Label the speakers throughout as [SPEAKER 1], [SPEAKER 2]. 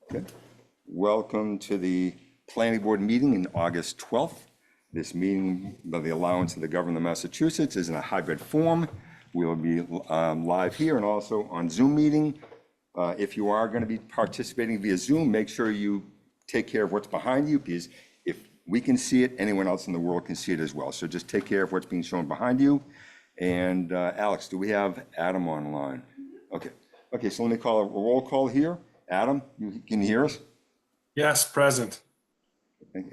[SPEAKER 1] Okay. Welcome to the Planning Board meeting in August 12th. This meeting by the allowance of the government of Massachusetts is in a hybrid form. We'll be live here and also on Zoom meeting. If you are going to be participating via Zoom, make sure you take care of what's behind you, because if we can see it, anyone else in the world can see it as well. So just take care of what's being shown behind you. And Alex, do we have Adam online? Okay. Okay, so let me call a roll call here. Adam, can you hear us?
[SPEAKER 2] Yes, present.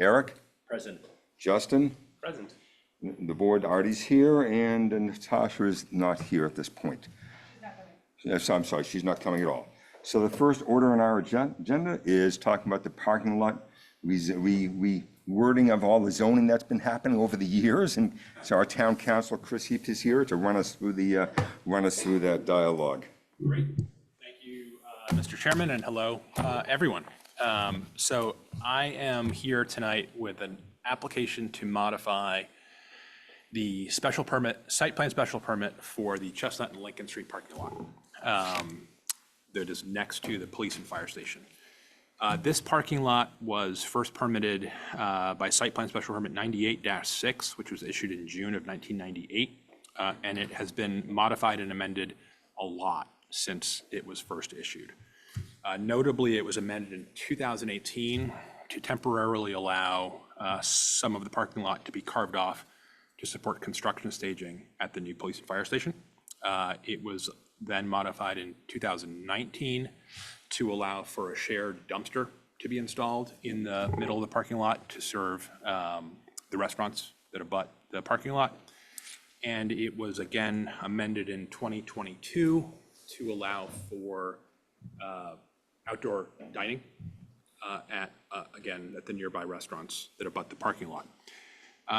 [SPEAKER 1] Eric?
[SPEAKER 3] Present.
[SPEAKER 1] Justin?
[SPEAKER 3] Present.
[SPEAKER 1] The board, Artie's here, and Natasha is not here at this point. Yes, I'm sorry, she's not coming at all. So the first order on our agenda is talking about the parking lot. We wording of all the zoning that's been happening over the years, and so our town council, Chris Heap, is here to run us through that dialogue.
[SPEAKER 3] Great. Thank you, Mr. Chairman, and hello, everyone. So I am here tonight with an application to modify the special permit, site plan special permit for the Chestnut and Lincoln Street parking lot that is next to the police and fire station. This parking lot was first permitted by site plan special permit 98-6, which was issued in June of 1998, and it has been modified and amended a lot since it was first issued. Notably, it was amended in 2018 to temporarily allow some of the parking lot to be carved off to support construction staging at the new police and fire station. It was then modified in 2019 to allow for a shared dumpster to be installed in the middle of the parking lot to serve the restaurants that abut the parking lot. And it was again amended in 2022 to allow for outdoor dining again, at the nearby restaurants that abut the parking lot.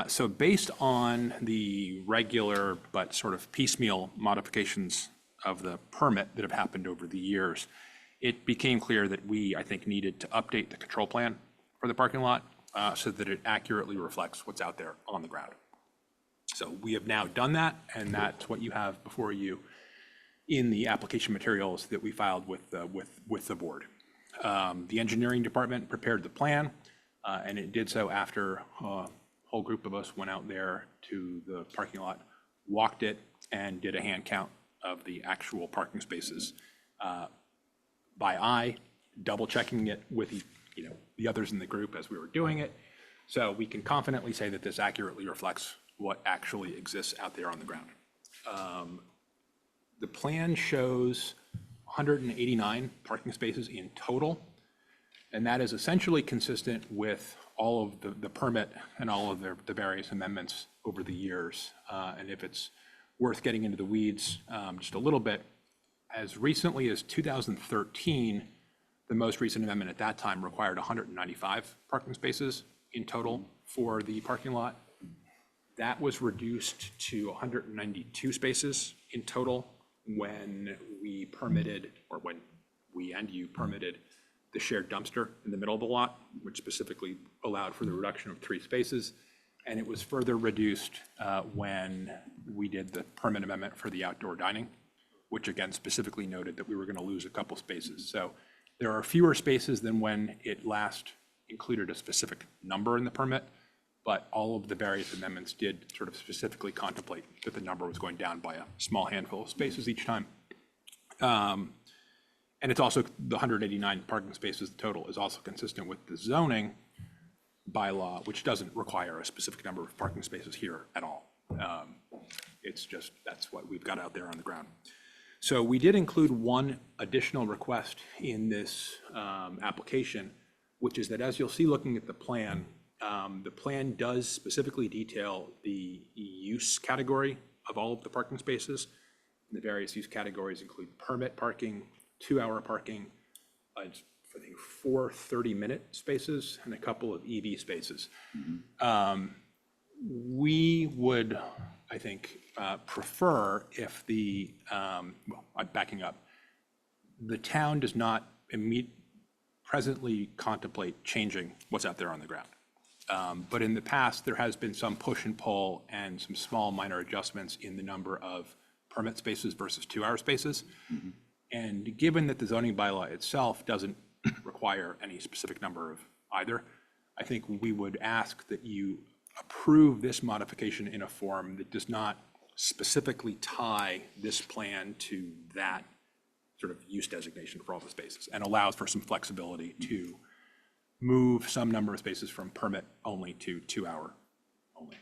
[SPEAKER 3] So based on the regular but sort of piecemeal modifications of the permit that have happened over the years, it became clear that we, I think, needed to update the control plan for the parking lot so that it accurately reflects what's out there on the ground. So we have now done that, and that's what you have before you in the application materials that we filed with the board. The engineering department prepared the plan, and it did so after a whole group of us went out there to the parking lot, walked it, and did a hand count of the actual parking spaces by eye, double checking it with the others in the group as we were doing it. So we can confidently say that this accurately reflects what actually exists out there on the ground. The plan shows 189 parking spaces in total, and that is essentially consistent with all of the permit and all of the various amendments over the years. And if it's worth getting into the weeds just a little bit, as recently as 2013, the most recent amendment at that time required 195 parking spaces in total for the parking lot. That was reduced to 192 spaces in total when we permitted, or when we and you permitted, the shared dumpster in the middle of the lot, which specifically allowed for the reduction of 3 spaces. And it was further reduced when we did the permit amendment for the outdoor dining, which again specifically noted that we were going to lose a couple spaces. So there are fewer spaces than when it last included a specific number in the permit, but all of the various amendments did sort of specifically contemplate that the number was going down by a small handful of spaces each time. And it's also the 189 parking spaces total is also consistent with the zoning bylaw, which doesn't require a specific number of parking spaces here at all. It's just, that's what we've got out there on the ground. So we did include one additional request in this application, which is that, as you'll see looking at the plan does specifically detail the use category of all of the parking spaces. And the various use categories include permit parking, 2-hour parking, I think 4 30-minute spaces, and a couple of EV spaces. We would, I think, prefer if backing up, the town does not presently contemplate changing what's out there on the ground. But in the past, there has been some push and pull and some small minor adjustments in the number of permit spaces versus 2-hour spaces. And given that the zoning bylaw itself doesn't require any specific number of either. I think we would ask that you approve this modification in a form that does not specifically tie this plan to that sort of use designation for all the spaces, and allows for some flexibility to move some number of spaces from permit only to 2-hour only.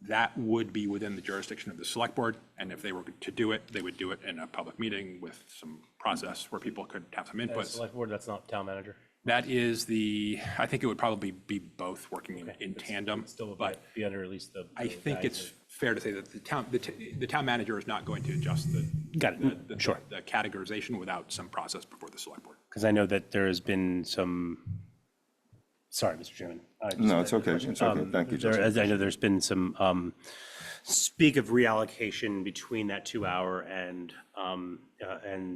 [SPEAKER 3] That would be within the jurisdiction of the select board, and if they were to do it, they would do it in a public meeting with some process where people could have some inputs.
[SPEAKER 4] Select board, that's not town manager.
[SPEAKER 3] That is I think it would probably be both working in tandem,
[SPEAKER 4] Still would
[SPEAKER 3] but
[SPEAKER 4] be under at least the.
[SPEAKER 3] I think it's fair to say that the town manager is not going to adjust
[SPEAKER 4] Got it. Sure.
[SPEAKER 3] the categorization without some process before the select board.
[SPEAKER 4] Because I know that there has been some, sorry, Mr. Chairman.
[SPEAKER 1] No, it's okay. It's okay. Thank you, Justin.
[SPEAKER 4] As I know there's been some speak of reallocation between that 2-hour and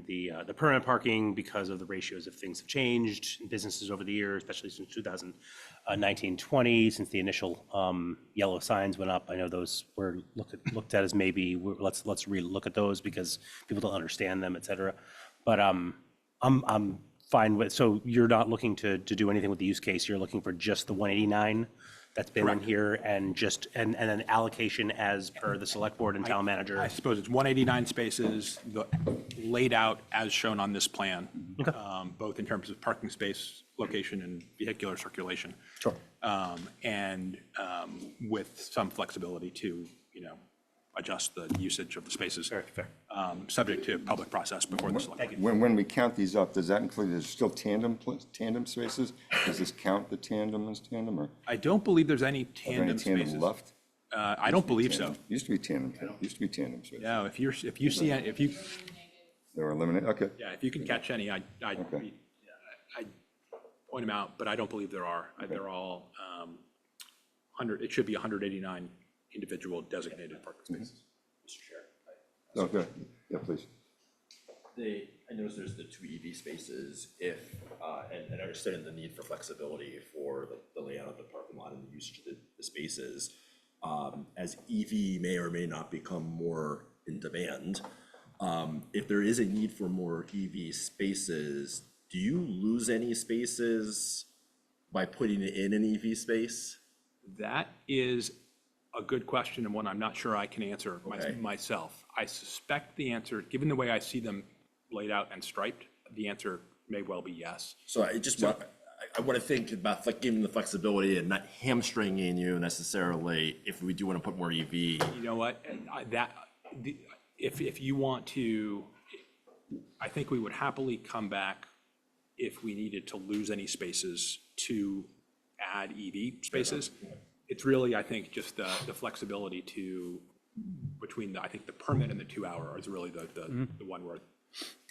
[SPEAKER 4] the permanent parking because of the ratios of things have changed in businesses over the years, especially since 2019-20, since the initial yellow signs went up. I know those were looked at as maybe, let's relook at those because people don't understand them, et cetera. But I'm fine with, so you're not looking to do anything with the use case, you're looking for just the 189 that's been in here and just, and an allocation as per the select board and town manager?
[SPEAKER 3] I suppose it's 189 spaces, laid out as shown on this plan, both in terms of parking space location and vehicular circulation.
[SPEAKER 4] Sure.
[SPEAKER 3] And with some flexibility to, adjust the usage of the spaces.
[SPEAKER 4] Fair.
[SPEAKER 3] Subject to public process before the select.
[SPEAKER 1] When we count these up, does that include, there's still tandem spaces? Does this count the tandem as tandem, or
[SPEAKER 3] I don't believe there's any
[SPEAKER 1] are there any
[SPEAKER 3] tandem spaces.
[SPEAKER 1] tandem left?
[SPEAKER 3] I don't believe so.
[SPEAKER 1] Used to be tandem spaces.
[SPEAKER 3] No, if you see, if you
[SPEAKER 1] They were eliminated, okay.
[SPEAKER 3] if you can catch any, I'd point them out, but I don't believe there are. They're all, it should be 189 individual designated parking spaces.
[SPEAKER 5] Mr. Chair,
[SPEAKER 1] Okay, yeah, please.
[SPEAKER 5] I noticed there's the 2 EV spaces if, and I understand the need for flexibility for the layout of the parking lot and the usage of the spaces. As EV may or may not become more in demand, if there is a need for more EV spaces, do you lose any spaces by putting it in an EV space?
[SPEAKER 3] That is a good question and one I'm not sure I can answer myself. I suspect the answer, given the way I see them laid out and striped, the answer may well be yes.
[SPEAKER 5] So I want to think about like giving the flexibility and not hamstringing you necessarily if we do want to put more EV.
[SPEAKER 3] You know what, if you want to, I think we would happily come back if we needed to lose any spaces to add EV spaces. It's really, I think, just the flexibility between I think the permit and the 2-hour is really the one where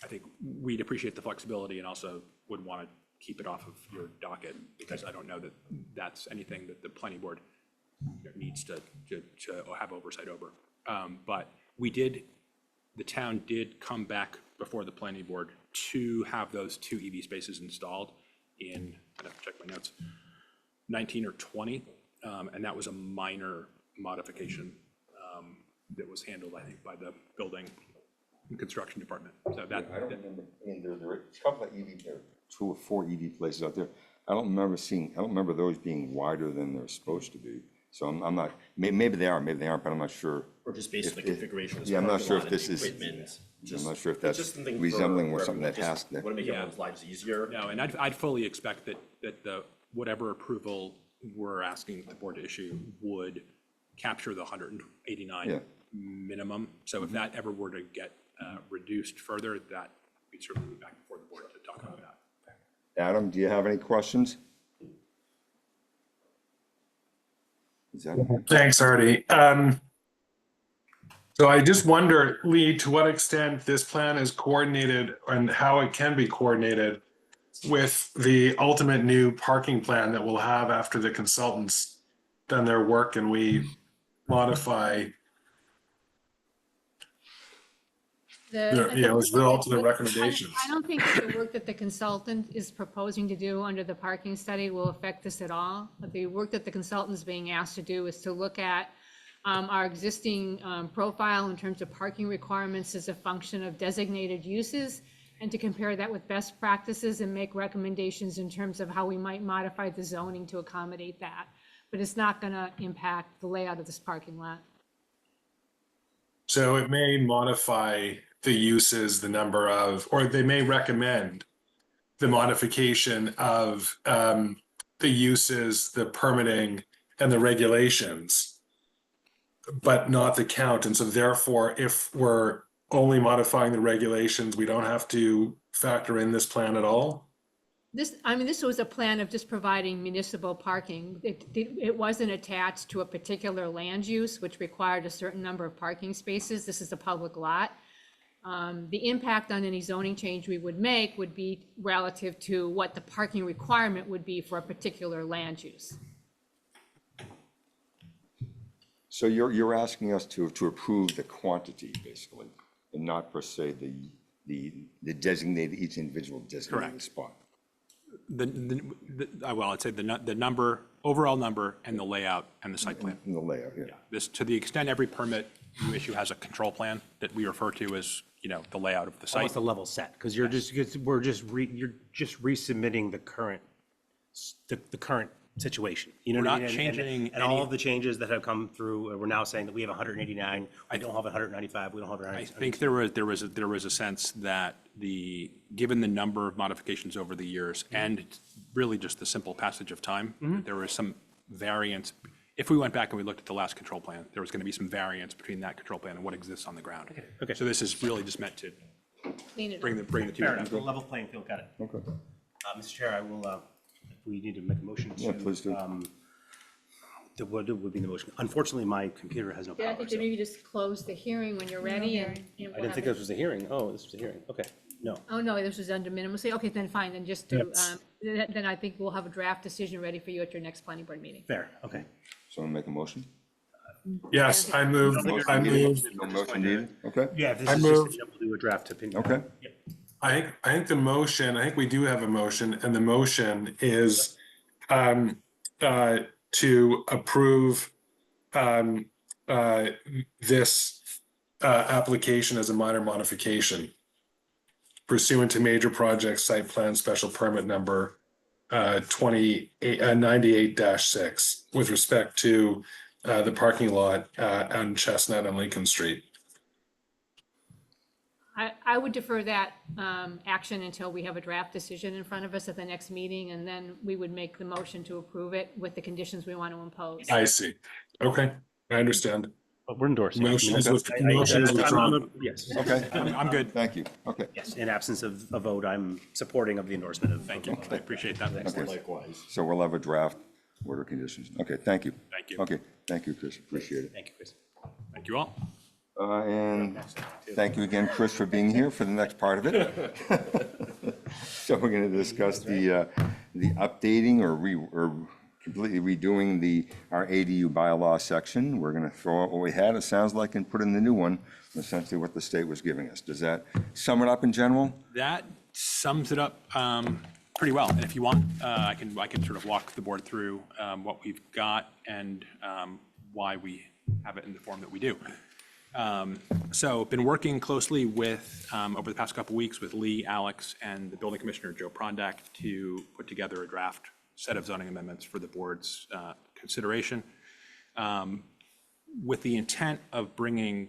[SPEAKER 3] I think we'd appreciate the flexibility and also would want to keep it off of your docket, because I don't know that that's anything that the planning board needs to have oversight over. But the town did come back before the planning board to have those 2 EV spaces installed in, I'd have to check my notes, 19 or 20. And that was a minor modification that was handled, I think, by the building and construction department. So that,
[SPEAKER 1] I don't remember, there are a couple of EV, there are 2 or 4 EV places out there. I don't remember those being wider than they're supposed to be. So I'm not, maybe they are, maybe they aren't, but I'm not sure.
[SPEAKER 5] Or just based on the configuration of this
[SPEAKER 1] Yeah, I'm not
[SPEAKER 5] parking
[SPEAKER 1] sure
[SPEAKER 5] lot
[SPEAKER 1] if
[SPEAKER 5] and
[SPEAKER 1] this
[SPEAKER 5] the
[SPEAKER 1] is,
[SPEAKER 5] equipment.
[SPEAKER 1] I'm not sure if
[SPEAKER 5] It's
[SPEAKER 1] that's
[SPEAKER 5] just something
[SPEAKER 1] resembling
[SPEAKER 5] for
[SPEAKER 1] or something that
[SPEAKER 5] everyone,
[SPEAKER 1] has to.
[SPEAKER 5] Want to make everyone's lives easier.
[SPEAKER 3] no, and I'd fully expect that whatever approval we're asking the board to issue would capture the 189 minimum. So if that ever were to get reduced further, that we'd certainly be back before the board to talk about that.
[SPEAKER 1] Adam, do you have any questions? Is that?
[SPEAKER 2] Thanks, Artie. So I just wonder, Lee, to what extent this plan is coordinated and how it can be coordinated with the ultimate new parking plan that we'll have after the consultants done their work and we modify, as the ultimate recommendations.
[SPEAKER 6] I don't think that the work that the consultant is proposing to do under the parking study will affect this at all. The work that the consultant is being asked to do is to look at our existing profile in terms of parking requirements as a function of designated uses, and to compare that with best practices and make recommendations in terms of how we might modify the zoning to accommodate that. But it's not going to impact the layout of this parking lot.
[SPEAKER 2] So it may modify the uses, the number of, or they may recommend the modification of the uses, the permitting, and the regulations, but not the count. And so therefore, if we're only modifying the regulations, we don't have to factor in this plan at all?
[SPEAKER 6] This was a plan of just providing municipal parking. It wasn't attached to a particular land use, which required a certain number of parking spaces. This is a public lot. The impact on any zoning change we would make would be relative to what the parking requirement would be for a particular land use.
[SPEAKER 1] So you're asking us to approve the quantity, basically, and not per se the designated, each individual designated
[SPEAKER 3] Correct.
[SPEAKER 1] spot.
[SPEAKER 3] Well, I'd say the number, overall number, and the layout and the site plan.
[SPEAKER 1] In the layout, yeah.
[SPEAKER 3] This, to the extent every permit you issue has a control plan that we refer to as, the layout of the site.
[SPEAKER 4] Almost a level set, because you're just resubmitting the current, the current situation. You know
[SPEAKER 3] We're
[SPEAKER 4] what I
[SPEAKER 3] not
[SPEAKER 4] mean?
[SPEAKER 3] changing
[SPEAKER 4] And all
[SPEAKER 3] any-
[SPEAKER 4] of the changes that have come through, we're now saying that we have 189, we don't have 195, we don't have
[SPEAKER 3] I
[SPEAKER 4] 195.
[SPEAKER 3] think there was a sense that given the number of modifications over the years and really just the simple passage of time, there was some variance. If we went back and we looked at the last control plan, there was going to be some variance between that control plan and what exists on the ground.
[SPEAKER 4] Okay.
[SPEAKER 3] So this is really just meant to
[SPEAKER 6] Clean it up.
[SPEAKER 3] bring the two.
[SPEAKER 4] Fair enough, level playing field, got it.
[SPEAKER 1] Okay.
[SPEAKER 4] Mr. Chair, I will, we need to make a motion to.
[SPEAKER 1] Yeah, please do.
[SPEAKER 4] What would be the motion? Unfortunately, my computer has no
[SPEAKER 6] Yeah, I
[SPEAKER 4] power,
[SPEAKER 6] think
[SPEAKER 4] so.
[SPEAKER 6] that maybe just close the hearing when you're ready and.
[SPEAKER 4] I didn't think this was a hearing. Oh, this was a hearing. Okay, no.
[SPEAKER 6] Oh, no, this was under minimum. Say, okay, then fine, then just to, then I think we'll have a draft decision ready for you at your next planning board meeting.
[SPEAKER 4] Fair, okay.
[SPEAKER 1] Someone make a motion?
[SPEAKER 2] Yes, I move.
[SPEAKER 1] No motion needed? Okay,
[SPEAKER 4] Yeah, if this
[SPEAKER 2] I
[SPEAKER 4] is
[SPEAKER 2] move-
[SPEAKER 4] just, we'll do a draft opinion.
[SPEAKER 1] okay.
[SPEAKER 4] Yep.
[SPEAKER 2] I think the motion, I think we do have a motion, and the motion is to approve this application as a minor modification pursuant to major project site plan special permit number 98-6 with respect to the parking lot on Chestnut and Lincoln Street.
[SPEAKER 6] I would defer that action until we have a draft decision in front of us at the next meeting, and then we would make the motion to approve it with the conditions we want to impose.
[SPEAKER 2] I see. Okay, I understand.
[SPEAKER 4] But we're endorsing. it.
[SPEAKER 2] Motion is
[SPEAKER 4] I-
[SPEAKER 2] with-
[SPEAKER 4] I-
[SPEAKER 2] motion is
[SPEAKER 4] I'm-
[SPEAKER 2] withdrawn.
[SPEAKER 4] Yes,
[SPEAKER 1] Okay,
[SPEAKER 3] I'm good.
[SPEAKER 1] thank you. Okay,
[SPEAKER 4] yes, in absence of a vote, I'm supporting of the endorsement of.
[SPEAKER 3] Thank you. I appreciate that.
[SPEAKER 5] Likewise.
[SPEAKER 1] so we'll have a draft order of conditions. Okay, thank you.
[SPEAKER 3] Thank you.
[SPEAKER 1] Okay, thank you, Chris, appreciate it.
[SPEAKER 4] Thank you, Chris.
[SPEAKER 3] Thank you all.
[SPEAKER 1] And thank you again, Chris, for being here for the next part of it. So we're going to discuss the updating or completely redoing our ADU bylaw section. We're going to throw out what we had, it sounds like, and put in the new one, essentially what the state was giving us. Does that sum it up in general?
[SPEAKER 3] That sums it up pretty well. And if you want, I can sort of walk the board through what we've got and why we have it in the form that we do. So been working closely with, over the past couple weeks with Lee, Alex, and the building commissioner, Joe Prondak, to put together a draft set of zoning amendments for the board's consideration, with the intent of bringing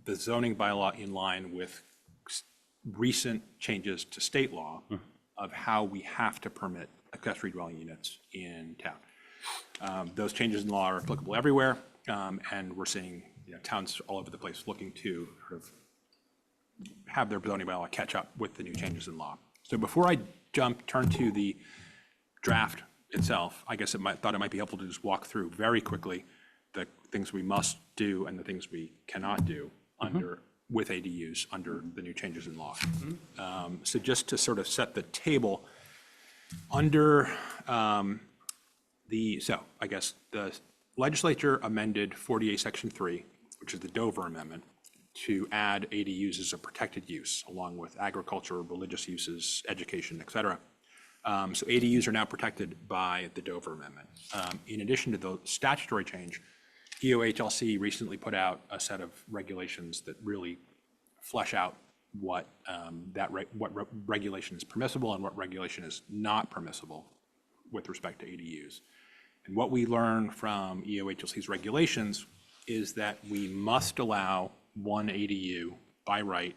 [SPEAKER 3] the zoning bylaw in line with recent changes to state law of how we have to permit accessory dwelling units in town. Those changes in law are applicable everywhere, and we're seeing towns all over the place looking to sort of have their zoning bylaw catch up with the new changes in law. So before I turn to the draft itself, I guess thought it might be helpful to just walk through very quickly the things we must do and the things we cannot do with ADUs under the new changes in law. So just to sort of set the table, under so I guess the legislature amended 48 Section 3, which is the Dover Amendment, to add ADUs as a protected use, along with agriculture, religious uses, education, et cetera. So ADUs are now protected by the Dover Amendment. In addition to the statutory change, EOHLC recently put out a set of regulations that really flesh out what regulation is permissible and what regulation is not permissible with respect to ADUs. And what we learn from EOHLC's regulations is that we must allow one ADU by right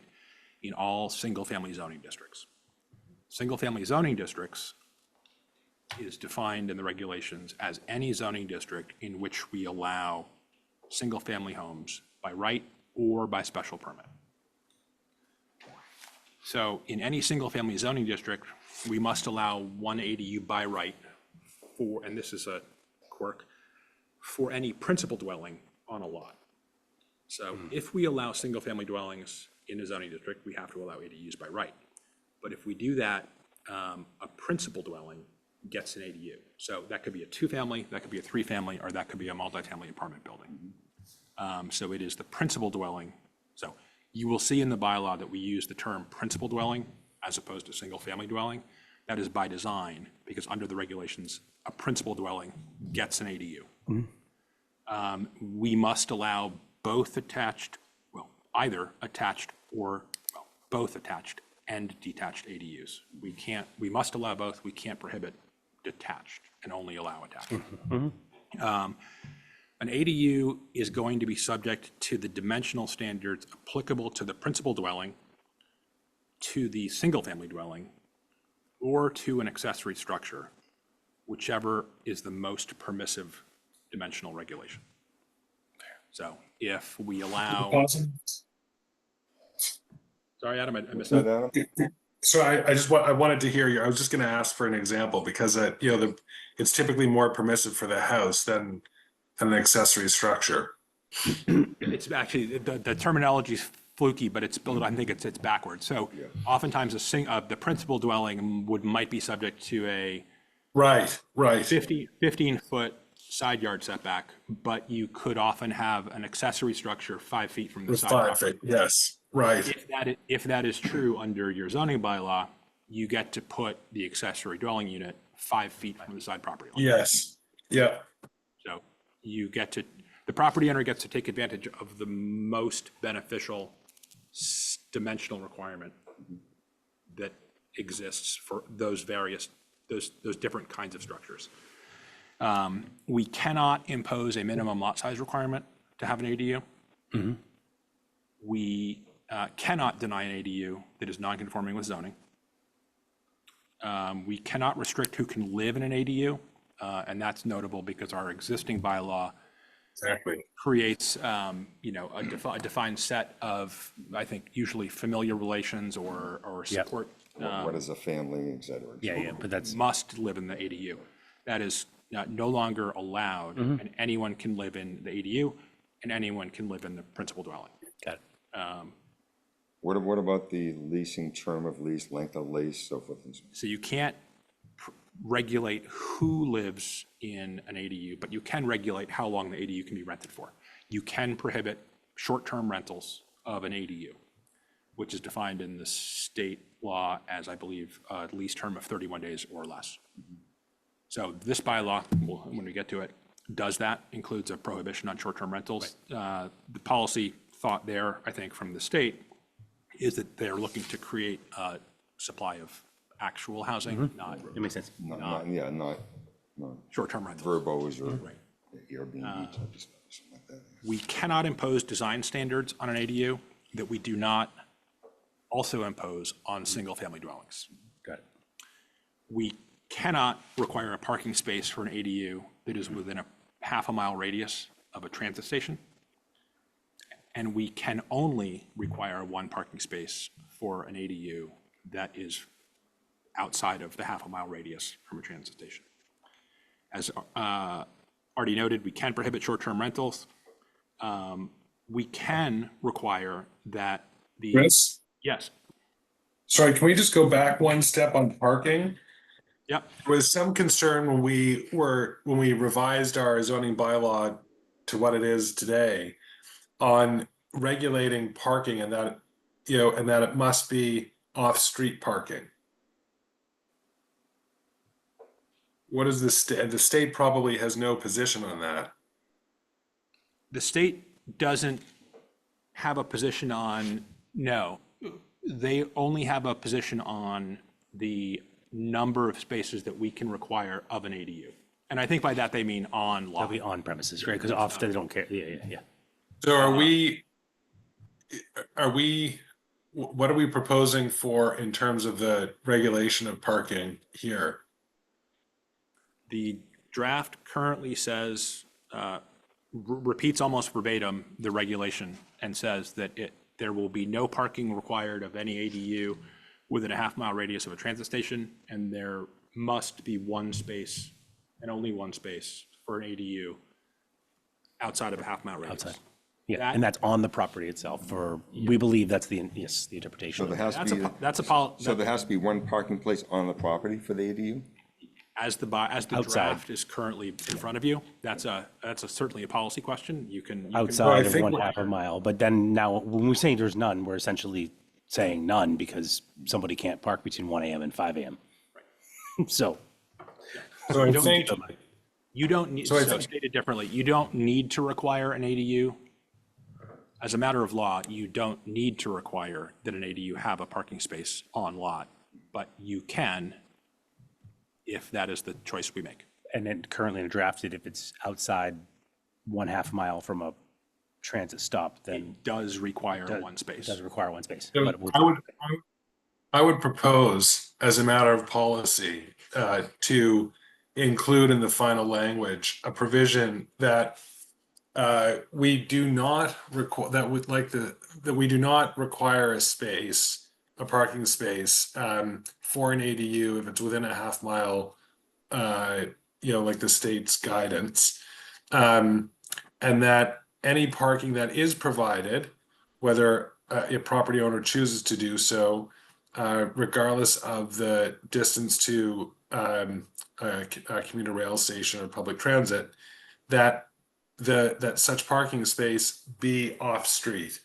[SPEAKER 3] in all single-family zoning districts. Single-family zoning districts is defined in the regulations as any zoning district in which we allow single-family homes by right or by special permit. So in any single-family zoning district, we must allow one ADU by right for, and this is a quirk, for any principal dwelling on a lot. So if we allow single-family dwellings in a zoning district, we have to allow ADUs by right. But if we do that, a principal dwelling gets an ADU. So that could be a two-family, that could be a three-family, or that could be a multifamily apartment building. So it is the principal dwelling. So you will see in the bylaw that we use the term principal dwelling as opposed to single-family dwelling. That is by design, because under the regulations, a principal dwelling gets an ADU. We must allow both attached, well, either attached or, well, both attached and detached ADUs. We must allow both. We can't prohibit detached and only allow attached. An ADU is going to be subject to the dimensional standards applicable to the principal dwelling, to the single-family dwelling, or to an accessory structure, whichever is the most permissive dimensional regulation. So if we allow, sorry, Adam, I missed
[SPEAKER 1] Is that
[SPEAKER 3] that.
[SPEAKER 1] Adam?
[SPEAKER 2] So I wanted to hear you. I was just going to ask for an example because it's typically more permissive for the house than an accessory structure.
[SPEAKER 3] It's actually, the terminology is fluky, but it's built, I think it's backwards. So oftentimes the principal dwelling might be subject to a
[SPEAKER 2] Right.
[SPEAKER 3] 15-foot side yard setback, but you could often have an accessory structure 5 feet from the
[SPEAKER 2] With
[SPEAKER 3] side
[SPEAKER 2] 5
[SPEAKER 3] property.
[SPEAKER 2] feet. Yes. Right.
[SPEAKER 3] If that is true under your zoning bylaw, you get to put the accessory dwelling unit 5 feet from the side property line.
[SPEAKER 2] Yes. Yeah.
[SPEAKER 3] So the property owner gets to take advantage of the most beneficial dimensional requirement that exists for those different kinds of structures. We cannot impose a minimum lot size requirement to have an ADU. We cannot deny an ADU that is non-conforming with zoning. We cannot restrict who can live in an ADU, and that's notable because our existing bylaw
[SPEAKER 2] Exactly.
[SPEAKER 3] creates, a defined set of, I think, usually familiar relations or support
[SPEAKER 1] What is a family, et cetera?
[SPEAKER 4] Yeah, but that's,
[SPEAKER 3] must live in the ADU. That is no longer allowed, and anyone can live in the ADU, and anyone can live in the principal dwelling.
[SPEAKER 4] got it.
[SPEAKER 1] What about the leasing term of lease, length of lease, so forth and so on?
[SPEAKER 3] So you can't regulate who lives in an ADU, but you can regulate how long the ADU can be rented for. You can prohibit short-term rentals of an ADU, which is defined in the state law as, I believe, a lease term of 31 days or less. So this bylaw, when we get to it, does that, includes a prohibition on short-term rentals. The policy thought there, I think, from the state, is that they're looking to create a supply of actual housing, not
[SPEAKER 4] It makes sense.
[SPEAKER 1] Not
[SPEAKER 3] short-term rentals.
[SPEAKER 1] verbos or Airbnb type of stuff, something like that.
[SPEAKER 3] We cannot impose design standards on an ADU that we do not also impose on single-family dwellings.
[SPEAKER 4] Got it.
[SPEAKER 3] We cannot require a parking space for an ADU that is within a half-a-mile radius of a transit station. And we can only require one parking space for an ADU that is outside of the half-a-mile radius from a transit station. As already noted, we can prohibit short-term rentals. We can require that the.
[SPEAKER 2] Chris?
[SPEAKER 3] Yes.
[SPEAKER 2] Sorry, can we just go back one step on parking?
[SPEAKER 3] Yep.
[SPEAKER 2] There was some concern when we revised our zoning bylaw to what it is today on regulating parking and that it must be off-street parking. What is the state probably has no position on that.
[SPEAKER 3] The state doesn't have a position on, no. they only have a position on the number of spaces that we can require of an ADU. And I think by that they mean on
[SPEAKER 4] That'll
[SPEAKER 3] lot.
[SPEAKER 4] be on premises, right? Because often they don't care. Yeah.
[SPEAKER 2] So what are we proposing for in terms of the regulation of parking here?
[SPEAKER 3] The draft currently says, repeats almost verbatim the regulation and says that there will be no parking required of any ADU within a half-mile radius of a transit station, and there must be one space and only one space for an ADU outside of a half-mile radius.
[SPEAKER 4] Outside. Yeah,
[SPEAKER 3] That-
[SPEAKER 4] and that's on the property itself, or we believe that's the interpretation.
[SPEAKER 1] So there has to
[SPEAKER 3] That's
[SPEAKER 1] be,
[SPEAKER 3] a
[SPEAKER 1] there has to be one parking place on the property for the ADU?
[SPEAKER 3] as the
[SPEAKER 4] Outside.
[SPEAKER 3] draft is currently in front of you, that's certainly a policy question. You can
[SPEAKER 4] Outside of
[SPEAKER 2] think
[SPEAKER 4] 1/2 a mile, but then now, when we say there's none, we're essentially saying none because somebody can't park between 1 AM and 5 AM. So,
[SPEAKER 2] So I think,
[SPEAKER 3] You don't need,
[SPEAKER 2] So I
[SPEAKER 3] so
[SPEAKER 2] think-
[SPEAKER 3] stated differently, you don't need to require an ADU. As a matter of law, you don't need to require that an ADU have a parking space on lot, but you can if that is the choice we make.
[SPEAKER 4] and then currently drafted, if it's outside 1/2 mile from a transit stop, then
[SPEAKER 3] It does require one
[SPEAKER 4] it
[SPEAKER 3] space.
[SPEAKER 4] does require one space.
[SPEAKER 2] so
[SPEAKER 4] But we'll-
[SPEAKER 2] I would propose, as a matter of policy, to include in the final language a provision that we do not require, that we do not require a space, a parking space, for an ADU if it's within a half-mile, like the state's guidance. And that any parking that is provided, whether a property owner chooses to do so, regardless of the distance to a commuter rail station or public transit, that such parking space be off-street.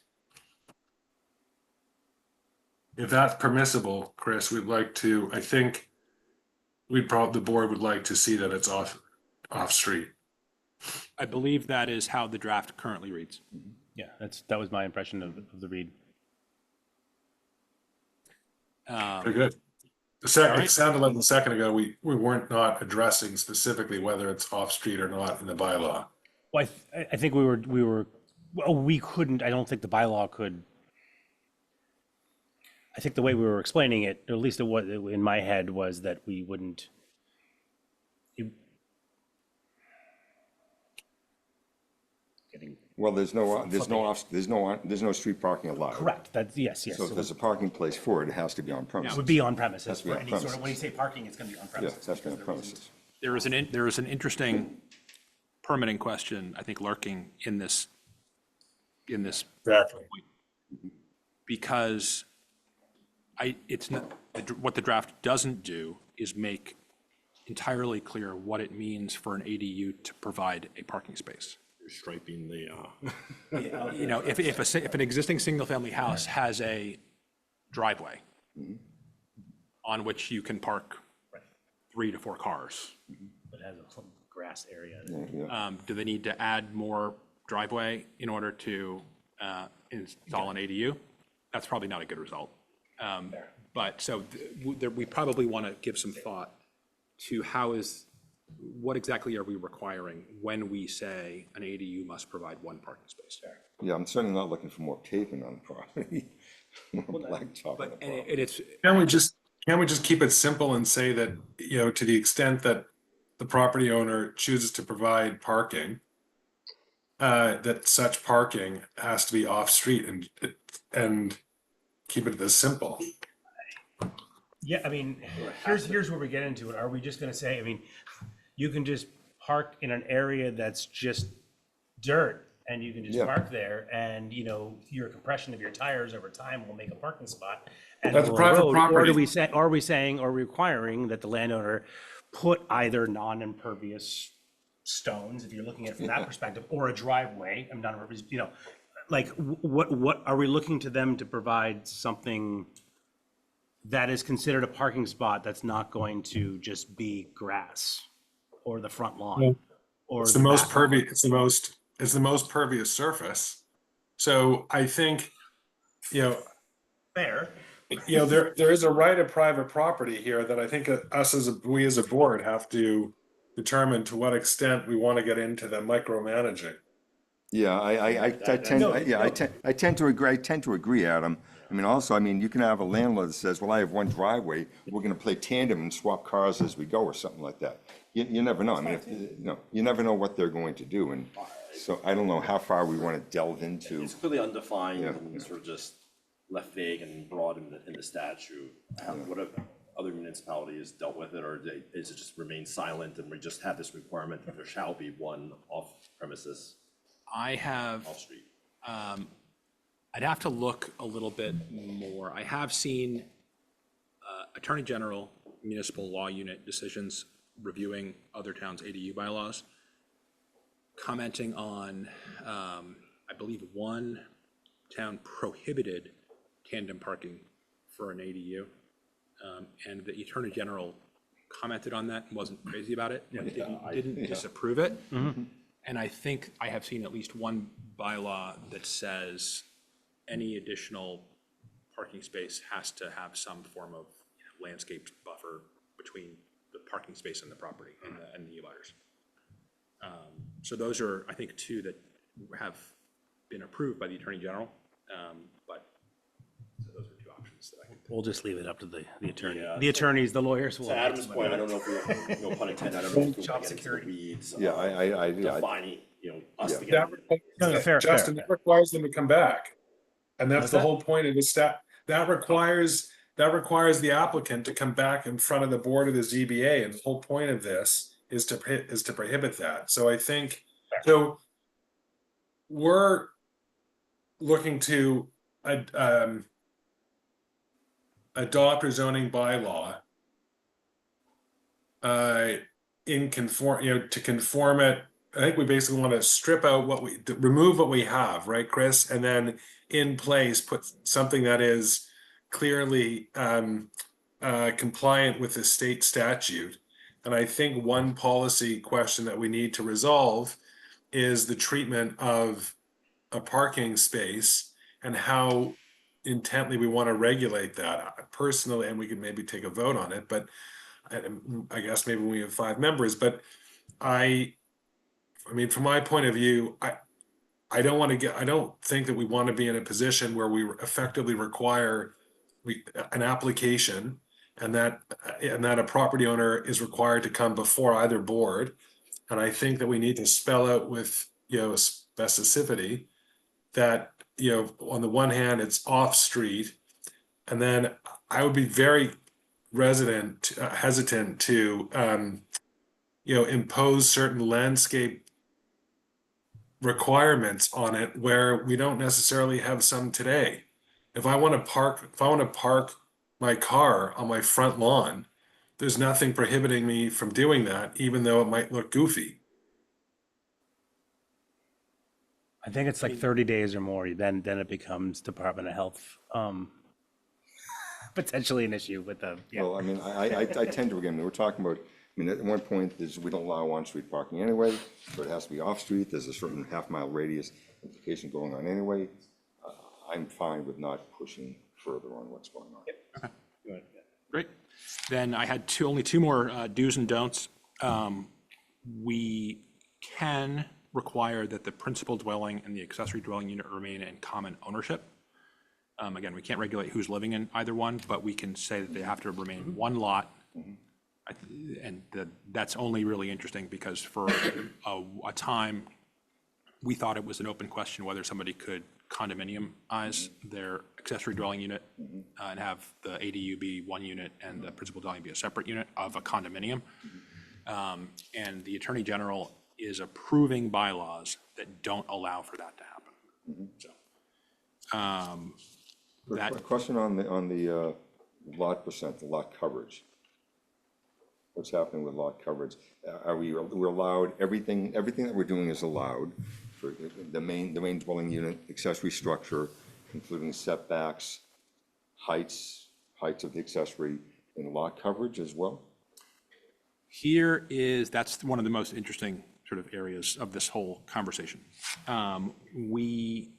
[SPEAKER 2] If that's permissible, Chris, I think the board would like to see that it's off-street.
[SPEAKER 3] I believe that is how the draft currently reads.
[SPEAKER 4] Yeah, that was my impression of the read.
[SPEAKER 2] Very good. It sounded like a second ago, we weren't not addressing specifically whether it's off-street or not in the bylaw.
[SPEAKER 4] Well, I think we couldn't, I don't think the bylaw could. I think the way we were explaining it, or at least what in my head, was that we wouldn't. Getting
[SPEAKER 1] Well, there's no street parking allowed.
[SPEAKER 4] correct, that's, yes.
[SPEAKER 1] So if
[SPEAKER 4] So
[SPEAKER 1] there's a parking place for it, it has to be on
[SPEAKER 4] it
[SPEAKER 1] premises.
[SPEAKER 4] would be on premises
[SPEAKER 1] Has to be
[SPEAKER 4] for
[SPEAKER 1] on
[SPEAKER 4] any sort of,
[SPEAKER 1] premises.
[SPEAKER 4] when you say parking, it's gonna be on
[SPEAKER 1] Yeah,
[SPEAKER 4] premises.
[SPEAKER 1] it has to be on premises.
[SPEAKER 3] There is an interesting permitting question, I think, lurking in this
[SPEAKER 2] Exactly.
[SPEAKER 3] because it's not, what the draft doesn't do is make entirely clear what it means for an ADU to provide a parking space.
[SPEAKER 5] You're striping the,
[SPEAKER 3] You know, if an existing single-family house has a driveway on which you can park 3 to 4 cars,
[SPEAKER 4] But it has a whole grass area.
[SPEAKER 3] do they need to add more driveway in order to install an ADU? That's probably not a good result. But so we probably want to give some thought to what exactly are we requiring when we say an ADU must provide one parking space?
[SPEAKER 1] Yeah, I'm certainly not looking for more pavement on the property. More blacktop on the
[SPEAKER 3] And
[SPEAKER 1] property.
[SPEAKER 3] it's,
[SPEAKER 2] Can't we just keep it simple and say that, to the extent that the property owner chooses to provide parking, that such parking has to be off-street and keep it this simple?
[SPEAKER 4] Yeah, I mean, here's where we get into it. Are we just gonna say, I mean, you can just park in an area that's just dirt and you can just
[SPEAKER 1] Yeah.
[SPEAKER 4] park there and, your compression of your tires over time will make a parking spot. and
[SPEAKER 2] That's
[SPEAKER 4] go on
[SPEAKER 2] private
[SPEAKER 4] the road? Or
[SPEAKER 2] property.
[SPEAKER 4] do we say, are we saying, or requiring that the landowner put either non-impervious stones, if you're looking at it from that perspective, or a driveway, I'm non-impervious, like, what, are we looking to them to provide something that is considered a parking spot that's not going to just be grass or the front lawn? Or
[SPEAKER 2] It's the most
[SPEAKER 4] back lawn?
[SPEAKER 2] pervious, it's the most pervious surface. So I think,
[SPEAKER 4] Fair,
[SPEAKER 2] you know, there is a right of private property here that I think we as a board have to determine to what extent we want to get into the micromanaging.
[SPEAKER 1] Yeah, I tend to agree, Adam. I mean, also, I mean, you can have a landlord that says, well, I have one driveway, we're gonna play tandem and swap cars as we go, or something like that. You never know, I mean, you never know what they're going to do, and so I don't know how far we wanna delve into.
[SPEAKER 5] It's clearly undefined
[SPEAKER 1] Yeah.
[SPEAKER 5] and sort of just left vague and broad in the statute. What have other municipalities dealt with it, or is it just remain silent and we just have this requirement that there shall be one off premises,
[SPEAKER 3] I have,
[SPEAKER 5] off street?
[SPEAKER 3] I'd have to look a little bit more. I have seen Attorney General municipal law unit decisions reviewing other towns' ADU bylaws, commenting on, I believe one town prohibited tandem parking for an ADU. And the Attorney General commented on that and wasn't crazy about it, but didn't disapprove it. And I think I have seen at least one bylaw that says any additional parking space has to have some form of landscaped buffer between the parking space and the property and the abutters. So those are, I think, two that have been approved by the Attorney General, but so those are two options that I can.
[SPEAKER 4] We'll just leave it up to the attorney.
[SPEAKER 5] Yeah.
[SPEAKER 4] The attorneys, the lawyers will.
[SPEAKER 5] To Adam's point, I don't know if we, no pun intended, I don't know if we
[SPEAKER 4] Job
[SPEAKER 5] get into the
[SPEAKER 4] security.
[SPEAKER 5] weeds.
[SPEAKER 1] Yeah, I
[SPEAKER 5] Defining, us
[SPEAKER 1] Yeah.
[SPEAKER 5] to
[SPEAKER 2] That
[SPEAKER 5] get.
[SPEAKER 2] requires,
[SPEAKER 4] fair,
[SPEAKER 2] Justin,
[SPEAKER 4] fair.
[SPEAKER 2] that requires them to come back. And that's
[SPEAKER 4] What's
[SPEAKER 2] the
[SPEAKER 4] that?
[SPEAKER 2] whole point of the that requires the applicant to come back in front of the board of the ZBA, and the whole point of this is to prohibit that. So I think, so we're looking to adopt a zoning bylaw to conform it. I think we basically want to strip out remove what we have, right, Chris? And then in place, put something that is clearly compliant with the state statute. And I think one policy question that we need to resolve is the treatment of a parking space and how intently we want to regulate that personally, and we could maybe take a vote on it, but I guess maybe we have 5 members, but I mean, from my point of view, I don't think that we want to be in a position where we effectively require an application and that a property owner is required to come before either board. And I think that we need to spell out with, specificity that, on the one hand, it's off street. And then I would be very hesitant to, impose certain landscape requirements on it where we don't necessarily have some today. If I want to park my car on my front lawn, there's nothing prohibiting me from doing that, even though it might look goofy.
[SPEAKER 4] I think it's like 30 days or more, then it becomes Department of Health, potentially an issue with the, yeah.
[SPEAKER 1] Well, I mean, I tend to, again, we're talking about, I mean, at one point, we don't allow on-street parking anyway, so it has to be off-street, there's a certain half-mile radius implication going on anyway. I'm fine with not pushing further on what's going on.
[SPEAKER 3] Great. Then I had only two more do's and don'ts. We can require that the principal dwelling and the accessory dwelling unit remain in common ownership. Again, we can't regulate who's living in either one, but we can say that they have to remain one lot. And that's only really interesting because for a time, we thought it was an open question whether somebody could condominiumize their accessory dwelling unit and have the ADU be one unit and the principal dwelling be a separate unit of a condominium. And the Attorney General is approving bylaws that don't allow for that to happen. So,
[SPEAKER 1] A question on the lot percent, the lot coverage. What's happening with lot coverage? We're allowed, everything that we're doing is allowed for the main dwelling unit, accessory structure, including setbacks, heights of the accessory, and lot coverage as well?
[SPEAKER 3] that's one of the most interesting sort of areas of this whole conversation. We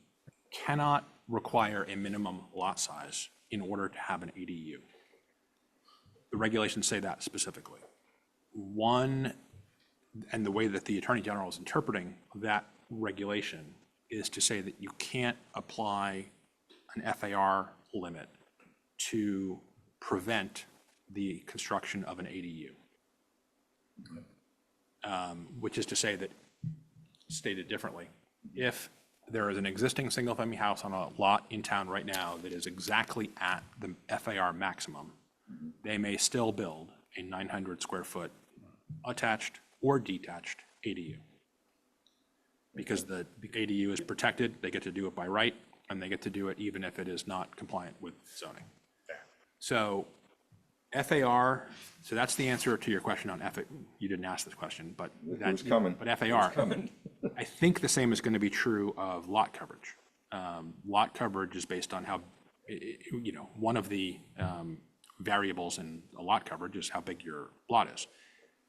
[SPEAKER 3] cannot require a minimum lot size in order to have an ADU. The regulations say that specifically. One, and the way that the Attorney General is interpreting that regulation is to say that you can't apply an FAR limit to prevent the construction of an ADU. Which is to say that, stated differently, if there is an existing single-family house on a lot in town right now that is exactly at the FAR maximum, they may still build a 900 square foot attached or detached ADU. Because the ADU is protected, they get to do it by right, and they get to do it even if it is not compliant with zoning. So FAR, so that's the answer to your question on FAR. You didn't ask this question, but that's
[SPEAKER 1] coming.
[SPEAKER 3] But FAR, I think the same is going to be true of lot coverage. Lot coverage is based on how, you know, one of the variables in a lot coverage is how big your lot is.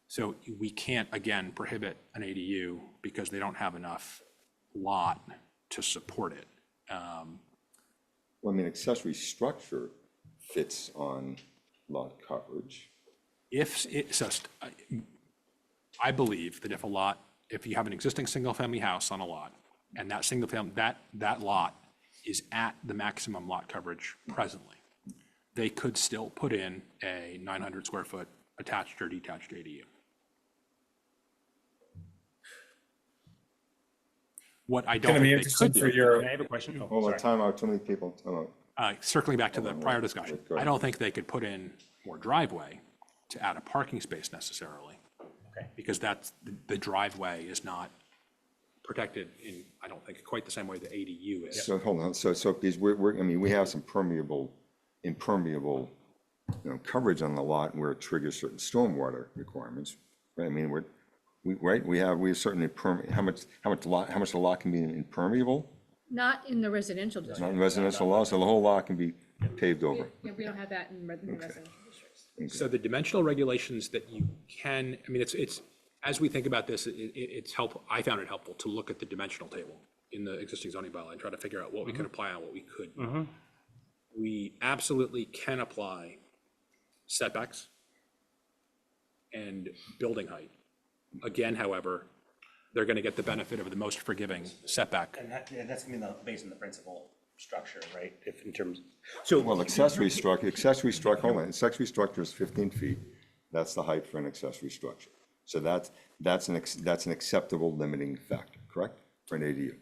[SPEAKER 3] So we can't, again, prohibit an ADU because they don't have enough lot to support it.
[SPEAKER 1] Well, I mean, accessory structure fits on lot coverage.
[SPEAKER 3] I believe that if you have an existing single-family house on a lot, and that that lot is at the maximum lot coverage presently, they could still put in a 900 square foot attached or detached ADU. What I don't
[SPEAKER 2] Gonna be
[SPEAKER 3] think they
[SPEAKER 2] interesting
[SPEAKER 3] could
[SPEAKER 2] for
[SPEAKER 3] do,
[SPEAKER 2] your,
[SPEAKER 4] I have a question. Oh,
[SPEAKER 1] Hold on,
[SPEAKER 4] sorry.
[SPEAKER 1] time out, too many people, time out.
[SPEAKER 3] circling back to the prior discussion,
[SPEAKER 1] Go
[SPEAKER 3] I
[SPEAKER 1] ahead.
[SPEAKER 3] don't think they could put in more driveway to add a parking space necessarily.
[SPEAKER 4] Okay.
[SPEAKER 3] Because the driveway is not protected in, I don't think, quite the same way the ADU is.
[SPEAKER 1] So, hold on, so, because I mean, we have some impermeable, you know, coverage on the lot where it triggers certain stormwater requirements. Right? I mean, we have certain how much the lot can be impermeable,
[SPEAKER 6] Not in the residential
[SPEAKER 1] not
[SPEAKER 6] district.
[SPEAKER 1] in residential law, so the whole lot can be paved over.
[SPEAKER 6] Yeah, we don't have that in the residential districts.
[SPEAKER 3] So the dimensional regulations that you can, I mean, it's, as we think about this, it's helpful, I found it helpful to look at the dimensional table in the existing zoning bylaw and try to figure out what we could apply and what we couldn't. We absolutely can apply setbacks and building height. Again, however, they're going to get the benefit of the most forgiving setback.
[SPEAKER 4] And that's gonna be based on the principal structure, right? If in terms, so.
[SPEAKER 1] Well, accessory structure is 15 feet. That's the height for an accessory structure. So that's an acceptable limiting factor, correct? For an ADU?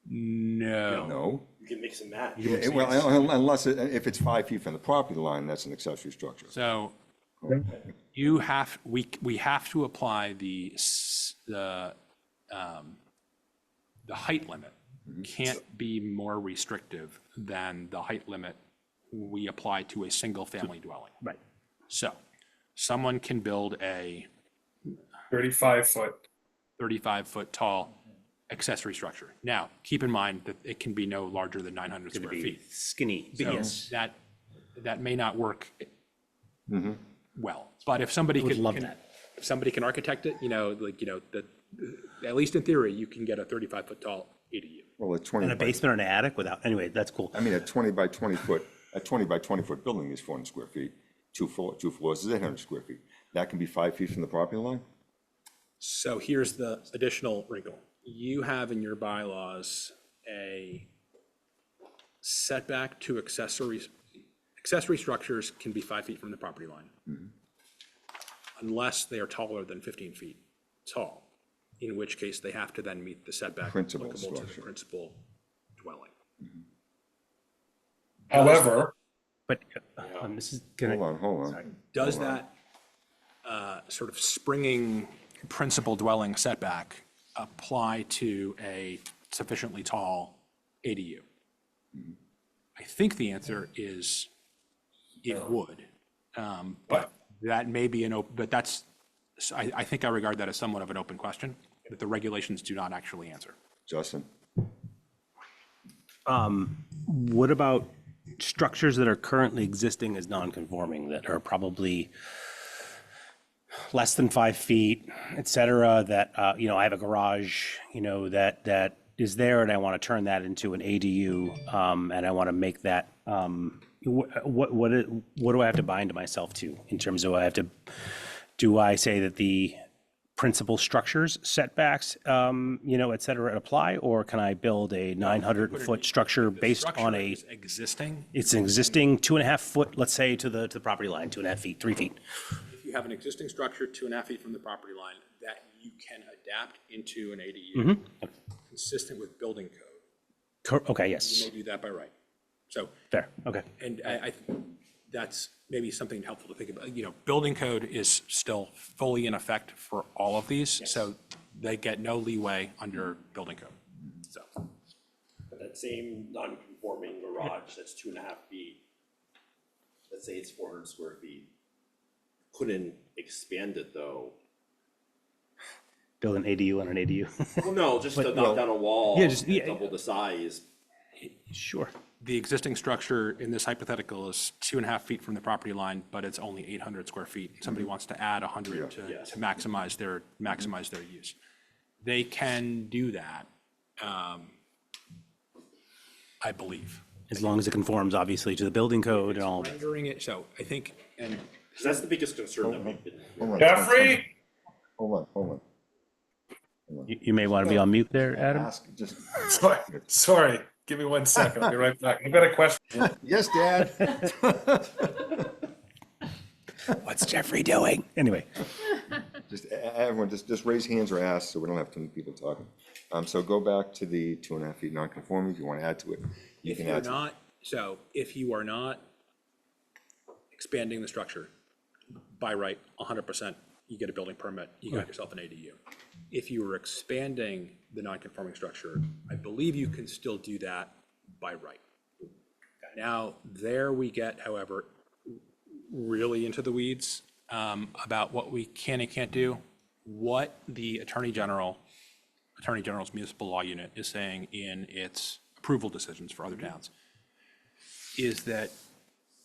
[SPEAKER 3] No.
[SPEAKER 1] No?
[SPEAKER 4] You can mix and match.
[SPEAKER 1] Well, unless, if it's 5 feet from the property line, that's an accessory structure.
[SPEAKER 3] So we have to apply the height limit can't be more restrictive than the height limit we apply to a single-family dwelling.
[SPEAKER 4] Right.
[SPEAKER 3] So someone can build a
[SPEAKER 2] 35-foot.
[SPEAKER 3] 35-foot tall accessory structure. Now, keep in mind that it can be no larger than 900
[SPEAKER 4] Gonna
[SPEAKER 3] square
[SPEAKER 4] be
[SPEAKER 3] feet.
[SPEAKER 4] skinny, but
[SPEAKER 3] So
[SPEAKER 4] yes.
[SPEAKER 3] that may not work well, but if somebody
[SPEAKER 4] Would
[SPEAKER 3] can,
[SPEAKER 4] love that.
[SPEAKER 3] if somebody can architect it, at least in theory, you can get a 35-foot tall ADU.
[SPEAKER 1] Well, a 20
[SPEAKER 4] And a
[SPEAKER 1] by,
[SPEAKER 4] basement or an attic without, anyway, that's cool.
[SPEAKER 1] I mean, a 20 by 20 foot building is 400 square feet. Two floors is 800 square feet. That can be 5 feet from the property line?
[SPEAKER 3] So here's the additional wrinkle. You have in your bylaws a setback to accessories. Accessory structures can be 5 feet from the property line. Unless they are taller than 15 feet tall, in which case they have to then meet the setback
[SPEAKER 1] Principal
[SPEAKER 3] applicable to the
[SPEAKER 1] structure.
[SPEAKER 3] principal dwelling.
[SPEAKER 2] However,
[SPEAKER 4] But this is gonna.
[SPEAKER 1] Hold on.
[SPEAKER 3] Does that sort of springing principal dwelling setback apply to a sufficiently tall ADU? I think the answer is it would. But that may be but that's, I think I regard that as somewhat of an open question that the regulations do not actually answer.
[SPEAKER 1] Justin?
[SPEAKER 4] What about structures that are currently existing as non-conforming that are probably less than 5 feet, et cetera, that, I have a garage, that is there and I want to turn that into an ADU, and I want to make that, what do I have to bind myself to in terms of do I say that the principal structures setbacks, et cetera, apply, or can I build a 900-foot structure based on
[SPEAKER 3] Structure
[SPEAKER 4] a,
[SPEAKER 3] is existing.
[SPEAKER 4] it's an existing 2.5 foot, let's say, to the property line, 2.5 feet, 3 feet?
[SPEAKER 3] If you have an existing structure 2.5 feet from the property line that you can adapt into an ADU consistent with building code,
[SPEAKER 4] Okay,
[SPEAKER 3] you
[SPEAKER 4] yes,
[SPEAKER 3] may do that by right. So,
[SPEAKER 4] fair, okay.
[SPEAKER 3] and I that's maybe something helpful to think about. Building code is still fully in effect for all of these, so they get no leeway under building code. So,
[SPEAKER 5] But that same non-conforming garage that's 2.5 feet, let's say it's 400 square feet, couldn't expand it though.
[SPEAKER 4] Build an ADU on an ADU.
[SPEAKER 5] Well, no, just to knock down a wall,
[SPEAKER 4] Yeah, just-
[SPEAKER 5] and
[SPEAKER 4] yeah.
[SPEAKER 5] double the size.
[SPEAKER 4] Sure.
[SPEAKER 3] the existing structure in this hypothetical is 2.5 feet from the property line, but it's only 800 square feet. Somebody wants to add 100 to maximize their use. They can do that, I believe.
[SPEAKER 4] As long as it conforms, obviously, to the building code and all.
[SPEAKER 3] Rendering it, so I think, and
[SPEAKER 5] 'Cause that's the biggest concern that we've been.
[SPEAKER 1] Hold on.
[SPEAKER 2] Jeffrey?
[SPEAKER 1] Hold on.
[SPEAKER 4] You may want to be on mute there, Adam.
[SPEAKER 1] Ask, just,
[SPEAKER 2] Sorry, give me 1 second, I'll be right back. I've got a question.
[SPEAKER 1] yes, Dad.
[SPEAKER 4] What's Jeffrey doing? Anyway,
[SPEAKER 1] Just, everyone, just raise hands or ask, so we don't have too many people talking. So go back to the 2.5 feet non-conforming, if you want to add to it, you
[SPEAKER 3] if
[SPEAKER 1] can
[SPEAKER 3] you're
[SPEAKER 1] add to it.
[SPEAKER 3] not, so if you are not expanding the structure by right, 100%, you get a building permit, you got yourself an ADU. If you were expanding the non-conforming structure, I believe you can still do that by right. Now, there we get, however, really into the weeds about what we can and can't do. What the Attorney General's municipal law unit is saying in its approval decisions for other towns is that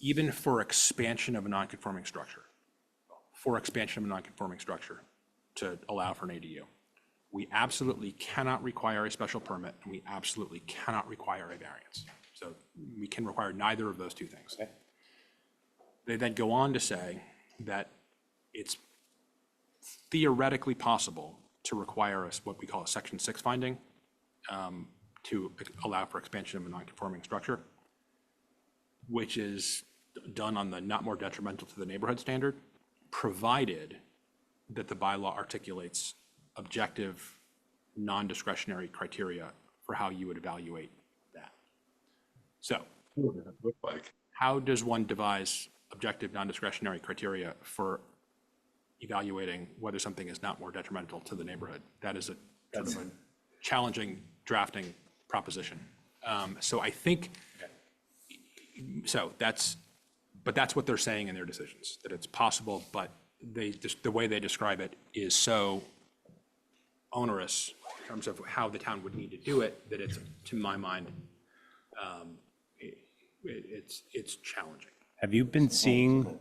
[SPEAKER 3] even for expansion of a non-conforming structure, to allow for an ADU, we absolutely cannot require a special permit, and we absolutely cannot require a variance. So we can require neither of those two things. They then go on to say that it's theoretically possible to require what we call a Section 6 finding to allow for expansion of a non-conforming structure, which is done on the not more detrimental to the neighborhood standard, provided that the bylaw articulates objective, non-discretionary criteria for how you would evaluate that. So
[SPEAKER 2] Look like.
[SPEAKER 3] how does one devise objective, non-discretionary criteria for evaluating whether something is not more detrimental to the neighborhood? That is a sort of a challenging drafting proposition. So I think, so that's what they're saying in their decisions, that it's possible, but the way they describe it is so onerous in terms of how the town would need to do it, that it's, to my mind, it's challenging.
[SPEAKER 4] have you been seeing,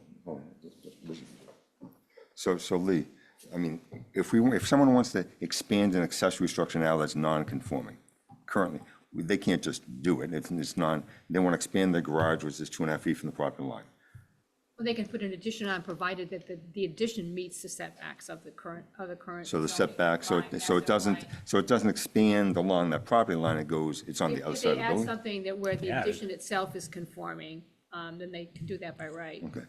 [SPEAKER 1] So Lee, I mean, if someone wants to expand an accessory structure now that's non-conforming, currently, they can't just do it, they want to expand their garage, which is 2.5 feet from the property line.
[SPEAKER 6] Well, they can put an addition on, provided that the addition meets the setbacks of the current.
[SPEAKER 1] So the
[SPEAKER 6] zoning
[SPEAKER 1] setback, so
[SPEAKER 6] line.
[SPEAKER 1] it doesn't expand along that property line, it's on the other
[SPEAKER 6] If
[SPEAKER 1] side of
[SPEAKER 6] they
[SPEAKER 1] the
[SPEAKER 6] add
[SPEAKER 1] building?
[SPEAKER 6] something that where the
[SPEAKER 4] Yeah.
[SPEAKER 6] addition itself is conforming, then they can do that by right,
[SPEAKER 1] Okay,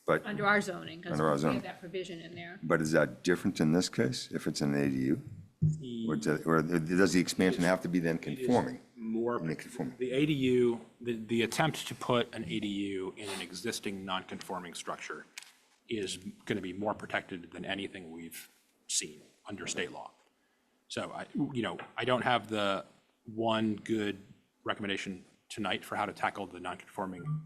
[SPEAKER 1] but,
[SPEAKER 6] under our zoning, because
[SPEAKER 1] Under our
[SPEAKER 6] we
[SPEAKER 1] zoning.
[SPEAKER 6] have that provision in there.
[SPEAKER 1] but is that different in this case, if it's an ADU? Or does the expansion have to be then conforming?
[SPEAKER 3] More,
[SPEAKER 1] Non-conforming.
[SPEAKER 3] the ADU, the attempt to put an ADU in an existing non-conforming structure is going to be more protected than anything we've seen under state law. So I don't have the one good recommendation tonight for how to tackle the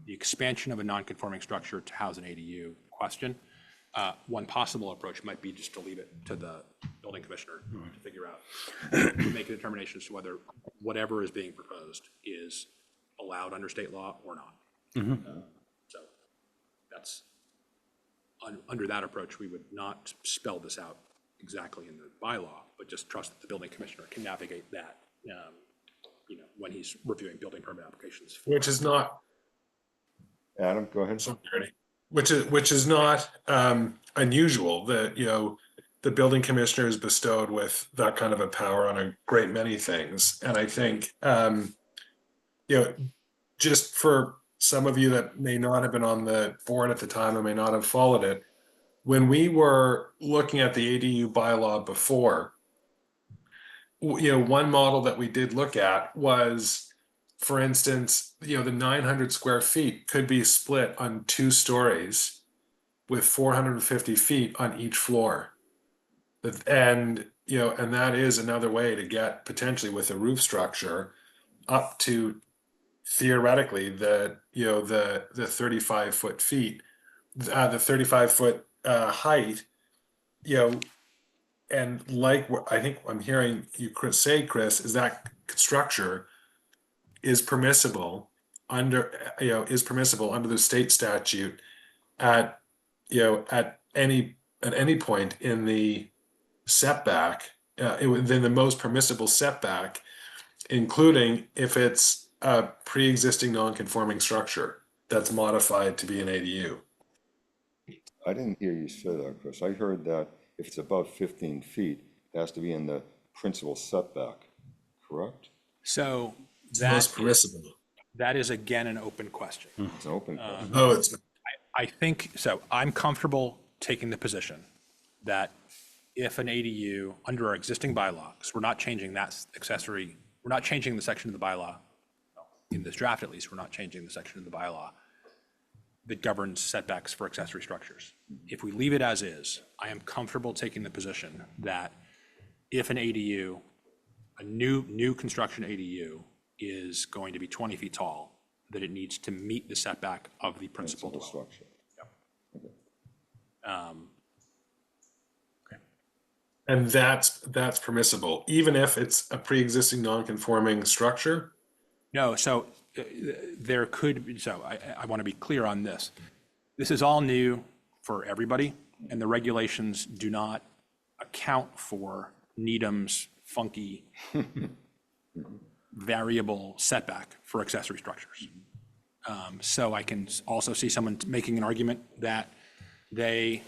[SPEAKER 3] expansion of a non-conforming structure to house an ADU question. One possible approach might be just to leave it to the building commissioner to figure out, to make a determination as to whether whatever is being proposed is allowed under state law or not. So that's, under that approach, we would not spell this out exactly in the bylaw, but just trust that the building commissioner can navigate that, when he's reviewing building permit applications.
[SPEAKER 2] Which is not
[SPEAKER 1] Adam, go ahead.
[SPEAKER 2] Which is not unusual. That, you know, the building commissioner is bestowed with that kind of a power on a great many things. And I think, you know, just for some of you that may not have been on the board at the time and may not have followed it, when we were looking at the ADU bylaw before, you know, one model that we did look at was, for instance, you know, the 900 square feet could be split on 2 stories with 450 feet on each floor. And, you know, and that is another way to get potentially with a roof structure up to theoretically the, you know, the 35 foot feet, the 35 foot height, you know, and like what I think I'm hearing you say, Chris, is that structure is permissible under, you know, is permissible under the state statute at, you know, at any point in the setback, within the most permissible setback, including if it's a pre-existing non-conforming structure that's modified to be an ADU.
[SPEAKER 1] I didn't hear you say that, Chris. I heard that if it's above 15 feet, it has to be in the principal setback, correct?
[SPEAKER 3] So
[SPEAKER 2] It's
[SPEAKER 3] that
[SPEAKER 2] most
[SPEAKER 3] is,
[SPEAKER 2] permissible.
[SPEAKER 3] that is again an open question.
[SPEAKER 1] It's an open question.
[SPEAKER 2] Oh, it's
[SPEAKER 3] I think, so I'm comfortable taking the position that if an ADU under our existing bylaw, because we're not changing that accessory, we're not changing the section of the bylaw, in this draft at least, we're not changing the section of the bylaw that governs setbacks for accessory structures. If we leave it as is, I am comfortable taking the position that if an ADU, a new construction ADU is going to be 20 feet tall, that it needs to meet the setback of the principal
[SPEAKER 1] Principal
[SPEAKER 3] dwelling.
[SPEAKER 1] structure.
[SPEAKER 2] and that's permissible, even if it's a pre-existing non-conforming structure.
[SPEAKER 3] No, so there could be, so I want to be clear on this. This is all new for everybody, and the regulations do not account for Needham's funky variable setback for accessory structures. So I can also see someone making an argument that they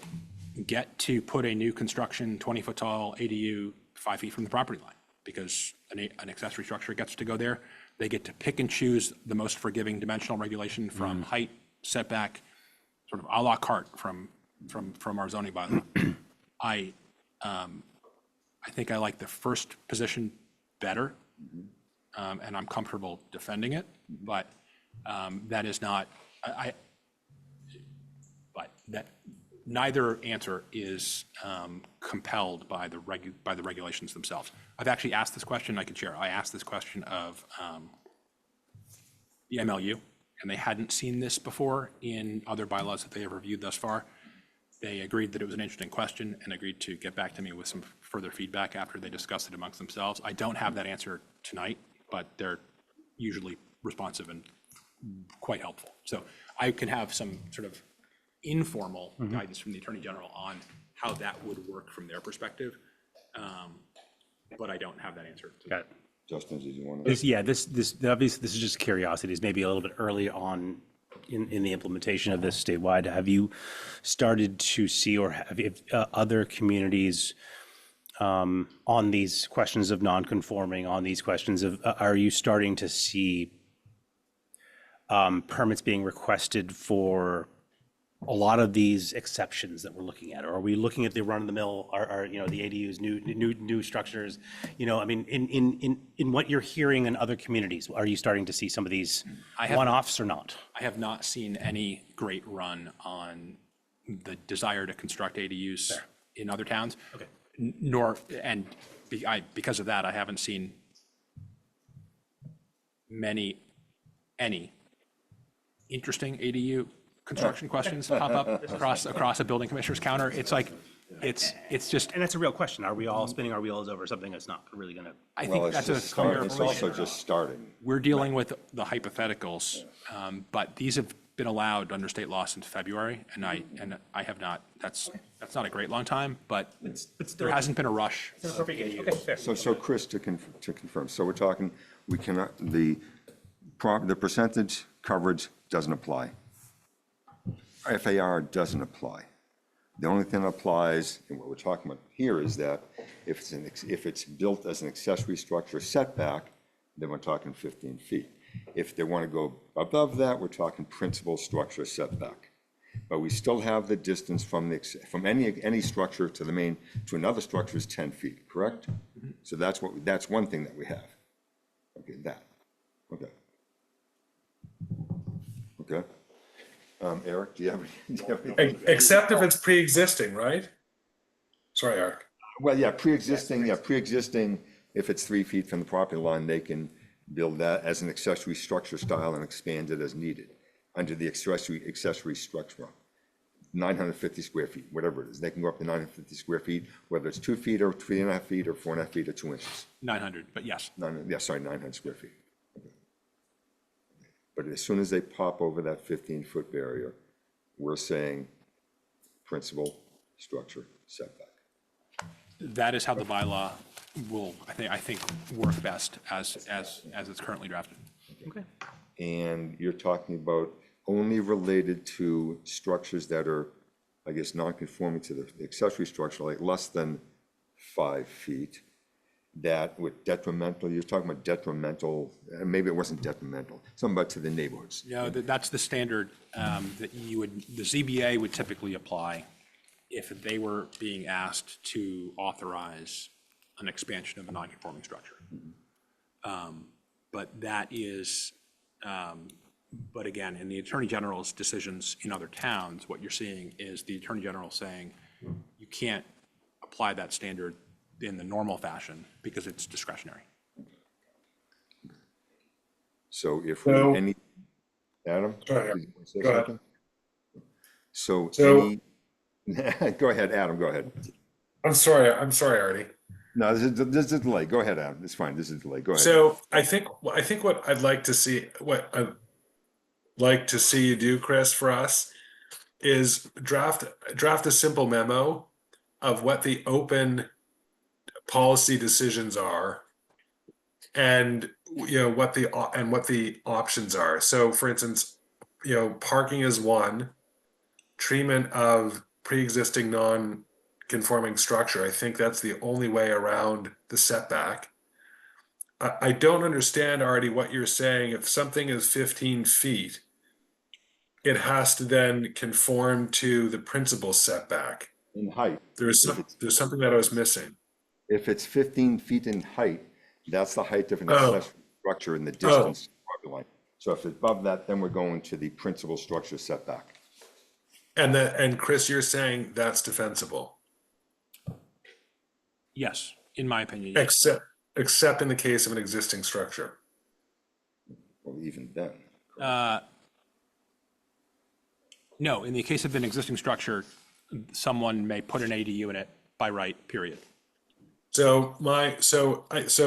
[SPEAKER 3] get to put a new construction 20-foot tall ADU 5 feet from the property line because an accessory structure gets to go there. They get to pick and choose the most forgiving dimensional regulation from height, setback, sort of a la carte from our zoning bylaw. I think I like the first position better, and I'm comfortable defending it, but that is not, but that neither answer is compelled by the regulations themselves. I've actually asked this question, I can share. I asked this question of the MLU, and they hadn't seen this before in other bylaws that they have reviewed thus far. They agreed that it was an interesting question and agreed to get back to me with some further feedback after they discussed it amongst themselves. I don't have that answer tonight, but they're usually responsive and quite helpful. So I can have some sort of informal guidance from the Attorney General on how that would work from their perspective. But I don't have that answer.
[SPEAKER 4] Got it.
[SPEAKER 1] Justin, did you want to?
[SPEAKER 4] Yeah, this obviously, this is just curiosity. It's maybe a little bit early on in the implementation of this statewide. Have you started to see, or have you, other communities on these questions of non-conforming, on these questions of, are you starting to see permits being requested for a lot of these exceptions that we're looking at? Or are we looking at the run-of-the-mill, are you know, the ADUs, new structures? You know, I mean, in what you're hearing in other communities, are you starting to see some of these one-offs or not?
[SPEAKER 3] I have not seen any great run on the desire to construct ADUs in other towns.
[SPEAKER 4] Okay.
[SPEAKER 3] Nor, and because of that, I haven't seen any interesting ADU construction questions pop up across a building commissioner's counter. It's like, it's just,
[SPEAKER 4] And that's a real question. Are we all spinning our wheels over something that's not really gonna?
[SPEAKER 3] I
[SPEAKER 1] Well,
[SPEAKER 3] think
[SPEAKER 1] it's
[SPEAKER 3] that's
[SPEAKER 1] just
[SPEAKER 3] a
[SPEAKER 1] starting.
[SPEAKER 3] fair
[SPEAKER 1] It's
[SPEAKER 3] point.
[SPEAKER 1] also just starting.
[SPEAKER 3] We're dealing with the hypotheticals, but these have been allowed under state law since February, and I have not, that's not a great long time, but there hasn't been a rush.
[SPEAKER 4] Okay, fair.
[SPEAKER 1] So Chris, to confirm, so we're talking, we cannot, the percentage coverage doesn't apply. FAR doesn't apply. The only thing that applies, and what we're talking about here, is that if it's built as an accessory structure setback, then we're talking 15 feet. If they want to go above that, we're talking principal structure setback. But we still have the distance from any structure to the main, to another structure is 10 feet, correct? So that's one thing that we have. Okay, okay. Okay. Eric, do you have any?
[SPEAKER 2] Except if it's pre-existing, right? Sorry, Eric.
[SPEAKER 1] Well, pre-existing, if it's 3 feet from the property line, they can build that as an accessory structure style and expand it as needed under the accessory structure, 950 square feet, whatever it is. They can go up to 950 square feet, whether it's 2 feet or 3.5 feet or 4.5 feet or 2 inches.
[SPEAKER 3] 900, but yes.
[SPEAKER 1] 900 square feet. Okay. But as soon as they pop over that 15-foot barrier, we're saying principal structure setback.
[SPEAKER 3] That is how the bylaw will, I think, work best as it's currently drafted. Okay.
[SPEAKER 1] And you're talking about only related to structures that are, I guess, non-conforming to the accessory structure, like less than 5 feet, that with detrimental, you're talking about detrimental, maybe it wasn't detrimental, something about to the neighborhoods.
[SPEAKER 3] No, that's the standard that the ZBA would typically apply if they were being asked to authorize an expansion of a non-conforming structure. But that is, but again, in the Attorney General's decisions in other towns, what you're seeing is the Attorney General saying you can't apply that standard in the normal fashion because it's discretionary.
[SPEAKER 1] So if
[SPEAKER 2] So-
[SPEAKER 1] Adam?
[SPEAKER 2] Go ahead.
[SPEAKER 1] did you want to say
[SPEAKER 2] Go ahead.
[SPEAKER 1] something? So
[SPEAKER 2] So-
[SPEAKER 1] go ahead, Adam, go ahead.
[SPEAKER 2] I'm sorry, Artie.
[SPEAKER 1] No, this is a delay. Go ahead, Adam. It's fine. This is a delay. Go ahead.
[SPEAKER 2] So I think what I'd like to see, you do, Chris, for us, is draft a simple memo of what the open policy decisions are, and what the options are. So, for instance, parking is one. Treatment of pre-existing non-conforming structure. I think that's the only way around the setback. I don't understand, Artie, what you're saying. If something is 15 feet, it has to then conform to the principal setback.
[SPEAKER 1] In height,
[SPEAKER 2] There's something that I was missing.
[SPEAKER 1] if it's 15 feet in height, that's the height of an
[SPEAKER 2] Oh.
[SPEAKER 1] accessory structure in the distance to the property line. So if it's above that, then we're going to the principal structure setback.
[SPEAKER 2] And Chris, you're saying that's defensible,
[SPEAKER 3] Yes, in my opinion, yes.
[SPEAKER 2] except in the case of an existing structure.
[SPEAKER 1] Well, even then.
[SPEAKER 3] No, in the case of an existing structure, someone may put an ADU in it by right, period.
[SPEAKER 2] So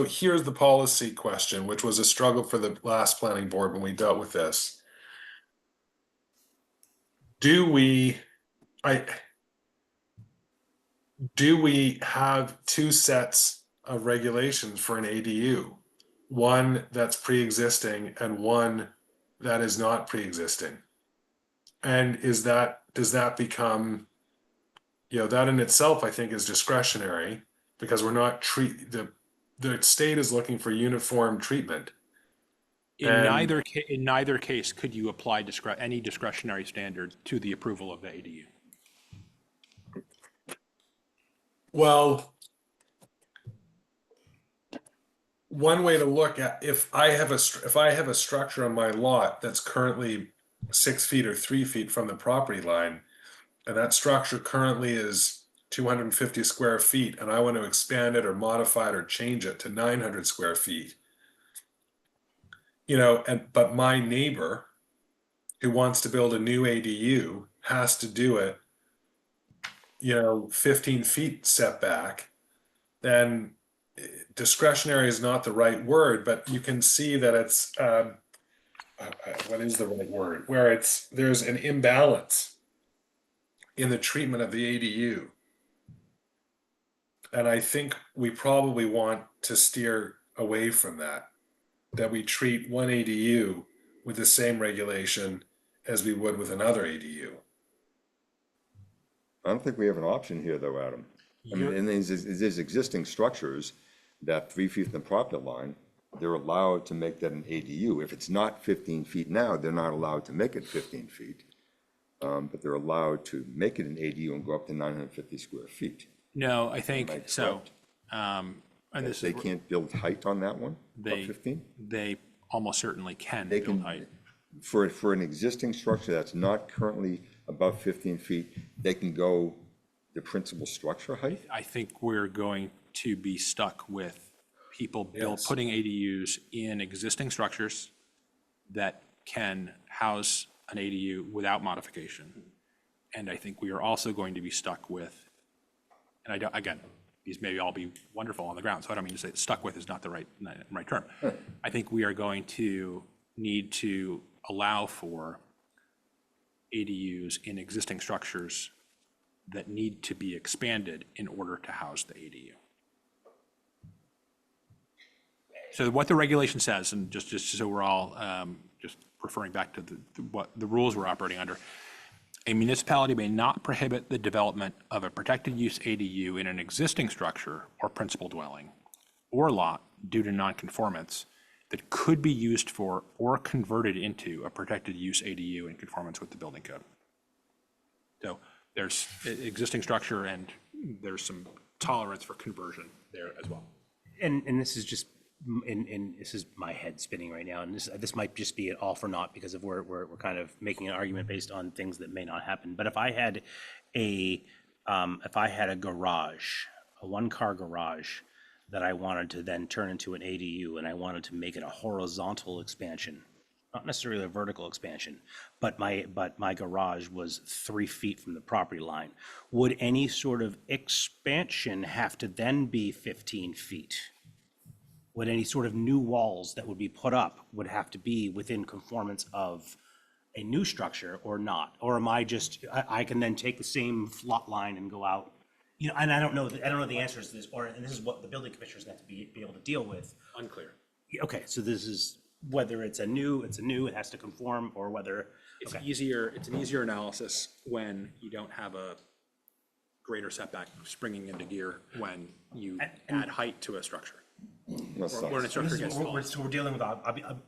[SPEAKER 2] here's the policy question, which was a struggle for the last planning board when we dealt with this. Do we have two sets of regulations for an ADU? One that's pre-existing and one that is not pre-existing? And does that become, that in itself, I think, is discretionary, because we're not the state is looking for uniform treatment.
[SPEAKER 3] In
[SPEAKER 2] And-
[SPEAKER 3] neither case could you apply any discretionary standard to the approval of the ADU.
[SPEAKER 2] Well, one way to look at, if I have a structure on my lot that's currently 6 feet or 3 feet from the property line, and that structure currently is 250 square feet, and I want to expand it or modify it or change it to 900 square feet, but my neighbor who wants to build a new ADU has to do it, 15 feet setback, then discretionary is not the right word, but you can see that it's, what is the right word? Where there's an imbalance in the treatment of the ADU. And I think we probably want to steer away from that we treat one ADU with the same regulation as we would with another ADU.
[SPEAKER 1] I don't think we have an option here, though, Adam. I mean, and there's existing structures that 3 feet from the property line, they're allowed to make that an ADU. If it's not 15 feet now, they're not allowed to make it 15 feet. But they're allowed to make it an ADU and go up to 950 square feet.
[SPEAKER 3] No, I think,
[SPEAKER 1] I
[SPEAKER 3] so,
[SPEAKER 1] correct?
[SPEAKER 3] and this
[SPEAKER 1] They
[SPEAKER 3] is,
[SPEAKER 1] can't build height on that one, of
[SPEAKER 3] they,
[SPEAKER 1] 15?
[SPEAKER 3] they almost certainly can
[SPEAKER 1] They
[SPEAKER 3] build
[SPEAKER 1] can,
[SPEAKER 3] height.
[SPEAKER 1] for an existing structure that's not currently above 15 feet, they can go the principal structure height?
[SPEAKER 3] I think we're going to be stuck with people putting ADUs in existing structures that can house an ADU without modification. And I think we are also going to be stuck with, and I don't, again, these may all be wonderful on the ground, so I don't mean to say stuck with is not the right term. I think we are going to need to allow for ADUs in existing structures that need to be expanded in order to house the ADU. So what the regulation says, and just so we're all just referring back to what the rules we're operating under, a municipality may not prohibit the development of a protected use ADU in an existing structure or principal dwelling or lot due to nonconformance that could be used for or converted into a protected use ADU in conformance with the building code. So there's existing structure and there's some tolerance for conversion there as well.
[SPEAKER 4] And this is just, and this is my head spinning right now, and this might just be an all for naught because of we're kind of making an argument based on things that may not happen. But if I had a garage, a one-car garage that I wanted to then turn into an ADU, and I wanted to make it a horizontal expansion, not necessarily a vertical expansion, but my garage was 3 feet from the property line, would any sort of expansion have to then be 15 feet? Would any sort of new walls that would be put up would have to be within conformance of a new structure or not? Or am I just, I can then take the same lot line and go out? You know, and I don't know the answers to this, and this is what the building commissioners have to be able to deal with.
[SPEAKER 3] Unclear.
[SPEAKER 4] Okay, so this is whether it's a new, it has to conform, or whether,
[SPEAKER 3] It's
[SPEAKER 4] okay.
[SPEAKER 3] it's an easier analysis when you don't have a greater setback springing into gear when you add height to a structure. Or an structure gets small.
[SPEAKER 4] So we're dealing with,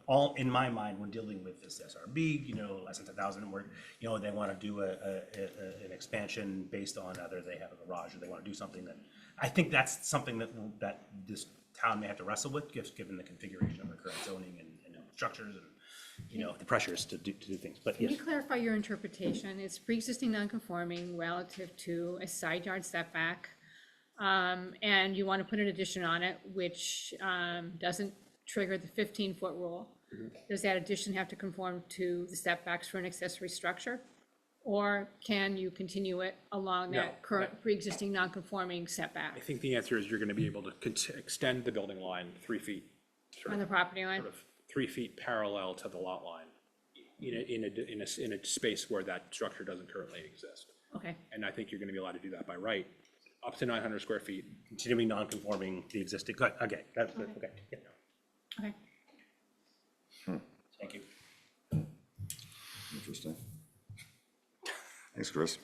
[SPEAKER 4] all, in my mind, we're dealing with this SRB, you know, less than 10,000, and we're, you know, they want to do an expansion based on either they have a garage or they want to do something that, I think that's something that this town may have to wrestle with, given the configuration of our current zoning and structures and, you know, the pressures to do things, but
[SPEAKER 6] Can
[SPEAKER 4] yes.
[SPEAKER 6] you clarify your interpretation? It's pre-existing non-conforming relative to a side yard setback. And you want to put an addition on it, which doesn't trigger the 15-foot rule. Does that addition have to conform to the setbacks for an accessory structure? Or can you continue it along
[SPEAKER 3] No.
[SPEAKER 6] that current pre-existing non-conforming
[SPEAKER 3] I
[SPEAKER 6] setback
[SPEAKER 3] think the answer is you're going to be able to extend the building line 3 feet,
[SPEAKER 6] on the property line?
[SPEAKER 3] sort of 3 feet parallel to the lot line in a space where that structure doesn't currently exist.
[SPEAKER 6] Okay,
[SPEAKER 3] And I think you're going to be allowed to do that by right, up to 900 square feet.
[SPEAKER 4] Continuing non-conforming the existing, good, okay, okay, yeah,
[SPEAKER 6] okay.
[SPEAKER 4] thank you.
[SPEAKER 1] Interesting. Thanks, Chris.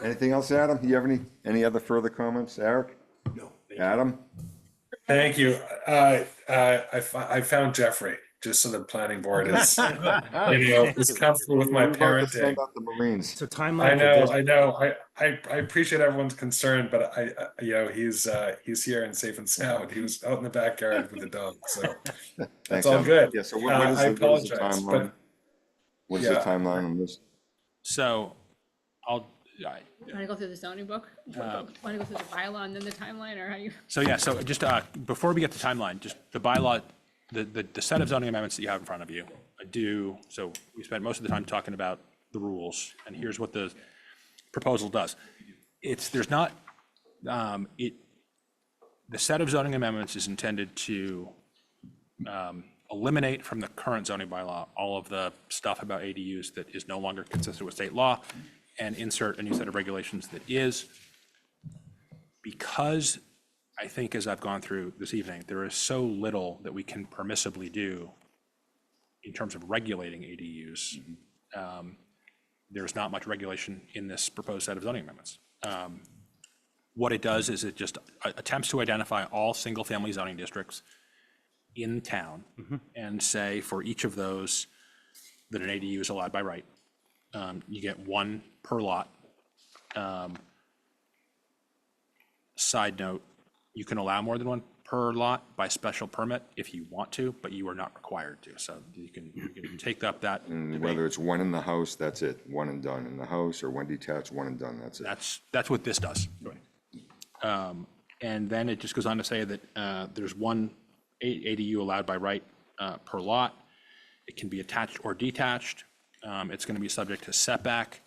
[SPEAKER 1] Anything else, Adam? You have any other further comments? Eric?
[SPEAKER 3] No.
[SPEAKER 1] Adam?
[SPEAKER 2] Thank you. I found Jeffrey, just so the planning board is, is comfortable with my
[SPEAKER 1] We're about to
[SPEAKER 2] parenting.
[SPEAKER 1] send out the Marines.
[SPEAKER 4] So timeline.
[SPEAKER 2] I know. I appreciate everyone's concern, but he's here and safe and sound. He was out in the backyard with the dog, so
[SPEAKER 1] Thanks,
[SPEAKER 2] that's all
[SPEAKER 1] Adam.
[SPEAKER 2] good.
[SPEAKER 1] Yeah, so
[SPEAKER 2] I
[SPEAKER 1] what is the
[SPEAKER 2] apologize,
[SPEAKER 1] timeline?
[SPEAKER 2] but
[SPEAKER 1] What is the
[SPEAKER 2] yeah.
[SPEAKER 1] timeline on this?
[SPEAKER 3] So
[SPEAKER 6] Want to go through the zoning book? Want to go through the bylaw and then the timeline, or how you?
[SPEAKER 3] So yeah, so just before we get to timeline, just the bylaw, the set of zoning amendments that you have in front of you, so we spent most of the time talking about the rules, and here's what the proposal does. The set of zoning amendments is intended to eliminate from the current zoning bylaw all of the stuff about ADUs that is no longer consistent with state law, and insert a new set of regulations that is. Because I think, as I've gone through this evening, there is so little that we can permissibly do in terms of regulating ADUs. There's not much regulation in this proposed set of zoning amendments. What it does is it just attempts to identify all single-family zoning districts in town and say for each of those that an ADU is allowed by right. You get one per lot. Side note, you can allow more than one per lot by special permit if you want to, but you are not required to. So you can take up that
[SPEAKER 1] And
[SPEAKER 3] debate.
[SPEAKER 1] whether it's one in the house, that's it, one and done in the house, or one detached, one and done, that's it.
[SPEAKER 3] That's what this does. And then it just goes on to say that there's one ADU allowed by right per lot. It can be attached or detached. It's going to be subject to setback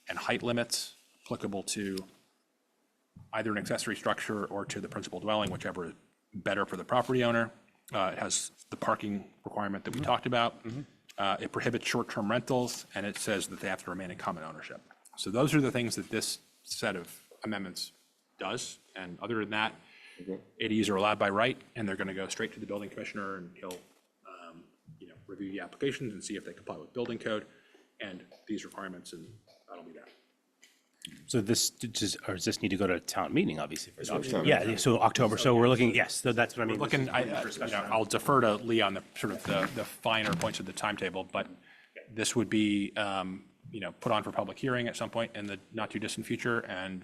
[SPEAKER 3] and height limits applicable to either an accessory structure or to the principal dwelling, whichever is better for the property owner. It has the parking requirement that we talked about. It prohibits short-term rentals, and it says that they have to remain in common ownership. So those are the things that this set of amendments does. And other than that, ADUs are allowed by right, and they're going to go straight to the building commissioner, and he'll review the applications and see if they comply with building code and these requirements, and that'll be that.
[SPEAKER 4] So this, or does this need to go to town meeting, obviously? For
[SPEAKER 1] town
[SPEAKER 4] Yeah, so October, so we're looking, yes, so that's what I mean.
[SPEAKER 3] Looking, I'll defer to Lee on the sort of the finer points of the timetable, but this would be, put on for public hearing at some point in the not too distant future and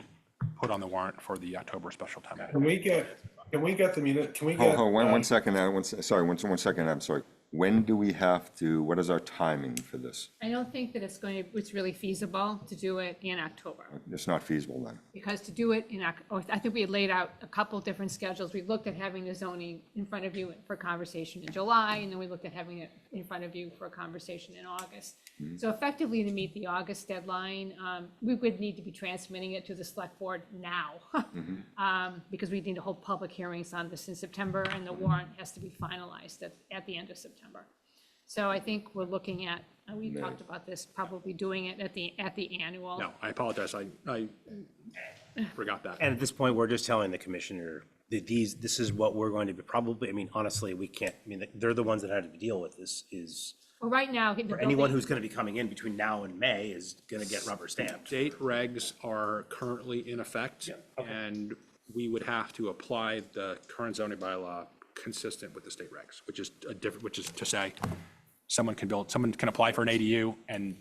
[SPEAKER 3] put on the warrant for the October special town meeting.
[SPEAKER 2] Can we get the minute, can we
[SPEAKER 1] Hold,
[SPEAKER 2] get?
[SPEAKER 1] hold, one second, Adam, one second, I'm sorry. When do we have to, what is our timing for this?
[SPEAKER 6] I don't think that it's really feasible to do it in October.
[SPEAKER 1] It's not feasible then.
[SPEAKER 6] Because to do it I think we had laid out a couple different schedules. We looked at having the zoning in front of you for conversation in July, and then we looked at having it in front of you for a conversation in August. So effectively, to meet the August deadline, we would need to be transmitting it to the select board now. Because we need to hold public hearings on this in September, and the warrant has to be finalized at the end of September. So I think we're looking at, we talked about this, probably doing it at the annual.
[SPEAKER 3] No, I apologize. I forgot that.
[SPEAKER 4] And at this point, we're just telling the commissioner that this is what we're going to be probably, I mean, honestly, we can't, I mean, they're the ones that had to deal with this is,
[SPEAKER 6] Well, right now, the
[SPEAKER 4] for anyone
[SPEAKER 6] building-
[SPEAKER 4] who's going to be coming in between now and May is going to get rubber stamped.
[SPEAKER 3] State regs are currently in effect, and we would have to apply the current zoning bylaw consistent with the state regs, which is to say, someone can apply for an ADU, and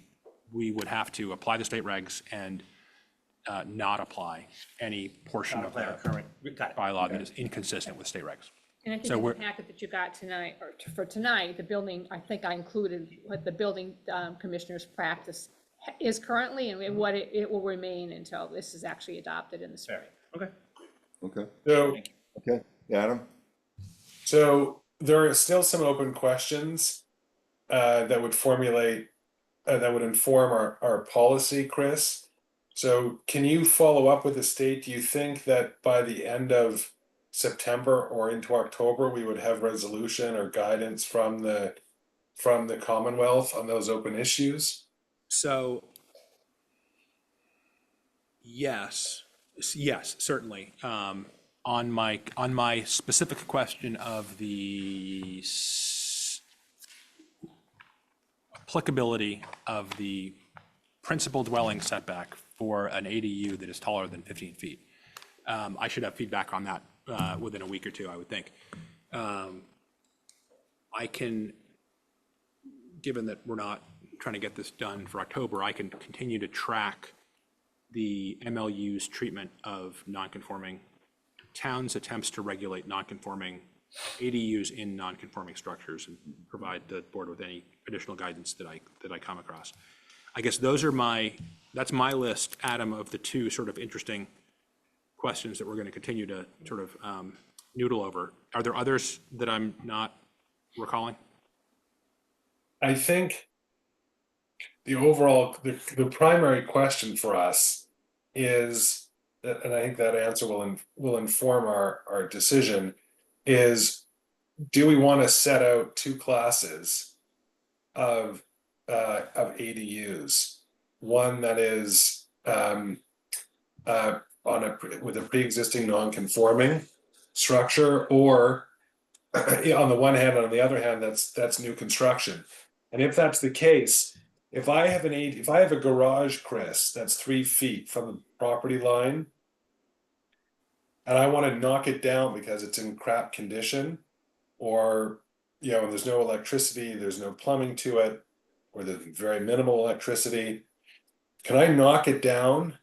[SPEAKER 3] we would have to apply the state regs and not apply any portion of the
[SPEAKER 4] Current, got it.
[SPEAKER 3] bylaw that is inconsistent with state regs.
[SPEAKER 6] And I think
[SPEAKER 3] So
[SPEAKER 6] in the
[SPEAKER 3] we're-
[SPEAKER 6] packet that you got tonight, or for tonight, the building, I think I included what the building commissioner's practice is currently and what it will remain until this is actually adopted in the spring.
[SPEAKER 4] Okay.
[SPEAKER 1] Okay,
[SPEAKER 2] So,
[SPEAKER 1] okay, Adam?
[SPEAKER 2] so there are still some open questions that would that would inform our policy, Chris. So can you follow up with the state? Do you think that by the end of September or into October, we would have resolution or guidance from the Commonwealth on those open issues?
[SPEAKER 3] So, yes, certainly. On my specific question of the applicability of the principal dwelling setback for an ADU that is taller than 15 feet, I should have feedback on that within a week or two, I would think. I can, given that we're not trying to get this done for October, I can continue to track the MLU's treatment of non-conforming towns' attempts to regulate non-conforming ADUs in non-conforming structures and provide the board with any additional guidance that I come across. I guess that's my list, Adam, of the two sort of interesting questions that we're going to continue to sort of noodle over. Are there others that I'm not recalling?
[SPEAKER 2] I think the primary question for us is, and I think that answer will inform our decision, is do we want to set out two classes of ADUs? One that is with a pre-existing non-conforming structure, or on the one hand, on the other hand, that's new construction. And if that's the case, if I have if I have a garage, Chris, that's 3 feet from the property line, and I want to knock it down because it's in crap condition, or, you know, there's no electricity, there's no plumbing to it, or there's very minimal electricity, can I knock it down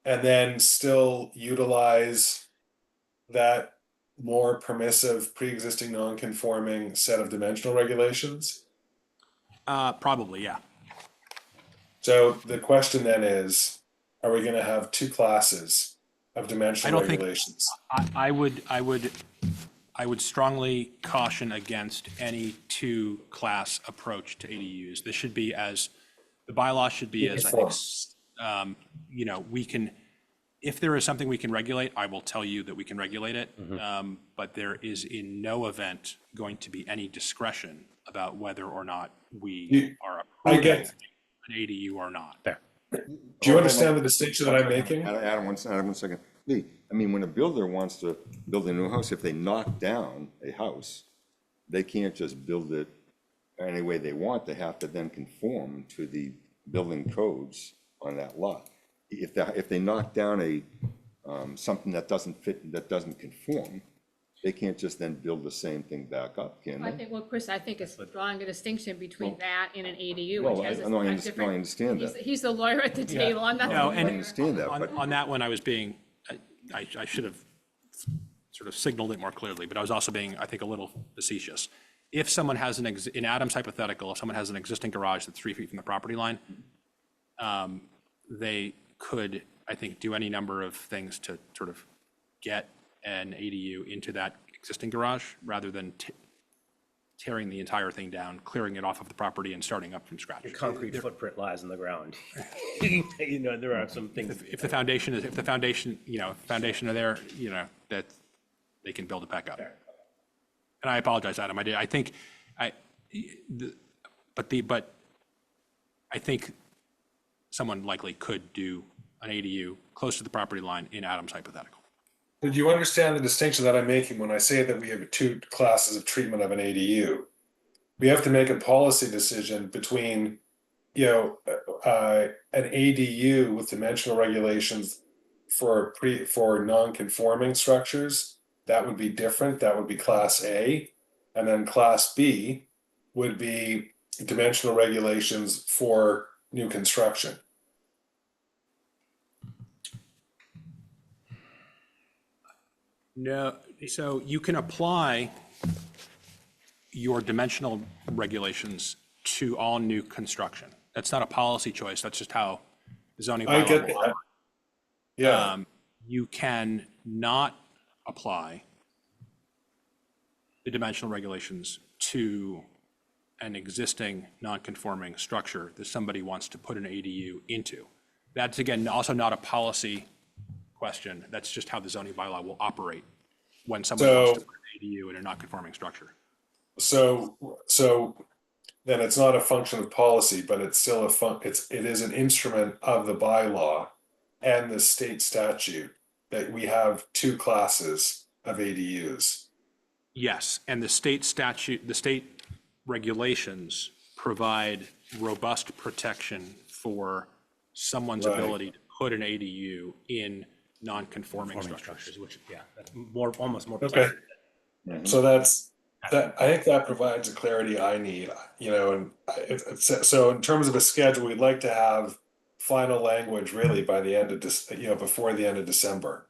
[SPEAKER 2] and then still utilize that more permissive, pre-existing non-conforming set of dimensional regulations?
[SPEAKER 3] Probably, yeah.
[SPEAKER 2] So the question then is, are we gonna have 2 classes of
[SPEAKER 3] I
[SPEAKER 2] dimensional
[SPEAKER 3] don't think-
[SPEAKER 2] regulations?
[SPEAKER 3] I would strongly caution against any two-class approach to ADUs. This should be as, the bylaw should be as, I think, you know, we can, if there is something we can regulate, I will tell you that we can regulate it. But there is in no event going to be any discretion about whether or not we are
[SPEAKER 2] I
[SPEAKER 3] approving
[SPEAKER 2] get-
[SPEAKER 3] an ADU or not.
[SPEAKER 4] Fair.
[SPEAKER 2] Do you understand the distinction that I'm making?
[SPEAKER 1] Adam, one second. Lee, I mean, when a builder wants to build a new house, if they knock down a house, they can't just build it any way they want. They have to then conform to the building codes on that lot. If they knock down something that doesn't fit, that doesn't conform, they can't just then build the same thing back up, can
[SPEAKER 6] I
[SPEAKER 1] they?
[SPEAKER 6] think, well, Chris, I think it's drawing a distinction between that and an ADU,
[SPEAKER 1] Well,
[SPEAKER 6] which has
[SPEAKER 1] I
[SPEAKER 6] a
[SPEAKER 1] know, I
[SPEAKER 6] a
[SPEAKER 1] understand,
[SPEAKER 6] different.
[SPEAKER 1] I understand that.
[SPEAKER 6] He's the lawyer at the table, I'm not the
[SPEAKER 3] No,
[SPEAKER 6] lawyer.
[SPEAKER 3] and-
[SPEAKER 1] I understand that, but.
[SPEAKER 3] On that one, I was being, I should have sort of signaled it more clearly, but I was also being, I think, a little facetious. If someone has in Adam's hypothetical, if someone has an existing garage that's 3 feet from the property line, they could, I think, do any number of things to sort of get an ADU into that existing garage rather than tearing the entire thing down, clearing it off of the property and starting up from scratch.
[SPEAKER 4] Your concrete footprint lies in the ground. You know, there are some things.
[SPEAKER 3] If the foundation, you know, foundation are there, you know, that they can build it back up. And I apologize, Adam, I think, but I think someone likely could do an ADU close to the property line in Adam's hypothetical.
[SPEAKER 2] Did you understand the distinction that I'm making when I say that we have 2 classes of treatment of an ADU? We have to make a policy decision between, you know, an ADU with dimensional regulations for non-conforming structures. That would be different. That would be Class A, and then Class B would be dimensional regulations for new construction.
[SPEAKER 3] No, so you can apply your dimensional regulations to all new construction. That's not a policy choice, that's just how the zoning
[SPEAKER 2] I
[SPEAKER 3] bylaw
[SPEAKER 2] get
[SPEAKER 3] will
[SPEAKER 2] that. Yeah,
[SPEAKER 3] you can not apply the dimensional regulations to an existing non-conforming structure that somebody wants to put an ADU into. That's, again, also not a policy question. That's just how the zoning bylaw will operate when someone wants to put an ADU in a non-conforming structure.
[SPEAKER 2] so then it's not a function of policy, but it's still it is an instrument of the bylaw and the state statute that we have 2 classes of ADUs.
[SPEAKER 3] Yes, and the state statute, the state regulations provide robust protection for someone's
[SPEAKER 2] Right.
[SPEAKER 3] ability to put an ADU in non-conforming structures.
[SPEAKER 4] Which, yeah, that's almost more.
[SPEAKER 2] Okay.
[SPEAKER 1] Mhm.
[SPEAKER 2] So that I think that provides the clarity I need, you know, and so in terms of a schedule, we'd like to have final language really by the end of before the end of December.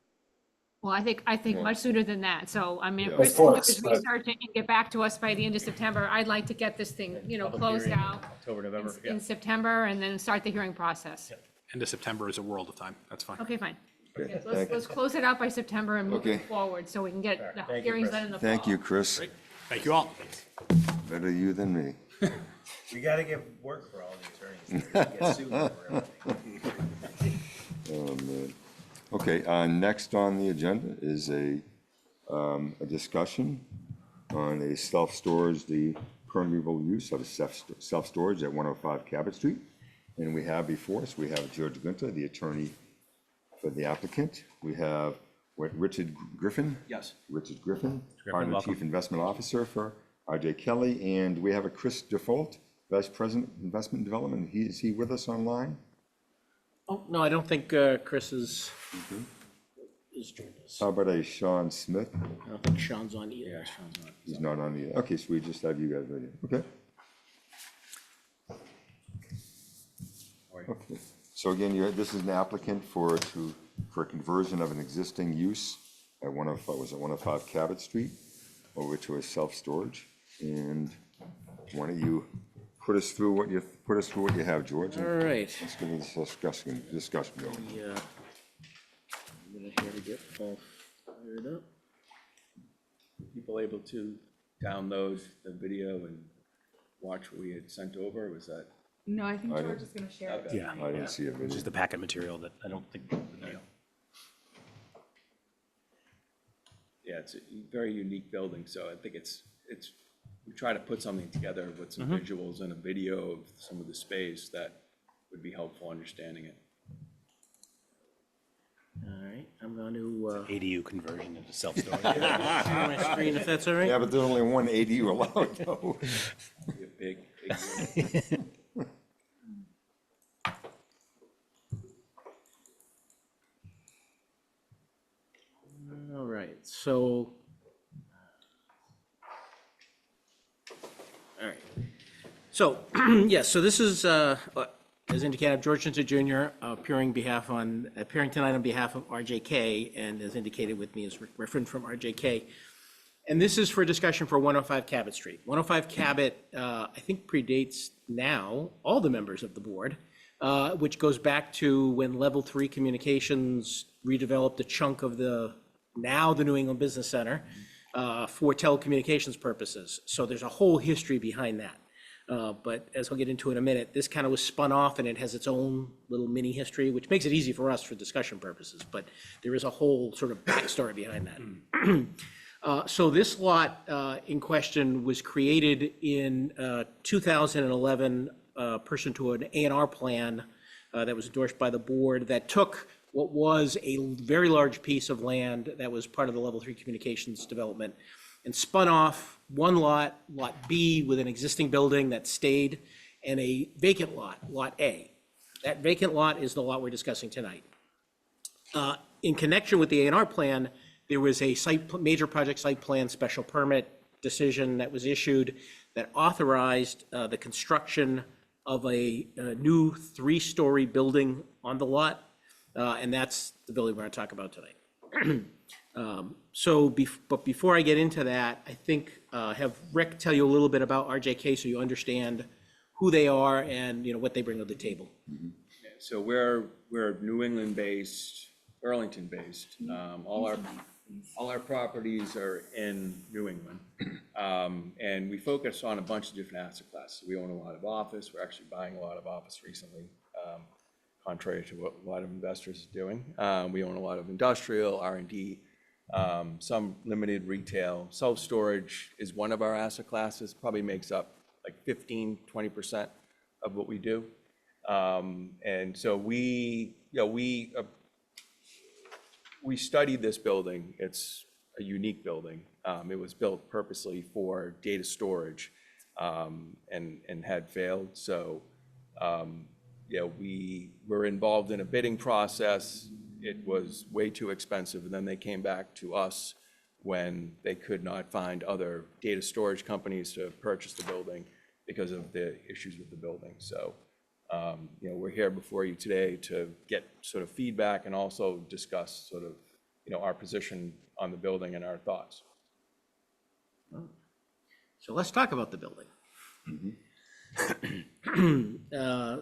[SPEAKER 6] Well, I think much sooner than that, so, I mean,
[SPEAKER 1] Yeah.
[SPEAKER 6] if Chris
[SPEAKER 2] Of
[SPEAKER 6] can do
[SPEAKER 2] course,
[SPEAKER 6] his
[SPEAKER 2] but-
[SPEAKER 6] research and get back to us by the end of September, I'd like to get this thing, you know, closed out
[SPEAKER 4] October, November, yeah.
[SPEAKER 6] in September and then start the hearing process.
[SPEAKER 3] End of September is a world of time. That's fine.
[SPEAKER 6] Okay, fine.
[SPEAKER 1] Okay,
[SPEAKER 6] Let's,
[SPEAKER 1] thank-
[SPEAKER 6] let's close it out by September and move
[SPEAKER 1] Okay.
[SPEAKER 6] it forward, so we can get the
[SPEAKER 4] Thank you,
[SPEAKER 6] hearings
[SPEAKER 4] Chris.
[SPEAKER 6] done in the fall.
[SPEAKER 1] Thank you, Chris.
[SPEAKER 3] Thank you all.
[SPEAKER 1] Better you than me.
[SPEAKER 7] We gotta get work for all the attorneys. They get sued over everything.
[SPEAKER 1] Oh, man. Okay, next on the agenda is a discussion on a self-storage, the permeable use of a self-storage at 105 Cabot Street. And we have before us, we have George Gunter, the attorney for the applicant. We have Richard Griffin.
[SPEAKER 5] Yes.
[SPEAKER 1] Richard Griffin,
[SPEAKER 4] Griffin,
[SPEAKER 1] partner
[SPEAKER 4] welcome.
[SPEAKER 1] chief investment officer for RJ Kelly. And we have a Chris Default, Vice President, Investment Development. Is he with us online?
[SPEAKER 8] Oh, no, I don't think Chris is joined us.
[SPEAKER 1] How about a Sean Smith?
[SPEAKER 8] I don't think Sean's on either. Sean's on.
[SPEAKER 1] He's not on the, okay, so we just have you guys right here, okay? Okay, so again, this is an applicant for a conversion of an existing use at 105 Cabot Street over to a self-storage. And why don't you put us through what you have, George?
[SPEAKER 8] All
[SPEAKER 1] and
[SPEAKER 8] right.
[SPEAKER 1] Let's get this discussion going.
[SPEAKER 8] Yeah. I'm gonna here to get Paul fired up.
[SPEAKER 9] People able to download the video and watch what we had sent over? Was that?
[SPEAKER 10] No, I think
[SPEAKER 1] I
[SPEAKER 10] George
[SPEAKER 1] don't-
[SPEAKER 10] is gonna share it.
[SPEAKER 9] Okay.
[SPEAKER 4] Yeah,
[SPEAKER 1] I didn't see a
[SPEAKER 4] it's
[SPEAKER 1] video.
[SPEAKER 4] just the packet material that I don't think,
[SPEAKER 9] Yeah, it's a very unique building, so I think we try to put something together with some visuals and a video of some of the space that would be helpful understanding it.
[SPEAKER 8] All right, I'm going to
[SPEAKER 4] ADU conversion into self-storage.
[SPEAKER 8] share my screen if that's all right.
[SPEAKER 1] Yeah, but there's only one ADU allowed, though.
[SPEAKER 9] Be a big unit.
[SPEAKER 8] All right, so. All right. So, yes, so this is, as indicated, I'm George Chinta Jr., appearing tonight on behalf of RJK, and as indicated with me is Rick Griffin from RJK. And this is for discussion for 105 Cabot Street. 105 Cabot, I think predates now all the members of the board, which goes back to when Level 3 Communications redeveloped a chunk of the New England Business Center for telecommunications purposes. So there's a whole history behind that. But as I'll get into in a minute, this kind of was spun off and it has its own little mini history, which makes it easy for us for discussion purposes. But there is a whole sort of backstory behind that. So this lot in question was created in 2011 pursuant to an A&R plan that was endorsed by the board that took what was a very large piece of land that was part of the Level 3 Communications development and spun off one lot, Lot B, with an existing building that stayed, and a vacant lot, Lot A. That vacant lot is the lot we're discussing tonight. In connection with the A&R plan, there was a major project site plan special permit decision that was issued that authorized the construction of a new 3-story building on the lot. And that's the building we're going to talk about tonight. But before I get into that, I think have Rick tell you a little bit about RJK so you understand who they are and what they bring to the table.
[SPEAKER 9] So we're New England-based, Burlington-based. All our properties are in New England. And we focus on a bunch of different asset classes. We own a lot of office. We're actually buying a lot of office recently, contrary to what a lot of investors are doing. We own a lot of industrial, R&D, some limited retail. Self-storage is one of our asset classes, probably makes up like 15-20% of what we do. And so we studied this building. It's a unique building. It was built purposely for data storage and had failed. So we were involved in a bidding process. It was way too expensive. And then they came back to us when they could not find other data storage companies to purchase the building because of the issues with the building. So we're here before you today to get sort of feedback and also discuss sort of our position on the building and our thoughts.
[SPEAKER 8] So let's talk about the building.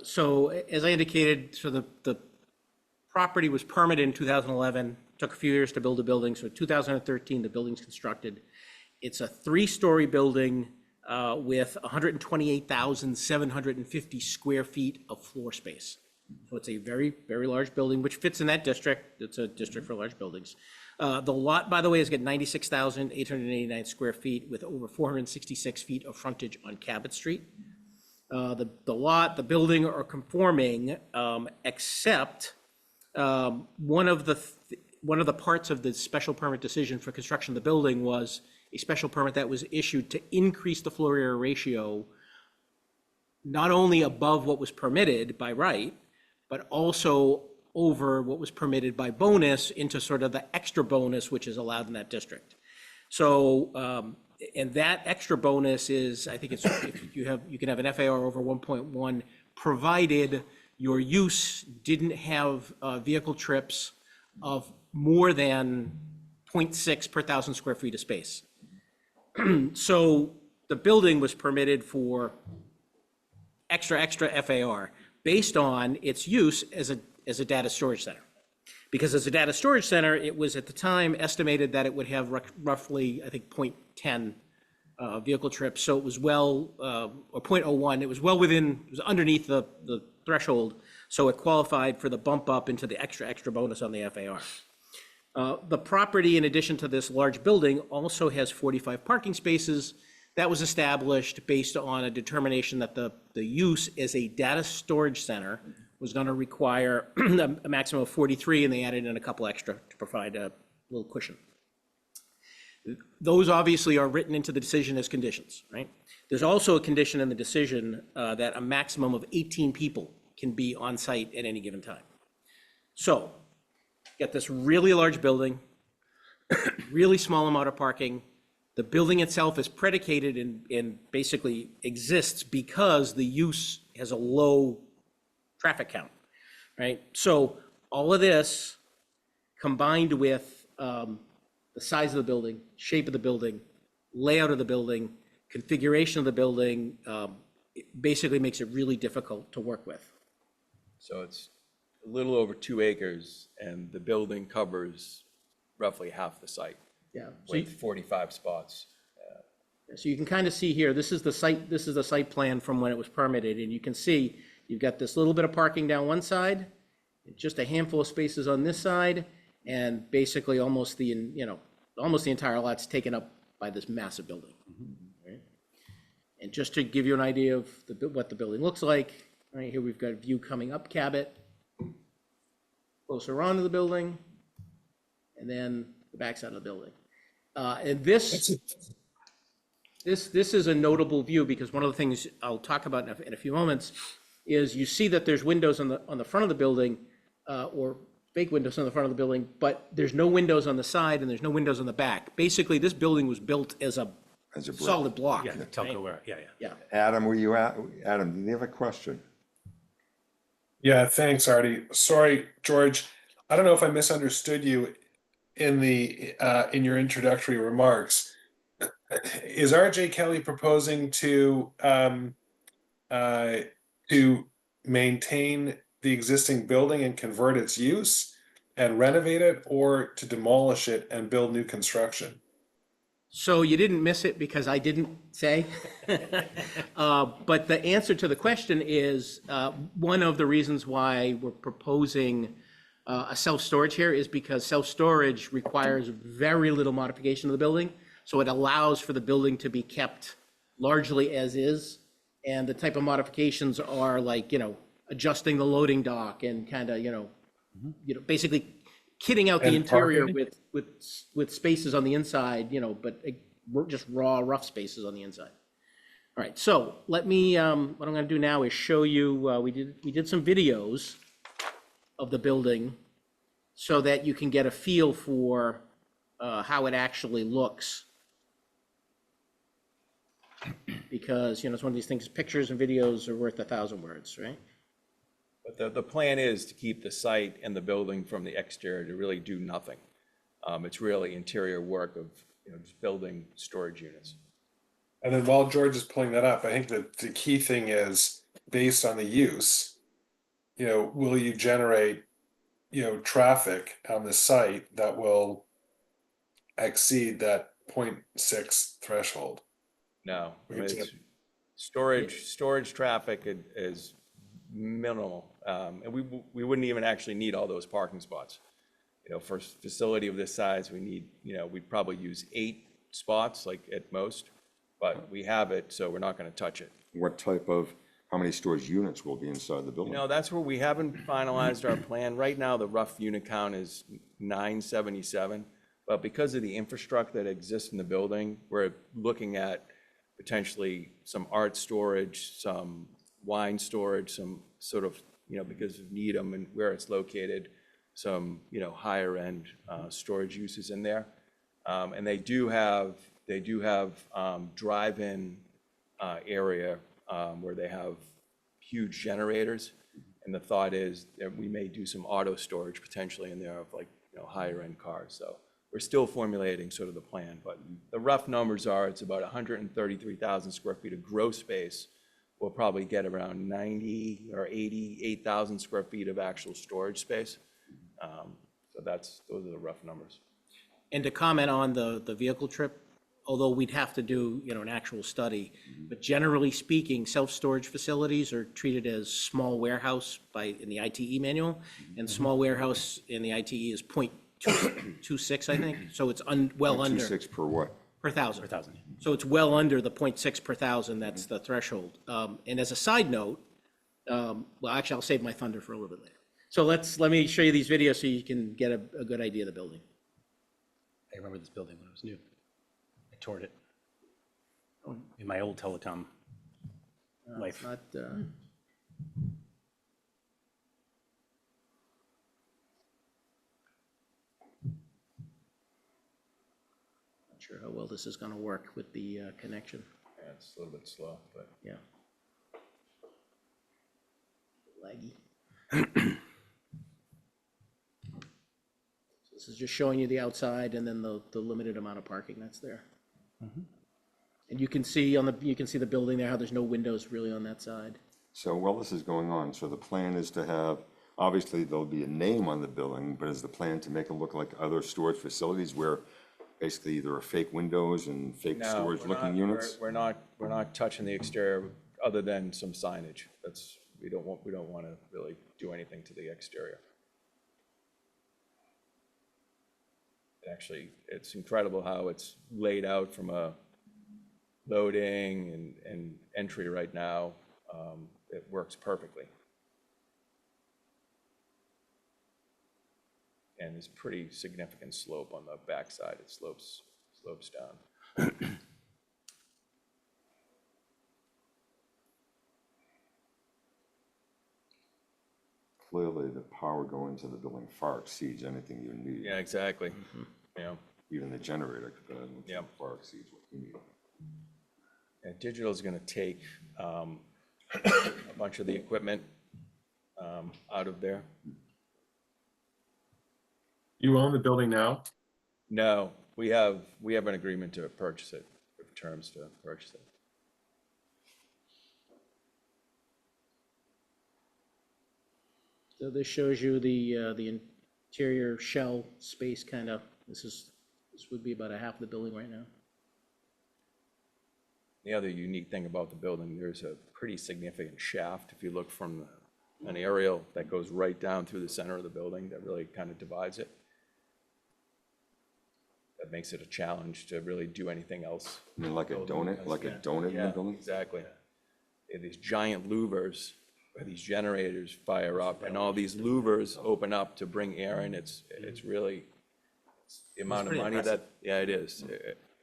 [SPEAKER 8] So as I indicated, so the property was permitted in 2011, took a few years to build a building. So in 2013, the building's constructed. It's a 3-story building with 128,750 square feet of floor space. So it's a very, very large building, which fits in that district. It's a district for large buildings. The lot, by the way, has got 96,889 square feet with over 466 feet of frontage on Cabot Street. The building are conforming, except one of the parts of the special permit decision for construction of the building was a special permit that was issued to increase the floor area ratio not only above what was permitted by right, but also over what was permitted by bonus into sort of the extra bonus which is allowed in that district. So, and that extra bonus is, I think it's, if you can have an FAR over 1.1, provided your use didn't have vehicle trips of more than 0.6 per 1,000 square feet of space. So the building was permitted for extra FAR based on its use as a data storage center. Because as a data storage center, it was at the time estimated that it would have roughly, I think, 0.10 vehicle trips. So it was well, or 0.01, it was well within, it was underneath the threshold. So it qualified for the bump up into the extra bonus on the FAR. The property, in addition to this large building, also has 45 parking spaces. That was established based on a determination that the use as a data storage center was going to require a maximum of 43, and they added in a couple extra to provide a little cushion. Those obviously are written into the decision as conditions, right? There's also a condition in the decision that a maximum of 18 people can be on site at any given time. So, got this really large building, really small amount of parking. The building itself is predicated and basically exists because the use has a low traffic count, right? So all of this combined with the size of the building, shape of the building, layout of the building, configuration of the building, it basically makes it really difficult to work with.
[SPEAKER 9] So it's a little over 2 acres, and the building covers roughly half the site
[SPEAKER 8] Yeah.
[SPEAKER 9] with 45 spots.
[SPEAKER 8] So you can kind of see here, this is the site plan from when it was permitted, and you can see you've got this little bit of parking down one side, just a handful of spaces on this side, and basically almost the entire lot's taken up by this massive building. Right? And just to give you an idea of what the building looks like, right here we've got a view coming up Cabot, closer onto the building, and then the backside of the building. And this is a notable view because one of the things I'll talk about in a few moments is you see that there's windows on the front of the building, or fake windows on the front of the building, but there's no windows on the side and there's no windows on the back. Basically, this building was built as a
[SPEAKER 1] brick.
[SPEAKER 8] solid block.
[SPEAKER 4] Yeah, telco ware, yeah.
[SPEAKER 8] Yeah.
[SPEAKER 1] Adam, were you at, Adam, did you have a question?
[SPEAKER 2] Yeah, thanks, Artie. Sorry, George. I don't know if I misunderstood you in your introductory remarks. Is R.J. Kelly proposing to maintain the existing building and convert its use and renovate it, or to demolish it and build new construction?
[SPEAKER 8] So you didn't miss it because I didn't say. But the answer to the question is, one of the reasons why we're proposing a self-storage here is because self-storage requires very little modification of the building. So it allows for the building to be kept largely as is. And the type of modifications are like, adjusting the loading dock and kind of, basically kitting out the
[SPEAKER 2] And
[SPEAKER 8] interior
[SPEAKER 2] parking?
[SPEAKER 8] with spaces on the inside, but just raw, rough spaces on the inside. All right, so let me, what I'm going to do now is show you, we did some videos of the building so that you can get a feel for how it actually looks. Because, it's one of these things, pictures and videos are worth 1,000 words, right?
[SPEAKER 9] But the plan is to keep the site and the building from the exterior to really do nothing. It's really interior work of, just building storage units.
[SPEAKER 2] And then while George is pulling that up, I think that the key thing is, based on the use, will you generate, traffic on the site that will exceed that 0.6 threshold?
[SPEAKER 9] No, I mean,
[SPEAKER 2] It's
[SPEAKER 9] it's storage traffic is minimal. And we wouldn't even actually need all those parking spots. For a facility of this size, we need, we'd probably use 8 spots, like at most, but we have it, so we're not gonna touch it.
[SPEAKER 1] How many storage units will be inside the building?
[SPEAKER 9] That's where we haven't finalized our plan. Right now, the rough unit count is 977, but because of the infrastructure that exists in the building, we're looking at potentially some art storage, some wine storage, some sort of, because of Needham and where it's located, some, higher end storage uses in there. And they do have drive-in area where they have huge generators. And the thought is that we may do some auto storage potentially in there of like, higher end cars. So we're still formulating sort of the plan, but the rough numbers are it's about 133,000 square feet of gross space. We'll probably get around 90 or 88,000 square feet of actual storage space. So those are the rough numbers.
[SPEAKER 8] And to comment on the vehicle trip, although we'd have to do, an actual study, but generally speaking, self-storage facilities are treated as small warehouse in the ITE manual, and small warehouse in the ITE is 0.26, I think, so it's well under.
[SPEAKER 1] 2.6 per what?
[SPEAKER 8] Per thousand. So it's well under the 0.6 per thousand, that's the threshold. And as a side note, well, actually, I'll save my thunder for a little bit later. So let me show you these videos so you can get a good idea of the building.
[SPEAKER 4] I remember this building when it was new. I toured it in my old telecom life.
[SPEAKER 8] Not, not sure how well this is gonna work with the connection,
[SPEAKER 9] Yeah, it's a little bit slow, but.
[SPEAKER 8] yeah. Laggy. This is just showing you the outside and then the limited amount of parking that's there. And you can see the building there, how there's no windows really on that side.
[SPEAKER 1] So while this is going on, so the plan is to have, obviously, there'll be a name on the building, but is the plan to make it look like other storage facilities where basically there are fake windows and fake
[SPEAKER 9] No,
[SPEAKER 1] storage
[SPEAKER 9] we're
[SPEAKER 1] looking
[SPEAKER 9] not-
[SPEAKER 1] units?
[SPEAKER 9] We're not touching the exterior other than some signage. We don't want to really do anything to the exterior. Actually, it's incredible how it's laid out from a loading and entry right now. It works perfectly. And there's pretty significant slope on the backside. It slopes down.
[SPEAKER 1] Clearly, the power going to the building far exceeds anything you need.
[SPEAKER 9] Yeah, exactly. Yeah.
[SPEAKER 1] Even the generator
[SPEAKER 9] Yep.
[SPEAKER 1] far exceeds what you need.
[SPEAKER 9] Yeah, digital is going to take a bunch of the equipment out of there.
[SPEAKER 2] You own the building now?
[SPEAKER 9] No, we have an agreement to purchase it, with terms to purchase it.
[SPEAKER 8] So this shows you the interior shell space kind of, this would be about a half of the building right now.
[SPEAKER 9] The other unique thing about the building, there's a pretty significant shaft. If you look from an aerial that goes right down through the center of the building, that really kind of divides it. That makes it a challenge to really do anything else.
[SPEAKER 1] I mean, like a donut, like a donut in the
[SPEAKER 9] Yeah,
[SPEAKER 1] building?
[SPEAKER 9] exactly. They have these giant louvers where these generators fire up, and all these louvers open up to bring air in. It's really, the amount of
[SPEAKER 4] pretty
[SPEAKER 9] money
[SPEAKER 4] impressive.
[SPEAKER 9] yeah, it is.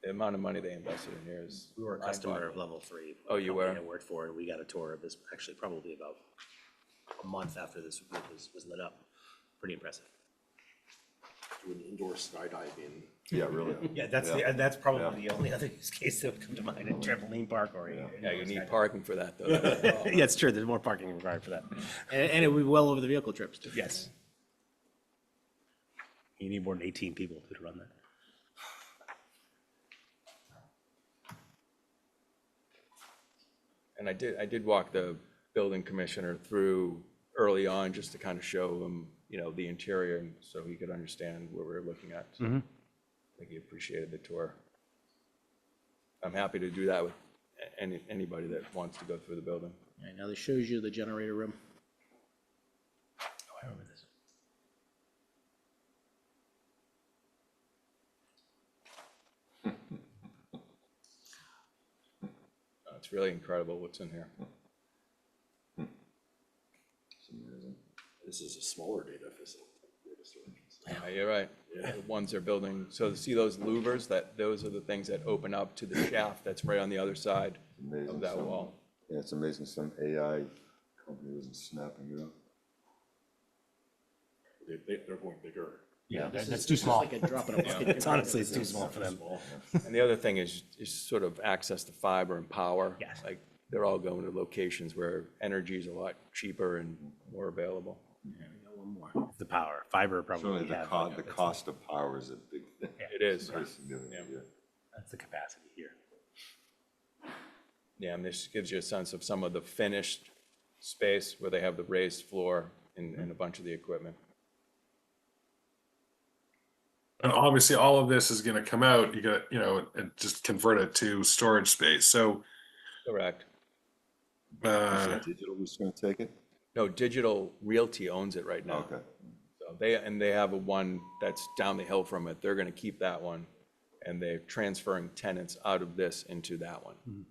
[SPEAKER 9] The amount of money they invested in here is.
[SPEAKER 4] We were a customer of Level 3.
[SPEAKER 9] Oh, you
[SPEAKER 4] company
[SPEAKER 9] were?
[SPEAKER 4] I worked for, and we got a tour of this, actually probably about a month after this was lit up. Pretty impressive.
[SPEAKER 10] Doing indoor skydiving.
[SPEAKER 1] Yeah, really.
[SPEAKER 4] Yeah, that's probably the only other use case that would come to mind, a trampoline park or a.
[SPEAKER 9] Yeah, you need parking for that, though.
[SPEAKER 4] Yeah, it's true, there's more parking required for that.
[SPEAKER 8] And it would be well over the vehicle trips too.
[SPEAKER 4] Yes. You need more than 18 people to run that.
[SPEAKER 9] And I did walk the building commissioner through early on, just to kind of show him, the interior, and so he could understand what we were looking at. So I think he appreciated the tour. I'm happy to do that with anybody that wants to go through the building.
[SPEAKER 8] All right, now this shows you the generator room.
[SPEAKER 4] Oh, I remember this.
[SPEAKER 9] It's really incredible what's in here.
[SPEAKER 10] This is a smaller data facility.
[SPEAKER 9] Yeah, you're right. The ones they're building, so see those louvers, those are the things that open up to the shaft that's right on the other side
[SPEAKER 1] Amazing
[SPEAKER 9] of that
[SPEAKER 1] stuff.
[SPEAKER 9] wall.
[SPEAKER 1] Yeah, it's amazing some AI company isn't snapping it up.
[SPEAKER 10] They're going bigger.
[SPEAKER 4] Yeah,
[SPEAKER 8] This
[SPEAKER 4] that's
[SPEAKER 8] is-
[SPEAKER 4] too
[SPEAKER 8] this is
[SPEAKER 4] small.
[SPEAKER 8] like a drop in a bucket.
[SPEAKER 4] It's honestly, it's too small for them.
[SPEAKER 9] And the other thing is sort of access to fiber and power.
[SPEAKER 4] Yes.
[SPEAKER 9] Like, they're all going to locations where energy is a lot cheaper and more available.
[SPEAKER 4] The power, fiber probably
[SPEAKER 1] Certainly the
[SPEAKER 4] have,
[SPEAKER 1] cost, the cost of power is a big thing.
[SPEAKER 9] It is.
[SPEAKER 1] Very significant, yeah.
[SPEAKER 4] that's the capacity here.
[SPEAKER 9] Yeah, and this gives you a sense of some of the finished space where they have the raised floor and a bunch of the equipment.
[SPEAKER 2] And obviously, all of this is gonna come out, you got, and just convert it to storage space. So,
[SPEAKER 9] Correct.
[SPEAKER 1] Digital was gonna take it?
[SPEAKER 9] No, Digital Realty owns it right now.
[SPEAKER 1] Okay.
[SPEAKER 9] So they have a one that's down the hill from it. They're gonna keep that one. And they're transferring tenants out of this into that one.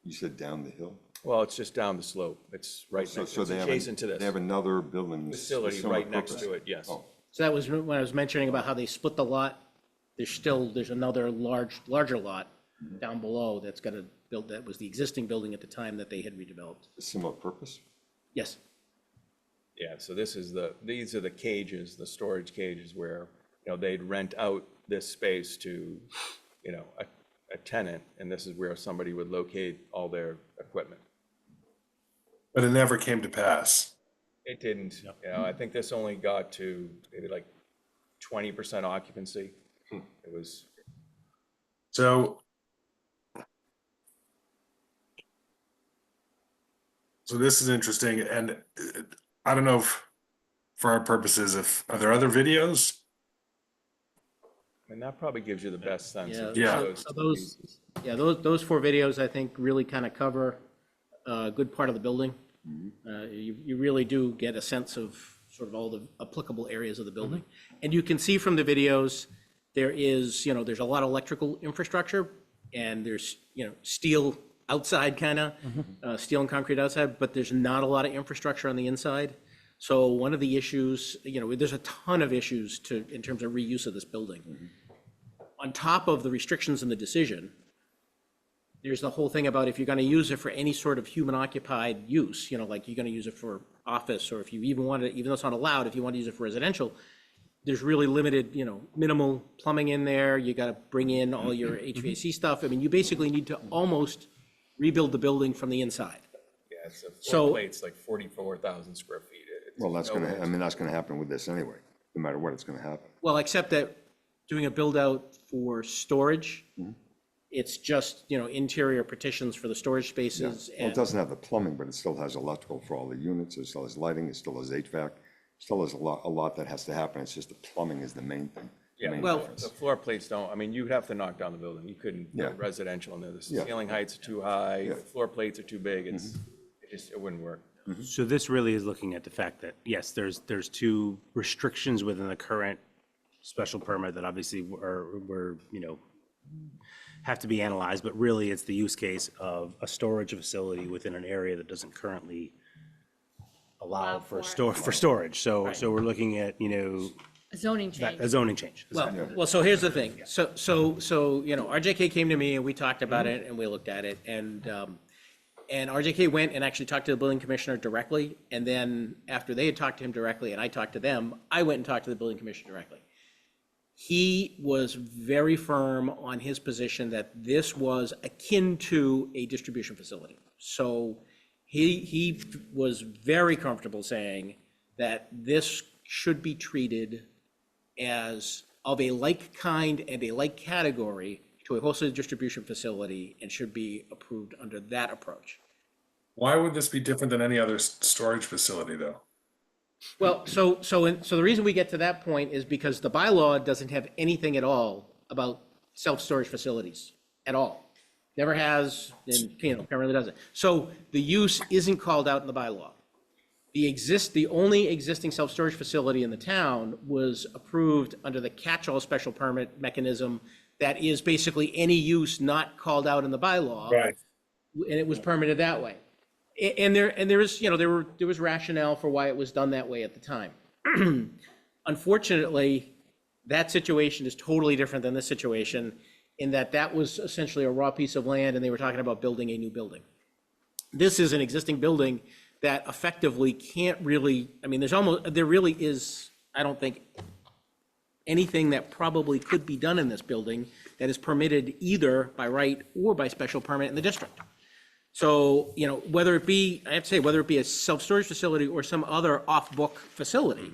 [SPEAKER 1] You said down the hill?
[SPEAKER 9] Well, it's just down the slope. It's right next,
[SPEAKER 1] So
[SPEAKER 9] it's
[SPEAKER 1] they have,
[SPEAKER 9] adjacent to
[SPEAKER 1] they
[SPEAKER 9] this
[SPEAKER 1] have another building.
[SPEAKER 9] facility
[SPEAKER 1] similar
[SPEAKER 9] right next
[SPEAKER 1] purpose.
[SPEAKER 9] to it, yes.
[SPEAKER 1] Oh,
[SPEAKER 8] So that was when I was mentioning about how they split the lot. There's another larger lot down below that's gonna build, that was the existing building at the time that they had redeveloped.
[SPEAKER 1] a similar purpose?
[SPEAKER 8] Yes.
[SPEAKER 9] Yeah, so these are the cages, the storage cages where, they'd rent out this space to, a tenant, and this is where somebody would locate all their equipment.
[SPEAKER 2] but it never came to pass.
[SPEAKER 9] It didn't, I think this only got to maybe like 20% occupancy. It was,
[SPEAKER 2] So this is interesting, and I don't know if, for our purposes, are there other videos?
[SPEAKER 9] and that probably gives you the best sense. of
[SPEAKER 2] Yeah.
[SPEAKER 9] those
[SPEAKER 8] So those 4 videos, I think, really kind of cover a good part of the building. You really do get a sense of sort of all the applicable areas of the building. And you can see from the videos, there's a lot of electrical infrastructure, and there's, steel outside kind of, steel and concrete outside, but there's not a lot of infrastructure on the inside. So one of the issues, there's a ton of issues in terms of reuse of this building. On top of the restrictions in the decision, there's the whole thing about if you're going to use it for any sort of human occupied use, like you're going to use it for office, or if you even want to, even though it's not allowed, if you want to use it for residential, there's really limited, minimal plumbing in there. You got to bring in all your HVAC stuff. I mean, you basically need to almost rebuild the building from the inside.
[SPEAKER 9] Yeah, it's a
[SPEAKER 8] So-
[SPEAKER 9] floor plate's like 44,000 square feet. It's
[SPEAKER 1] Well, that's
[SPEAKER 9] no
[SPEAKER 1] gonna,
[SPEAKER 9] way.
[SPEAKER 1] I mean, that's gonna happen with this anyway, no matter what, it's gonna happen.
[SPEAKER 8] Well, except that doing a build out for storage, it's just, interior partitions for the storage spaces.
[SPEAKER 1] Well, it doesn't have the plumbing, but it still has electrical for all the units, it still has lighting, it still has HVAC, still has a lot that has to happen, it's just the plumbing is the main thing. the
[SPEAKER 9] Yeah,
[SPEAKER 1] main
[SPEAKER 8] well-
[SPEAKER 1] difference.
[SPEAKER 9] the floor plates don't, I mean, you'd have to knock down the building. You couldn't
[SPEAKER 1] Yeah.
[SPEAKER 9] put residential in there. The
[SPEAKER 1] Yeah.
[SPEAKER 9] ceiling heights are too high,
[SPEAKER 1] Yeah.
[SPEAKER 9] the floor plates are too big. It wouldn't work.
[SPEAKER 4] So this really is looking at the fact that, yes, there's 2 restrictions within the current special permit that obviously were, have to be analyzed, but really it's the use case of a storage facility within an area that doesn't currently allow for storage. So we're looking at,
[SPEAKER 6] A zoning change.
[SPEAKER 4] a zoning change.
[SPEAKER 8] Well, so here's the thing. So, RJK came to me and we talked about it and we looked at it, and RJK went and actually talked to the building commissioner directly. And then after they had talked to him directly and I talked to them, I went and talked to the building commissioner directly. He was very firm on his position that this was akin to a distribution facility. So he was very comfortable saying that this should be treated as of a like kind and a like category to a wholesale distribution facility and should be approved under that approach.
[SPEAKER 2] Why would this be different than any other storage facility, though?
[SPEAKER 8] Well, so the reason we get to that point is because the bylaw doesn't have anything at all about self-storage facilities at all. Never has, and, apparently doesn't. So the use isn't called out in the bylaw. The only existing self-storage facility in the town was approved under the catch-all special permit mechanism that is basically any use not called out in the bylaw.
[SPEAKER 2] Right.
[SPEAKER 8] And it was permitted that way. And there was rationale for why it was done that way at the time. Unfortunately, that situation is totally different than this situation in that was essentially a raw piece of land and they were talking about building a new building. this is an existing building that effectively can't really, I mean, there really is, I don't think, anything that probably could be done in this building that is permitted either by right or by special permit in the district. So, you know, whether it be, I have to say, whether it be a self-storage facility or some other off-book facility,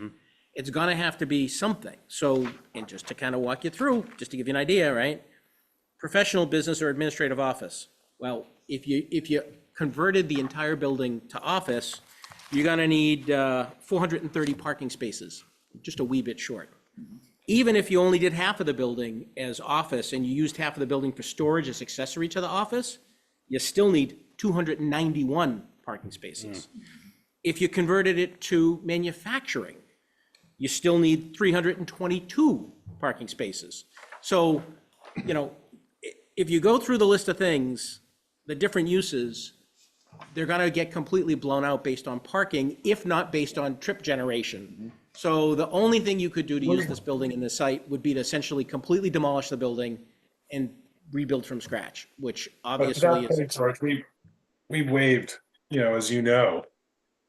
[SPEAKER 8] it's gonna have to be something. So, and just to kind of walk you through, just to give you an idea, right? Professional, business, or administrative office. Well, if you converted the entire building to office, you're gonna need 430 parking spaces, just a wee bit short. Even if you only did half of the building as office and you used half of the building for storage as accessory to the office, you still need 291 parking spaces. If you converted it to manufacturing, you still need 322 parking spaces. So, you know, if you go through the list of things, the different uses, they're gonna get completely blown out based on parking, if not based on trip generation. So the only thing you could do to use this building in this site would be to essentially completely demolish the building and rebuild from scratch, which
[SPEAKER 2] But
[SPEAKER 8] obviously
[SPEAKER 2] that
[SPEAKER 8] is.
[SPEAKER 2] point, George, we waived, you know, as you know,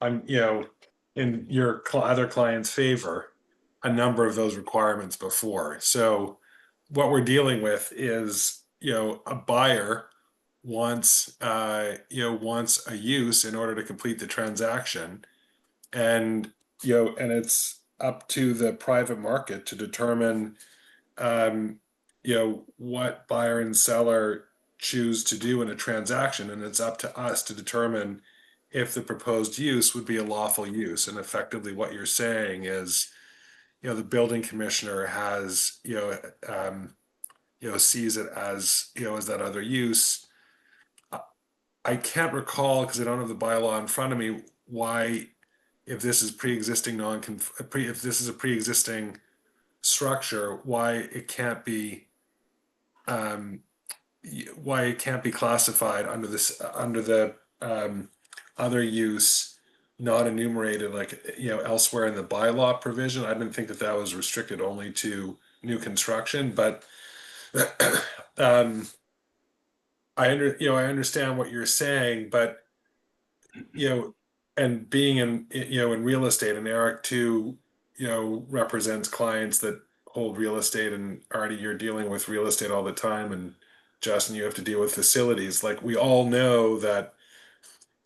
[SPEAKER 2] you know, in your other client's favor, a number of those requirements before. So what we're dealing with is, you know, a buyer wants, wants a use in order to complete the transaction. And, you know, and it's up to the private market to determine, you know, what buyer and seller choose to do in a transaction. And it's up to us to determine if the proposed use would be a lawful use. And effectively what you're saying is, you know, the building commissioner has, sees it as, you know, as that other use. I can't recall, because I don't have the bylaw in front of me, why, if this is pre-existing if this is a pre-existing structure, why it can't be classified under this, under the other use not enumerated, like, you know, elsewhere in the bylaw provision. I didn't think that that was restricted only to new construction, but I understand what you're saying, but, you know, and being in, you know, in real estate, and Eric too, you know, represents clients that hold real estate, and Artie, you're dealing with real estate all the time, and Justin, you have to deal with facilities. Like, we all know that,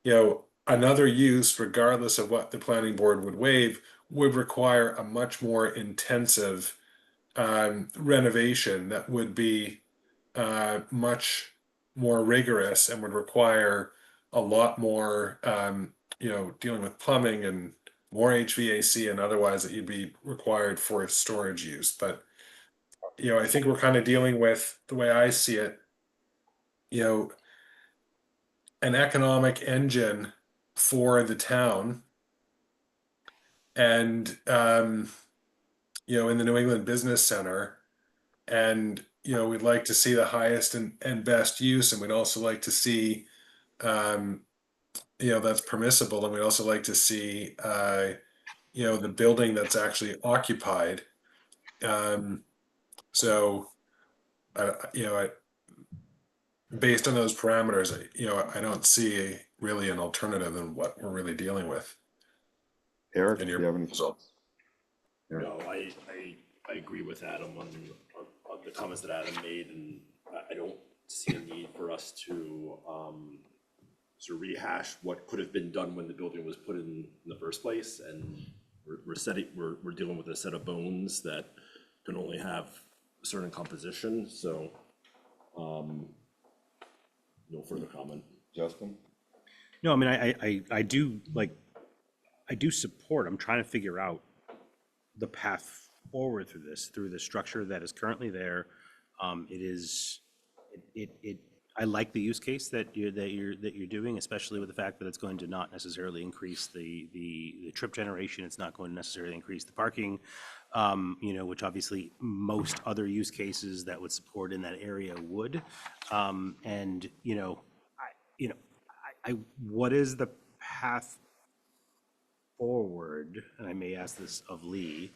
[SPEAKER 2] you know, another use, regardless of what the planning board would waive, would require a much more intensive renovation that would be much more rigorous and would require a lot more, you know, dealing with plumbing and more HVAC and otherwise that you'd be required for storage use. But, you know, I think we're kind of dealing with, the way I see it, you know, an economic engine for the town. And, you know, in the New England Business Center. And, you know, we'd like to see the highest and best use. And we'd also like to see, you know, that's permissible. And we'd also like to see, you know, the building that's actually occupied. So, you know, based on those parameters, you know, I don't see really an alternative than what we're really dealing with.
[SPEAKER 1] Eric,
[SPEAKER 2] In
[SPEAKER 1] do
[SPEAKER 2] your
[SPEAKER 1] you have any
[SPEAKER 2] proposal.
[SPEAKER 1] thoughts?
[SPEAKER 10] No, I agree with Adam on the comments that Adam made, and I don't see a need for us to sort of rehash what could have been done when the building was put in the first place. And we're dealing with a set of bones that can only have a certain composition. So no further comment.
[SPEAKER 1] Justin?
[SPEAKER 4] No, I mean, I do, like, I do support, I'm trying to figure out the path forward through this, through the structure that is currently there. I like the use case that you're doing, especially with the fact that it's going to not necessarily increase the trip generation. It's not going to necessarily increase the parking, you know, which obviously most other use cases that would support in that area would. And, you know, what is the path forward? And I may ask this of Lee,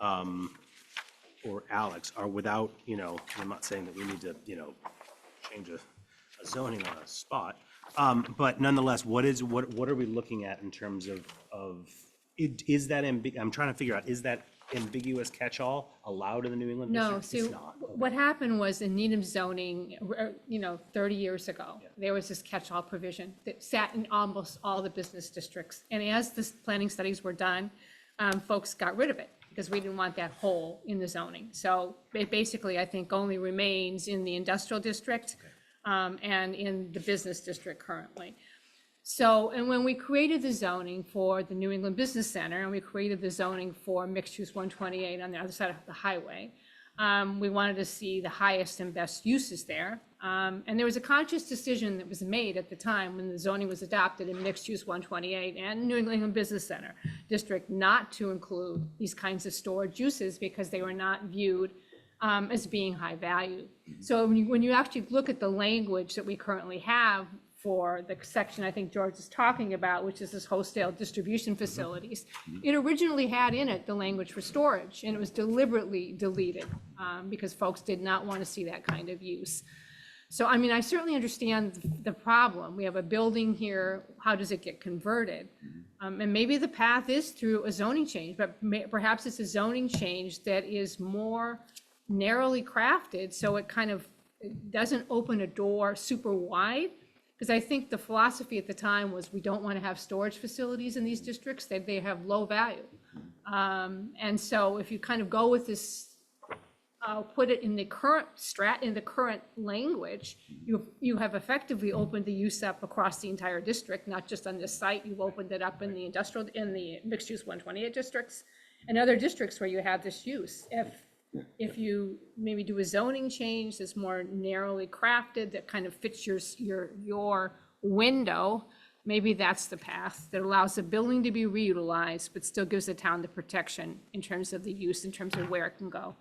[SPEAKER 4] or Alex, or without, you know, I'm not saying that we need to, you know, change a zoning on a spot, But nonetheless, what are we looking at in terms of, is that I'm trying to figure out, is that ambiguous catch-all allowed in the New England
[SPEAKER 6] No,
[SPEAKER 4] district? It's
[SPEAKER 6] so
[SPEAKER 4] not.
[SPEAKER 6] what happened was in Needham zoning, 30 years ago, there was this catch-all provision that sat in almost all the business districts. And as the planning studies were done, folks got rid of it because we didn't want that hole in the zoning. So it basically, I think, only remains in the industrial district and in the business district currently. So, and when we created the zoning for the New England Business Center, and we created the zoning for mixed use 128 on the other side of the highway, we wanted to see the highest and best uses there. And there was a conscious decision that was made at the time when the zoning was adopted in mixed use 128 and New England Business Center district not to include these kinds of storage uses because they were not viewed as being high value. So when you actually look at the language that we currently have for the section I think George is talking about, which is this wholesale distribution facilities, it originally had in it the language for storage, and it was deliberately deleted because folks did not want to see that kind of use. So, I mean, I certainly understand the problem. We have a building here, how does it get converted? And maybe the path is through a zoning change, but perhaps it's a zoning change that is more narrowly crafted, so it kind of doesn't open a door super wide. Because I think the philosophy at the time was we don't want to have storage facilities in these districts, they have low value. And so if you kind of go with this, put it in the current current language, you have effectively opened the use up across the entire district, not just on this site. You've opened it up in the industrial, in the mixed use 128 districts and other districts where you have this use. If you maybe do a zoning change that's more narrowly crafted, that kind of fits your window, maybe that's the path that allows the building to be reutilized, but still gives the town the protection in terms of the use, in terms of where it can go.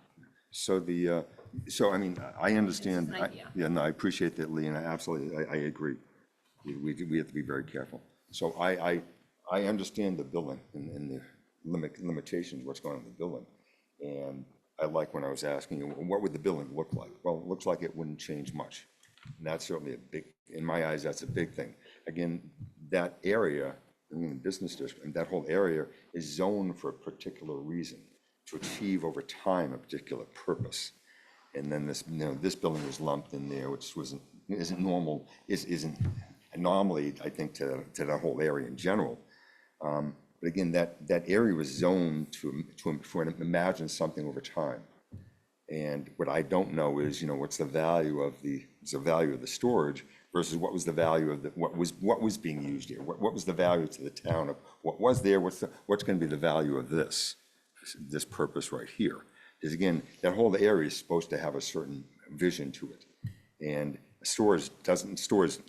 [SPEAKER 1] So I mean, I understand,
[SPEAKER 6] It's an idea.
[SPEAKER 1] yeah, no, I appreciate that, Lee, and I agree. We have to be very careful. So I understand the building and the limitations, what's going on in the building. And I like when I was asking you, what would the building look like? Well, it looks like it wouldn't change much. And that's certainly in my eyes, that's a big thing. Again, that area, in the business district, and that whole area is zoned for a particular reason, to achieve over time a particular purpose. And then this, this building was lumped in there, which isn't normal, isn't anomaly, I think, to the whole area in general. But again, that area was zoned to imagine something over time. And what I don't know is, what's the value of the storage versus what was the value of what was being used here? What was the value to the town of what was there? What's going to be the value of this purpose right here? Because again, that whole area is supposed to have a certain vision to it. And storage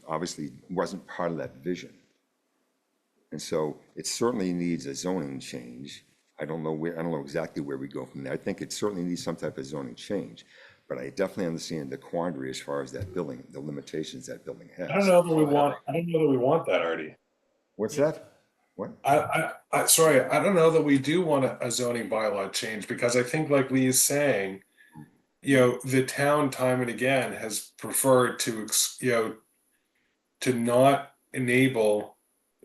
[SPEAKER 1] obviously wasn't part of that vision. And so it certainly needs a zoning change. I don't know exactly where we go from there. I think it certainly needs some type of zoning change, but I definitely understand the quandary as far as that building, the limitations that building has.
[SPEAKER 2] I don't know that we want that, Artie.
[SPEAKER 1] What's that? What?
[SPEAKER 2] Sorry, I don't know that we do want a zoning bylaw change, because I think, like Lee is saying, the town time and again has preferred to not enable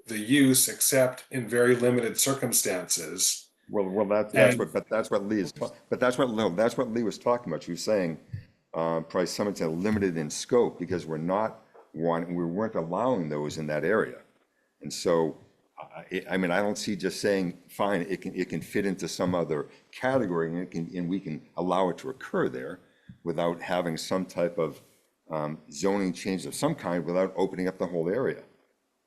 [SPEAKER 2] the use except in very limited circumstances.
[SPEAKER 1] Well, that's what Lee was talking about. She was saying, probably some said limited in scope, because we weren't allowing those in that area. And so, I mean, I don't see just saying, fine, it can fit into some other category, and we can allow it to occur there without having some type of zoning change of some kind, without opening up the whole area.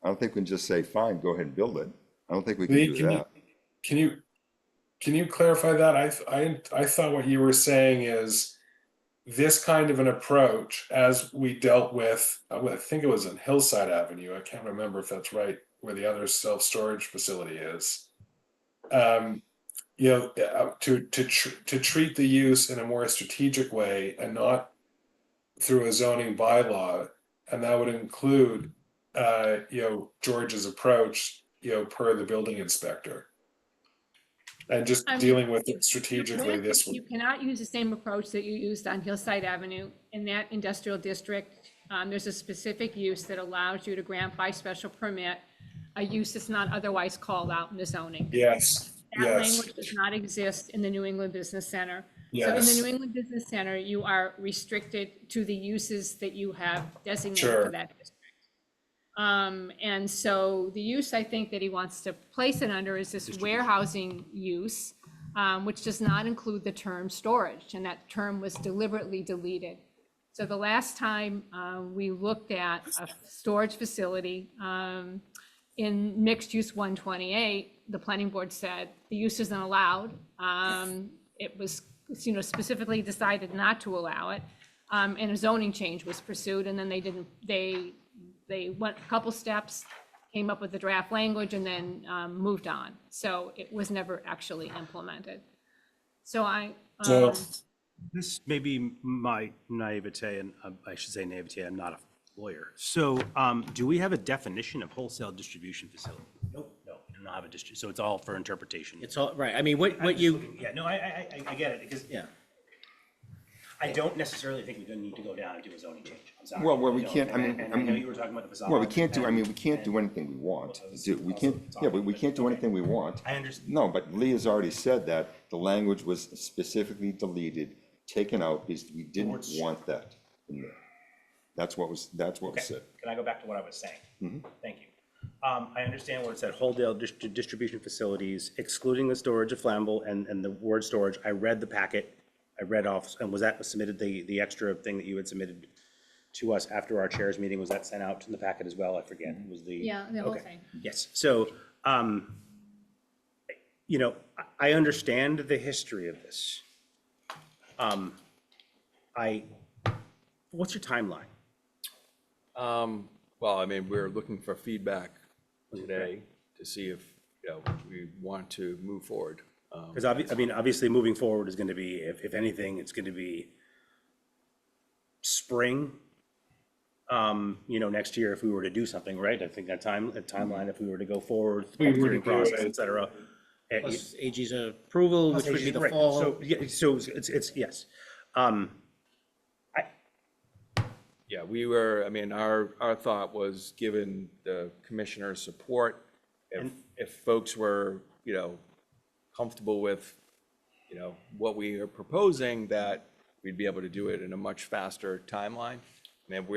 [SPEAKER 1] I don't think we can just say, fine, go ahead and build it. I don't think we can do that.
[SPEAKER 2] Can you clarify that? I thought what you were saying is this kind of an approach, as we dealt with, I think it was on Hillside Avenue. I can't remember if that's right, where the other self-storage facility is. To treat the use in a more strategic way and not through a zoning bylaw, and that would include George's approach, per the building inspector, and just dealing with it strategically this way.
[SPEAKER 6] You cannot use the same approach that you used on Hillside Avenue in that industrial district. there's a specific use that allows you to grant by special permit a use that's not otherwise called out in the zoning.
[SPEAKER 2] Yes,
[SPEAKER 6] That
[SPEAKER 2] yes,
[SPEAKER 6] language does not exist in the New England Business Center. So in
[SPEAKER 2] yes.
[SPEAKER 6] the New England Business Center, you are restricted to the uses that you have designated
[SPEAKER 2] Sure.
[SPEAKER 6] for that district. And so the use I think that he wants to place it under is this warehousing use, which does not include the term storage, and that term was deliberately deleted. So the last time we looked at a storage facility in mixed use 128, the planning board said the use isn't allowed. It was, specifically decided not to allow it, and a zoning change was pursued, and then they went a couple steps, came up with the draft language, and then moved on. So it was never actually implemented. So
[SPEAKER 2] So,
[SPEAKER 4] This may be my naivete, and I should say naivete, I'm not a lawyer. So do we have a definition of wholesale distribution facility? Nope, no, we do not have a district, so it's all for interpretation.
[SPEAKER 8] It's all, right, I mean, what you,
[SPEAKER 4] Yeah, no, I get it, because
[SPEAKER 8] yeah.
[SPEAKER 4] I don't necessarily think we're gonna need to go down and do a zoning change. I'm sorry.
[SPEAKER 1] Well, we
[SPEAKER 4] I don't.
[SPEAKER 1] can't,
[SPEAKER 4] And I know you were talking about the facade.
[SPEAKER 1] Well, we can't do,
[SPEAKER 4] and-
[SPEAKER 1] we can't do anything we want to do. We can't, yeah, but we can't do anything we want.
[SPEAKER 4] I understand.
[SPEAKER 1] No, but Lee has already said that the language was specifically deleted, taken out, because we didn't want that in there. That's what was said.
[SPEAKER 4] Can I go back to what I was saying? Thank you. I understand what it said, wholesale distribution facilities excluding the storage of flammable and the word storage. I read the packet. I read off, and was that submitted, the extra thing that you had submitted to us after our chairs meeting, was that sent out in the packet as well? I forget, was the.
[SPEAKER 6] Yeah, the whole
[SPEAKER 4] Okay.
[SPEAKER 6] thing.
[SPEAKER 4] Yes, so, I understand the history of this. What's your timeline?
[SPEAKER 9] Well, I mean, we're looking for feedback today to see if, we want to move forward.
[SPEAKER 4] Because obviously, moving forward is gonna be, if anything, it's gonna be spring, next year if we were to do something, right? I think that timeline, if we were to go forward,
[SPEAKER 2] We were to
[SPEAKER 4] hearing
[SPEAKER 2] do
[SPEAKER 4] process,
[SPEAKER 2] it.
[SPEAKER 4] et cetera.
[SPEAKER 8] Plus AG's approval, which would be the
[SPEAKER 4] Right,
[SPEAKER 8] fall.
[SPEAKER 4] So, yeah, so it's, yes.
[SPEAKER 9] Yeah, our thought was, given the commissioner's support, if folks were, comfortable with, what we are proposing, that we'd be able to do it in a much faster timeline. And if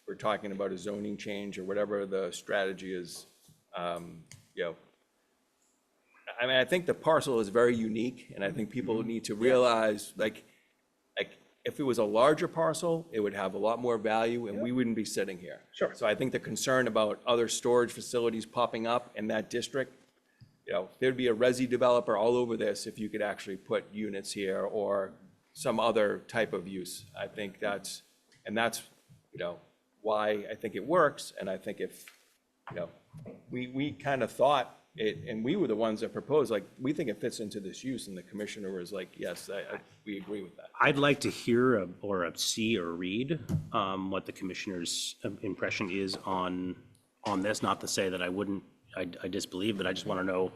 [SPEAKER 9] we're talking about a zoning change or whatever the strategy is, I think the parcel is very unique, and I think people need to realize, if it was a larger parcel, it would have a lot more value, and we wouldn't be sitting here.
[SPEAKER 4] Sure.
[SPEAKER 9] So I think the concern about other storage facilities popping up in that district, there'd be a resi developer all over this if you could actually put units here or some other type of use. I think that's why I think it works, and I think if, we kind of thought it, and we were the ones that proposed, we think it fits into this use, and the commissioner was like, yes, we agree with that.
[SPEAKER 4] I'd like to hear or see or read what the commissioner's impression is on this, not to say that I disbelieve, but I just want to know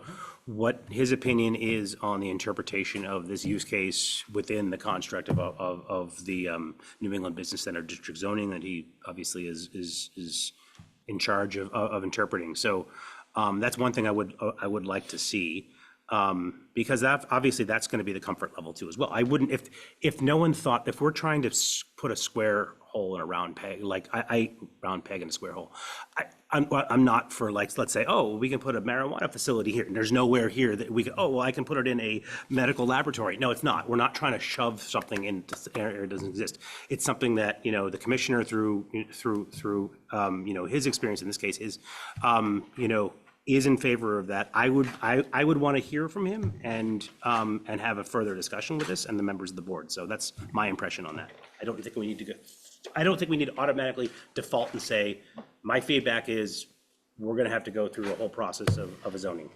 [SPEAKER 4] what his opinion is on the interpretation of this use case within the construct of the New England Business Center district zoning that he obviously is in charge of interpreting. So that's one thing I would like to see, because obviously that's going to be the comfort level too as well. I wouldn't, if no one thought, if we're trying to put a square hole in a round peg, round peg in a square hole, I'm not for, let's say, oh, we can put a marijuana facility here, and there's nowhere here that we can, I can put it in a medical laboratory. No, it's not. We're not trying to shove something into area that doesn't exist. It's something that, the commissioner through his experience in this case is in favor of that. I would want to hear from him and have a further discussion with this and the members of the board. So that's my impression on that. I don't think we need to automatically default and say, my feedback is, we're gonna have to go through a whole process of a zoning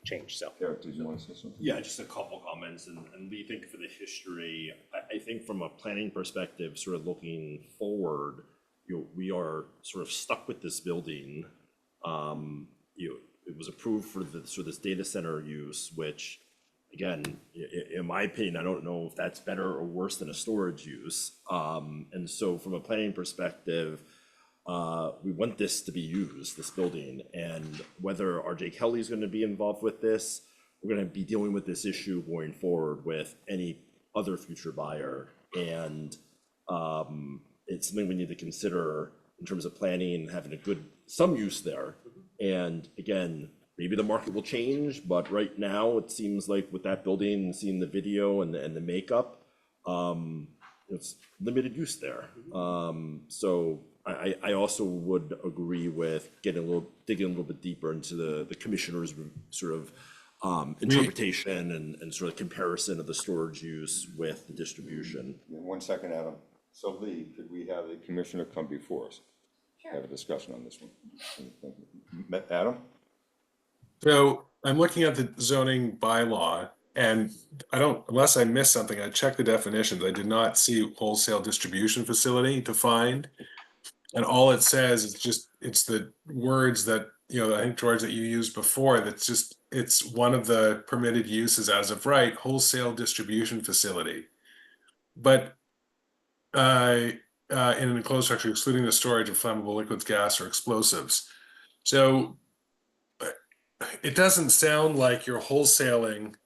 [SPEAKER 4] change, so.
[SPEAKER 1] Eric, did you want to say something?
[SPEAKER 10] Yeah, just a couple comments, and Lee, thank you for the history. I think from a planning perspective, sort of looking forward, we are sort of stuck with this building. It was approved for the sort of this data center use, which, again, in my opinion, I don't know if that's better or worse than a storage use. And so from a planning perspective, we want this to be used, this building, and whether RJ Kelly is going to be involved with this, we're going to be dealing with this issue going forward with any other future buyer. And it's something we need to consider in terms of planning and having some use there. And again, maybe the market will change, but right now it seems like with that building and seeing the video and the makeup, it's limited use there. So I also would agree with digging a little bit deeper into the commissioner's sort of interpretation and sort of comparison of the storage use with the distribution.
[SPEAKER 1] 1 second, Adam. So Lee, could we have the commissioner come before us? Have a discussion on this one. Adam?
[SPEAKER 2] So I'm looking at the zoning bylaw, and unless I missed something, I checked the definitions. I did not see wholesale distribution facility defined. And all it says is it's the words that, I think, George, that you used before, it's one of the permitted uses as of right, wholesale distribution facility. But in an enclosed structure, excluding the storage of flammable liquids, gas, or explosives. So it doesn't sound like you're wholesaling,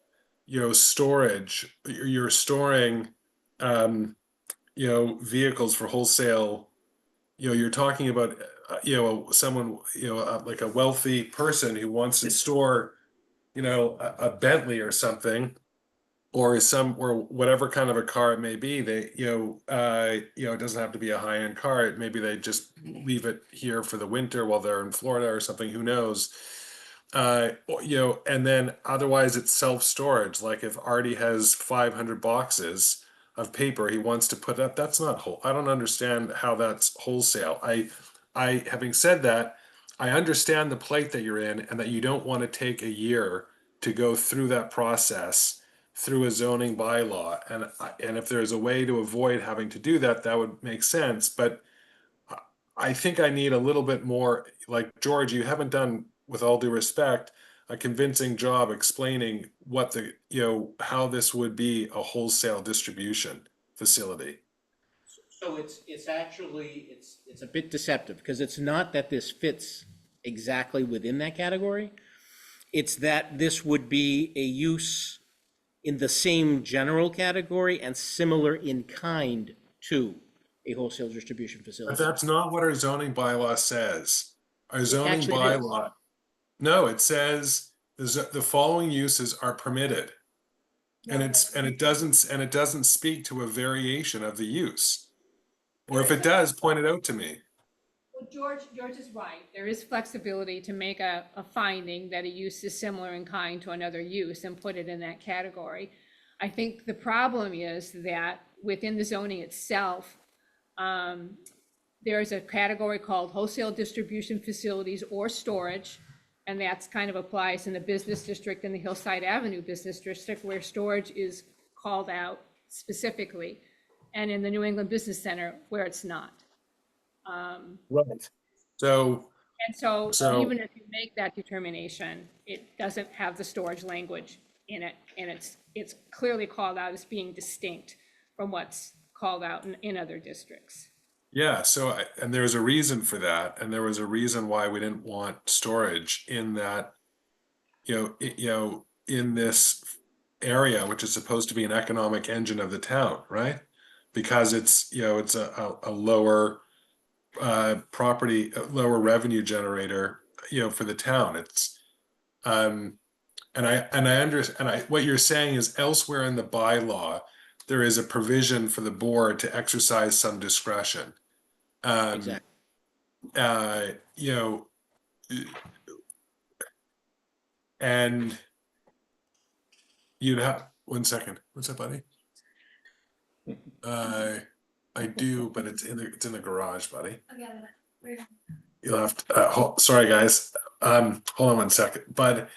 [SPEAKER 2] storage. You're storing, vehicles for wholesale. You're talking about, someone, like a wealthy person who wants to store, a Bentley or something, or whatever kind of a car it may be. They, it doesn't have to be a high-end car. Maybe they just leave it here for the winter while they're in Florida or something. Who knows? And then otherwise it's self-storage. Like if Artie has 500 boxes of paper he wants to put up, that's not I don't understand how that's wholesale. Having said that, I understand the plight that you're in and that you don't want to take a year to go through that process through a zoning bylaw. And if there's a way to avoid having to do that, that would make sense. But I think I need a little bit more, like George, you haven't done, with all due respect, a convincing job explaining what how this would be a wholesale distribution facility.
[SPEAKER 8] So it's actually, it's a bit deceptive, because it's not that this fits exactly within that category. It's that this would be a use in the same general category and similar in kind to a wholesale distribution facility.
[SPEAKER 2] But that's not what our zoning bylaw says. Our zoning
[SPEAKER 8] actually
[SPEAKER 2] bylaw, no, it says the following uses are permitted. And it doesn't speak to a variation of the use. Or if it does, point it out to me.
[SPEAKER 6] Well, George is right. There is flexibility to make a finding that a use is similar in kind to another use and put it in that category. I think the problem is that within the zoning itself, there's a category called wholesale distribution facilities or storage. And that's kind of applies in the business district and the Hillside Avenue business district, where storage is called out specifically, and in the New England Business Center where it's not.
[SPEAKER 2] Right. So
[SPEAKER 6] Even if you make that determination, it doesn't have the storage language in it, and it's clearly called out as being distinct from what's called out in other districts.
[SPEAKER 2] yeah, and there's a reason for that, and there was a reason why we didn't want storage in that, in this area, which is supposed to be an economic engine of the town, right? Because it's a lower lower revenue generator, for the town. It's and I understand. What you're saying is elsewhere in the bylaw, there is a provision for the board to exercise some discretion.
[SPEAKER 8] Exactly.
[SPEAKER 2] And you'd have, 1 second. What's that, buddy? I do, but it's in the garage, buddy. You'll have to, sorry guys, hold on 1 second, but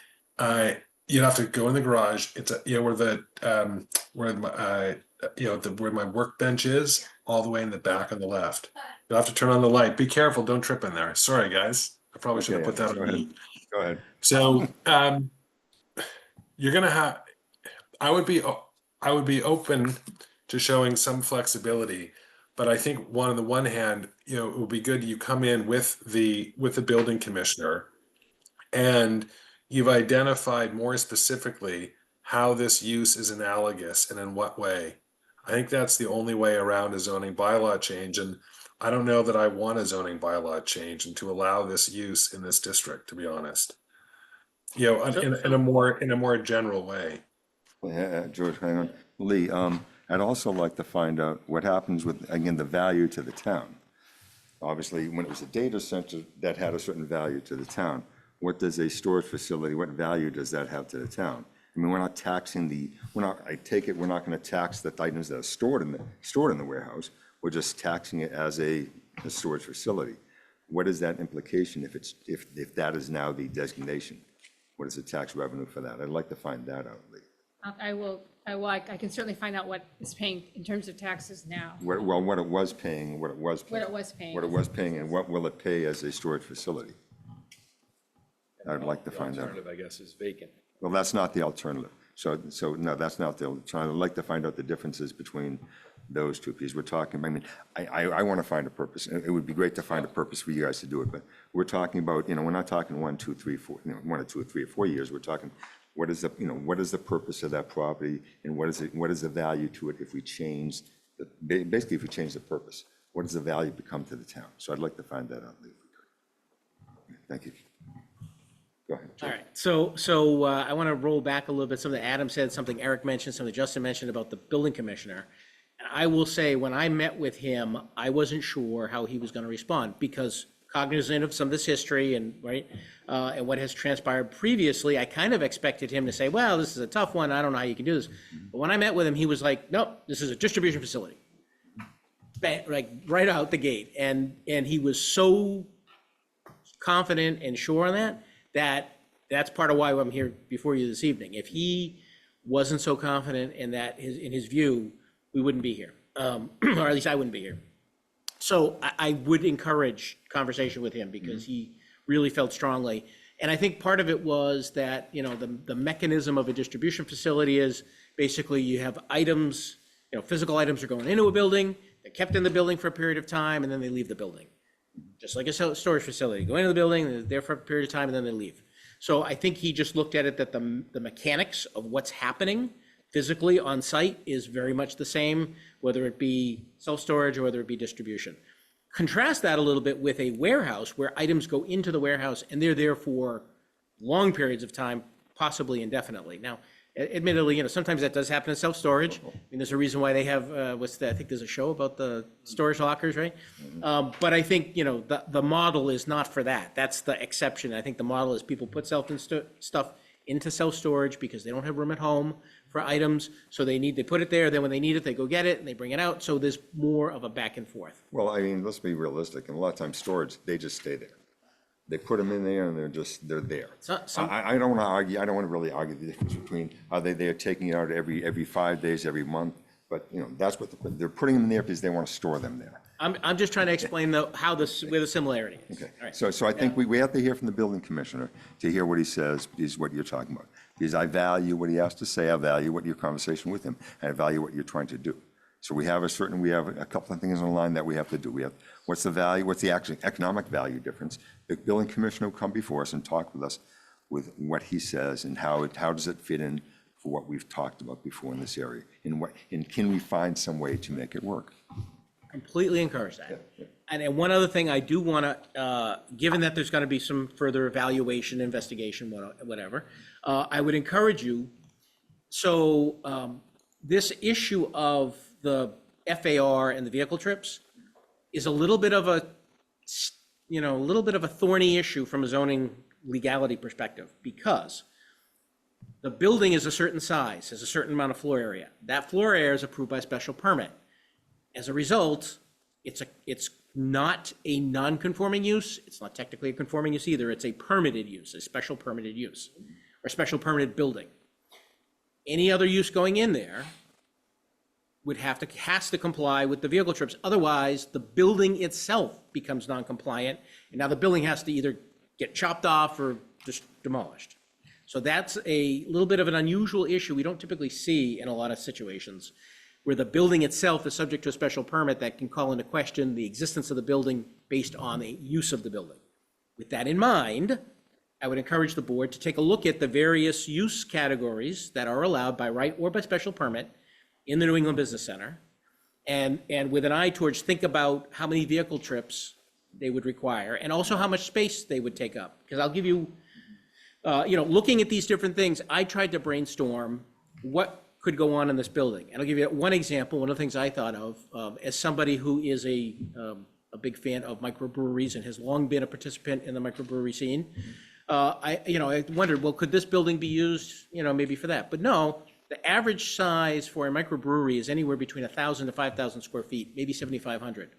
[SPEAKER 2] you'd have to go in the garage. It's where my workbench is, all the way in the back on the left. You'll have to turn on the light. Be careful, don't trip in there. Sorry guys, I probably should have put that on.
[SPEAKER 1] Go ahead.
[SPEAKER 2] So you're gonna have, I would be open to showing some flexibility, but I think on the one hand, you know, it would be good you come in with the building commissioner, and you've identified more specifically how this use is analogous and in what way. I think that's the only way around a zoning bylaw change, and I don't know that I want a zoning bylaw change and to allow this use in this district, to be honest. You know, in a more general way.
[SPEAKER 1] George, hang on. Lee, I'd also like to find out what happens with, again, the value to the town. Obviously, when it was a data center, that had a certain value to the town. What does a storage facility, what value does that have to the town? I mean, we're not taxing I take it, we're not going to tax the items that are stored in the warehouse. We're just taxing it as a storage facility. What is that implication if that is now the designation? What is the tax revenue for that? I'd like to find that out, Lee.
[SPEAKER 6] I can certainly find out what it's paying in terms of taxes now.
[SPEAKER 1] What it was paying, what it was paying, and what will it pay as a storage facility? I'd like to find out.
[SPEAKER 9] Alternative, I guess, is vacant.
[SPEAKER 1] Well, that's not the alternative. So no, that's not the alternative. I'd like to find out the differences between those two pieces. We're talking, I mean, I want to find a purpose. It would be great to find a purpose for you guys to do it, but we're talking about, you know, we're not talking 1, 2, 3, 4, 1 or 2 or 3 or 4 years. We're talking, what is the purpose of that property, and what is the value to it if we change, basically if we change the purpose, what does the value become to the town? So I'd like to find that out, Lee, if we could. Thank you. Go ahead.
[SPEAKER 8] All right, so I want to roll back a little bit, something Adam said, something Eric mentioned, something Justin mentioned about the building commissioner. And I will say, when I met with him, I wasn't sure how he was going to respond, because cognizant of some of this history and, right, and what has transpired previously, I kind of expected him to say, well, this is a tough one, I don't know how you can do this. But when I met with him, he was like, nope, this is a distribution facility. Like, right out the gate. And he was so confident and sure on that's part of why I'm here before you this evening. If he wasn't so confident in that, in his view, we wouldn't be here, or at least I wouldn't be here. So I would encourage conversation with him, because he really felt strongly. And I think part of it was that, you know, the mechanism of a distribution facility is basically you have items, you know, physical items are going into a building, they're kept in the building for a period of time, and then they leave the building. Just like a storage facility, go into the building, they're there for a period of time, and then they leave. So I think he just looked at it that the mechanics of what's happening physically on site is very much the same, whether it be self-storage or whether it be distribution. Contrast that a little bit with a warehouse where items go into the warehouse and they're there for long periods of time, possibly indefinitely. Now, admittedly, you know, sometimes that does happen in self-storage. I mean, there's a reason why they have, I think there's a show about the storage lockers, right? But I think, you know, the model is not for that. That's the exception. I think the model is people put stuff into self-storage because they don't have room at home for items. So they put it there, then when they need it, they go get it and they bring it out. So there's more of a back and forth.
[SPEAKER 1] Well, I mean, let's be realistic. And a lot of times storage, they just stay there. They put them in there and they're there. I don't want to argue, I don't want to really argue the difference between are they're taking it out every 5 days, every month. But, you know, that's what they're putting them in there because they want to store them there.
[SPEAKER 8] I'm just trying to explain where the similarity is.
[SPEAKER 1] Okay,
[SPEAKER 8] All right.
[SPEAKER 1] so I think we have to hear from the building commissioner to hear what he says, is what you're talking about. Because I value what he has to say, I value what your conversation with him, and I value what you're trying to do. So we have a couple of things on the line that we have to do. We have, what's the value, what's the actual economic value difference? The building commissioner will come before us and talk with us with what he says and how does it fit in for what we've talked about before in this area? And can we find some way to make it work?
[SPEAKER 8] Completely encourage that. And then one other thing I do want to, given that there's going to be some further evaluation, investigation, whatever, I would encourage you. So this issue of the FAR and the vehicle trips is a little bit of a thorny issue from a zoning legality perspective, because the building is a certain size, has a certain amount of floor area. That floor area is approved by special permit. As a result, it's not a non-conforming use. It's not technically a conforming use either. It's a permitted use, a special permitted use, or special permitted building. Any other use going in there has to comply with the vehicle trips. Otherwise, the building itself becomes non-compliant, and now the building has to either get chopped off or just demolished. So that's a little bit of an unusual issue we don't typically see in a lot of situations, where the building itself is subject to a special permit that can call into question the existence of the building based on the use of the building. With that in mind, I would encourage the board to take a look at the various use categories that are allowed by right or by special permit in the New England Business Center. And with an eye towards think about how many vehicle trips they would require and also how much space they would take up. Because I'll give you, looking at these different things, I tried to brainstorm what could go on in this building. And I'll give you one example. One of the things I thought of as somebody who is a big fan of microbreweries and has long been a participant in the microbrewery scene. I wondered, well, could this building be used, maybe for that? But no, the average size for a microbrewery is anywhere between 1,000 to 5,000 square feet, maybe 7,500.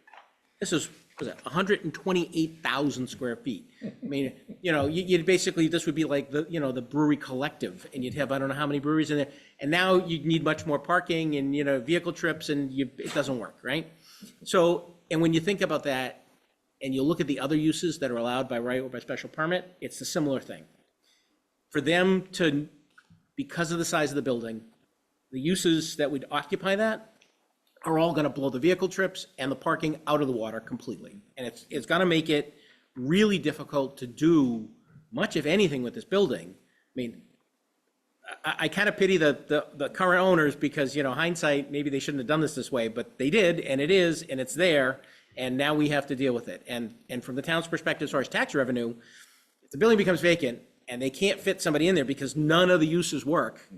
[SPEAKER 8] This is, what is that, 128,000 square feet. I mean, you'd basically, this would be like the brewery collective, and you'd have, I don't know how many breweries in there. And now you need much more parking and, vehicle trips, and it doesn't work, right? So, and when you think about that, and you look at the other uses that are allowed by right or by special permit, it's a similar thing. For them to, because of the size of the building, the uses that would occupy that are all gonna blow the vehicle trips and the parking out of the water completely. And it's gonna make it really difficult to do much of anything with this building. I mean, I kind of pity the current owners because, hindsight, maybe they shouldn't have done this way, but they did, and it is, and it's there, and now we have to deal with it. And from the town's perspective, as far as tax revenue, if the building becomes vacant and they can't fit somebody in there because none of the uses work,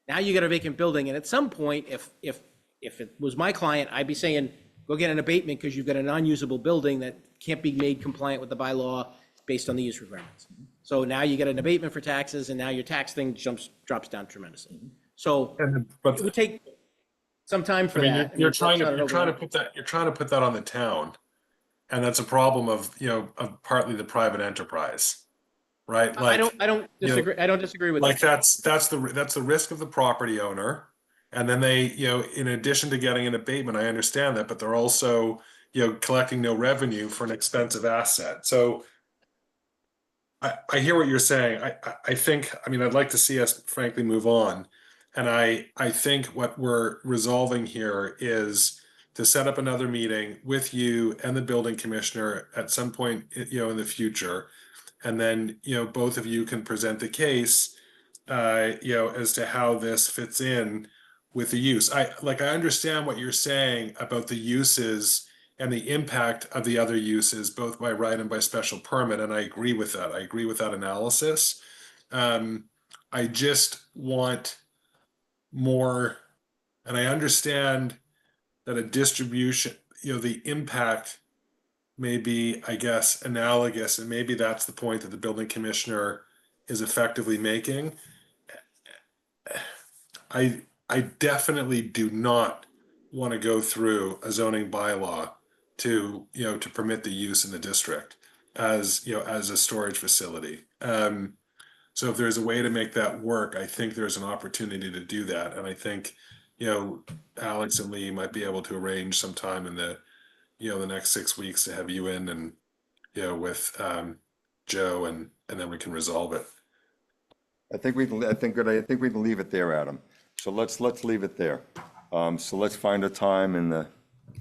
[SPEAKER 8] now you got a vacant building, and at some point, if it was my client, I'd be saying, go get an abatement because you've got a non-usable building that can't be made compliant with the bylaw based on the use requirements. So now you get an abatement for taxes, and now your tax thing drops down tremendously. So
[SPEAKER 2] But
[SPEAKER 8] it would take some time for
[SPEAKER 2] I mean,
[SPEAKER 8] that.
[SPEAKER 2] you're trying
[SPEAKER 8] It's not
[SPEAKER 2] to put that on the town, and that's a problem of partly the private enterprise, right?
[SPEAKER 8] I don't disagree. I don't disagree with
[SPEAKER 2] Like
[SPEAKER 8] that.
[SPEAKER 2] that's the risk of the property owner, and then they in addition to getting an abatement, I understand that, but they're also collecting no revenue for an expensive asset. So I hear what you're saying. I think, I'd like to see us frankly move on. And I think what we're resolving here is to set up another meeting with you and the building commissioner at some point, in the future. And then, both of you can present the case, as to how this fits in with the use. I understand what you're saying about the uses and the impact of the other uses, both by right and by special permit, and I agree with that. I agree with that analysis. I just want more, and I understand that a distribution, the impact may be, I guess, analogous, and maybe that's the point that the building commissioner is effectively making. I definitely do not want to go through a zoning bylaw to permit the use in the district as a storage facility. So if there's a way to make that work, I think there's an opportunity to do that. And I think, Alex and Lee might be able to arrange some time in the next 6 weeks to have you in and, with Joe, and then we can resolve it.
[SPEAKER 1] I think we can leave it there, Adam. So let's leave it there. So let's find a time in the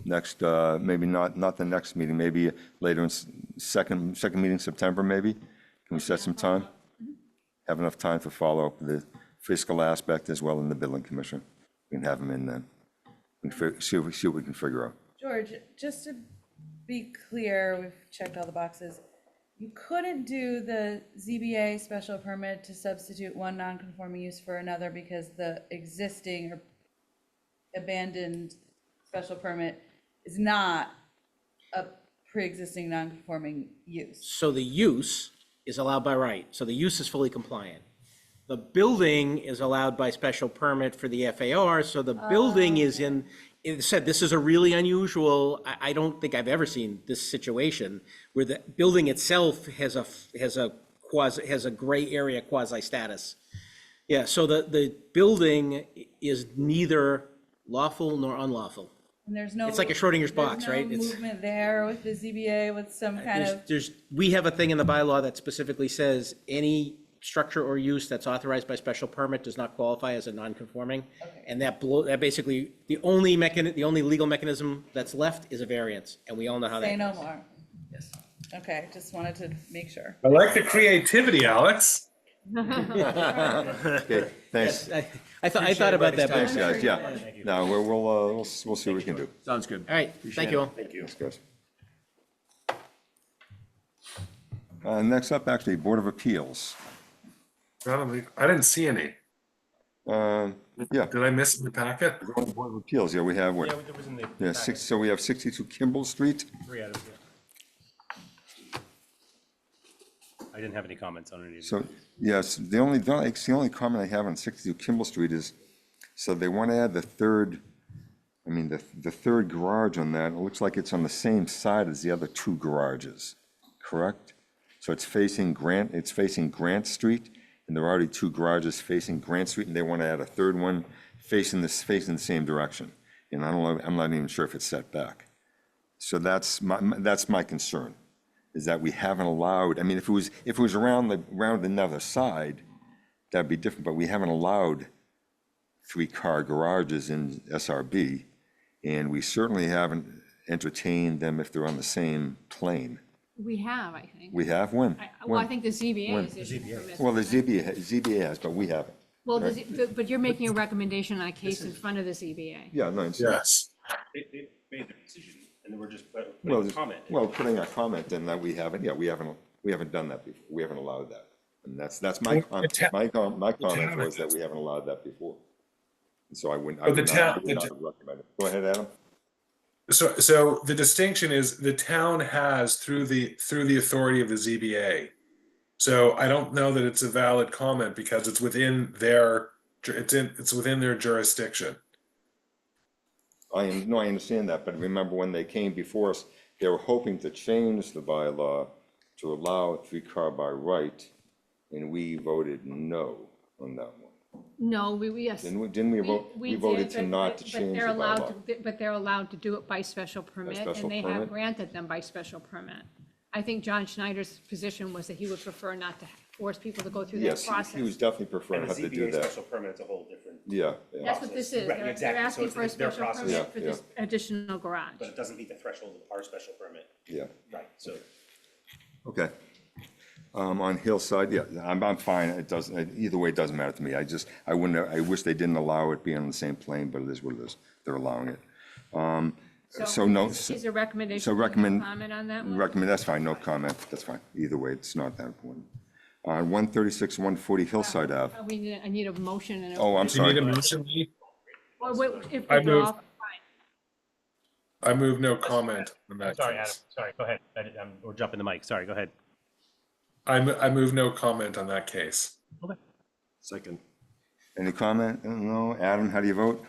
[SPEAKER 1] next, maybe not the next meeting, maybe later in second meeting in September, maybe? Can we set some time? Have enough time to follow up the fiscal aspect as well in the building commission. We can have them in then. We can see what we can figure out.
[SPEAKER 11] George, just to be clear, we've checked all the boxes. You couldn't do the ZBA special permit to substitute one non-conforming use for another because the existing or abandoned special permit is not a pre-existing non-conforming use.
[SPEAKER 8] So the use is allowed by right. So the use is fully compliant. The building is allowed by special permit for the FAR. So the building is in, it said, this is a really unusual, I don't think I've ever seen this situation where the building itself has a gray area quasi status. Yeah, so the building is neither lawful nor unlawful.
[SPEAKER 11] And there's no.
[SPEAKER 8] It's like a Schrodinger's box, right?
[SPEAKER 11] There's no movement there with the ZBA with some kind of.
[SPEAKER 8] We have a thing in the bylaw that specifically says any structure or use that's authorized by special permit does not qualify as a non-conforming. And that basically, the only legal mechanism that's left is a variance, and we all know how that
[SPEAKER 11] Say no
[SPEAKER 8] goes.
[SPEAKER 11] more.
[SPEAKER 8] Yes.
[SPEAKER 11] Okay, just wanted to make sure.
[SPEAKER 2] I like the creativity, Alex.
[SPEAKER 1] Okay, thanks.
[SPEAKER 8] I thought about that,
[SPEAKER 1] Thanks,
[SPEAKER 8] but,
[SPEAKER 1] guys, yeah. No, we'll see what we can do.
[SPEAKER 9] Sounds good.
[SPEAKER 8] all right, thank you all.
[SPEAKER 9] Thank you.
[SPEAKER 1] Thanks, guys. Next up, actually, Board of Appeals.
[SPEAKER 2] I didn't see any.
[SPEAKER 1] Yeah,
[SPEAKER 2] Did I miss the packet?
[SPEAKER 1] Board of Appeals, yeah, we have, what?
[SPEAKER 4] Yeah, that was in the.
[SPEAKER 1] Yeah, so we have 62 Kimball Street.
[SPEAKER 4] 3 items, yeah. I didn't have any comments on any of
[SPEAKER 1] So, yes, the only comment I have on 62 Kimball Street is, so they want to add the third, the third garage on that. It looks like it's on the same side as the other two garages, correct? So it's facing Grant Street, and there are already two garages facing Grant Street, and they want to add a third one facing the same direction. And I don't know, I'm not even sure if it's set back. So that's my concern, is that we haven't allowed, if it was around another side, that'd be different, but we haven't allowed 3-car garages in SRB, and we certainly haven't entertained them if they're on the same plane.
[SPEAKER 6] We have, I think.
[SPEAKER 1] We have? When?
[SPEAKER 6] Well, I
[SPEAKER 1] When?
[SPEAKER 6] think the ZBA
[SPEAKER 1] When?
[SPEAKER 6] is issued permits.
[SPEAKER 1] Well, the ZBA has, but we haven't.
[SPEAKER 6] Well, but you're making a recommendation on a case in front of the ZBA.
[SPEAKER 1] Yeah, no, it's.
[SPEAKER 2] Yes.
[SPEAKER 4] They made their decision, and then we're just
[SPEAKER 1] Well,
[SPEAKER 4] putting a comment.
[SPEAKER 1] well, putting a comment in that we haven't done that before. We haven't allowed that. And that's my comment was that we haven't allowed that before. And so I would not recommend it. Go ahead, Adam.
[SPEAKER 2] So the distinction is the town has through the authority of the ZBA. So I don't know that it's a valid comment because it's within their jurisdiction.
[SPEAKER 1] I understand that, but remember when they came before us, they were hoping to change the bylaw to allow a 3-car by right, and we voted no on that one.
[SPEAKER 6] No, yes.
[SPEAKER 1] Didn't we vote? We voted to not to change the bylaw.
[SPEAKER 6] But they're allowed to do it by special permit,
[SPEAKER 1] special
[SPEAKER 6] and they
[SPEAKER 1] permit?
[SPEAKER 6] have granted them by special permit. I think John Schneider's position was that he would prefer not to force people to go through that
[SPEAKER 1] Yes,
[SPEAKER 6] process.
[SPEAKER 1] he was definitely preferring
[SPEAKER 4] And
[SPEAKER 1] not
[SPEAKER 4] the
[SPEAKER 1] to do
[SPEAKER 4] ZBA
[SPEAKER 1] that.
[SPEAKER 4] special permit's a whole different,
[SPEAKER 1] Yeah,
[SPEAKER 6] That's what this is.
[SPEAKER 4] Right,
[SPEAKER 6] They're
[SPEAKER 4] exactly. So
[SPEAKER 6] asking
[SPEAKER 4] it's-
[SPEAKER 6] for a
[SPEAKER 4] it's their
[SPEAKER 6] special
[SPEAKER 4] process.
[SPEAKER 6] permit for
[SPEAKER 1] Yeah,
[SPEAKER 6] this additional garage.
[SPEAKER 4] but it doesn't meet the threshold of our special permit.
[SPEAKER 1] yeah,
[SPEAKER 4] Right, so.
[SPEAKER 1] okay. On Hillside, yeah, I'm fine, it doesn't, either way, it doesn't matter to me, I wish they didn't allow it being on the same plane, but it is what it is, they're allowing it. So no,
[SPEAKER 6] Is a recommendation,
[SPEAKER 1] so recommend-
[SPEAKER 6] comment on that one?
[SPEAKER 1] recommend, that's fine, no comment, that's fine, either way, it's not that important. On 136, 140 Hillside Ave,
[SPEAKER 6] I need a motion and a.
[SPEAKER 1] oh, I'm
[SPEAKER 2] Do you need a
[SPEAKER 1] sorry,
[SPEAKER 2] motion, Lee?
[SPEAKER 6] Well, wait, if
[SPEAKER 2] I
[SPEAKER 6] they're
[SPEAKER 2] move.
[SPEAKER 6] all-
[SPEAKER 2] I move no comment on that
[SPEAKER 4] Sorry, Adam,
[SPEAKER 2] case.
[SPEAKER 4] sorry, go ahead. We're jumping the mic, sorry, go ahead.
[SPEAKER 2] I move no comment on that case.
[SPEAKER 10] Second.
[SPEAKER 1] any comment? No, Adam, how do you vote?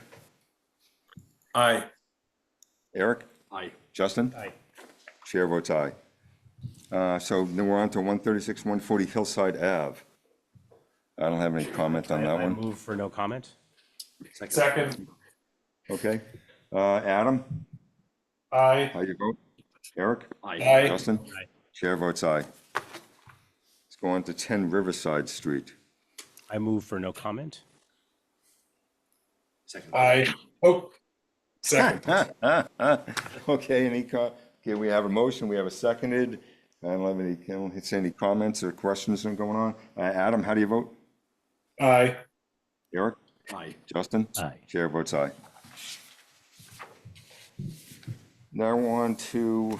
[SPEAKER 2] Aye.
[SPEAKER 1] Eric?
[SPEAKER 10] Aye.
[SPEAKER 1] Justin?
[SPEAKER 4] Aye.
[SPEAKER 1] Chair votes aye. So then we're on to 136, 140 Hillside Ave. I don't have any comment on that
[SPEAKER 4] I
[SPEAKER 1] one.
[SPEAKER 4] move for no comment.
[SPEAKER 2] Second.
[SPEAKER 1] Okay. Adam,
[SPEAKER 2] Aye.
[SPEAKER 1] how do you vote? Eric?
[SPEAKER 2] Aye.
[SPEAKER 1] Justin?
[SPEAKER 4] Aye.
[SPEAKER 1] Chair votes aye. Let's go on to 10 Riverside Street.
[SPEAKER 4] I move for no comment.
[SPEAKER 10] Second.
[SPEAKER 2] Aye. Oh. Second.
[SPEAKER 1] Okay, okay, we have a motion, we have a seconded. I don't have any comments or questions going on. Adam, how do you vote?
[SPEAKER 2] Aye.
[SPEAKER 1] Eric?
[SPEAKER 10] Aye.
[SPEAKER 1] Justin?
[SPEAKER 4] Aye.
[SPEAKER 1] Chair votes aye. Now on to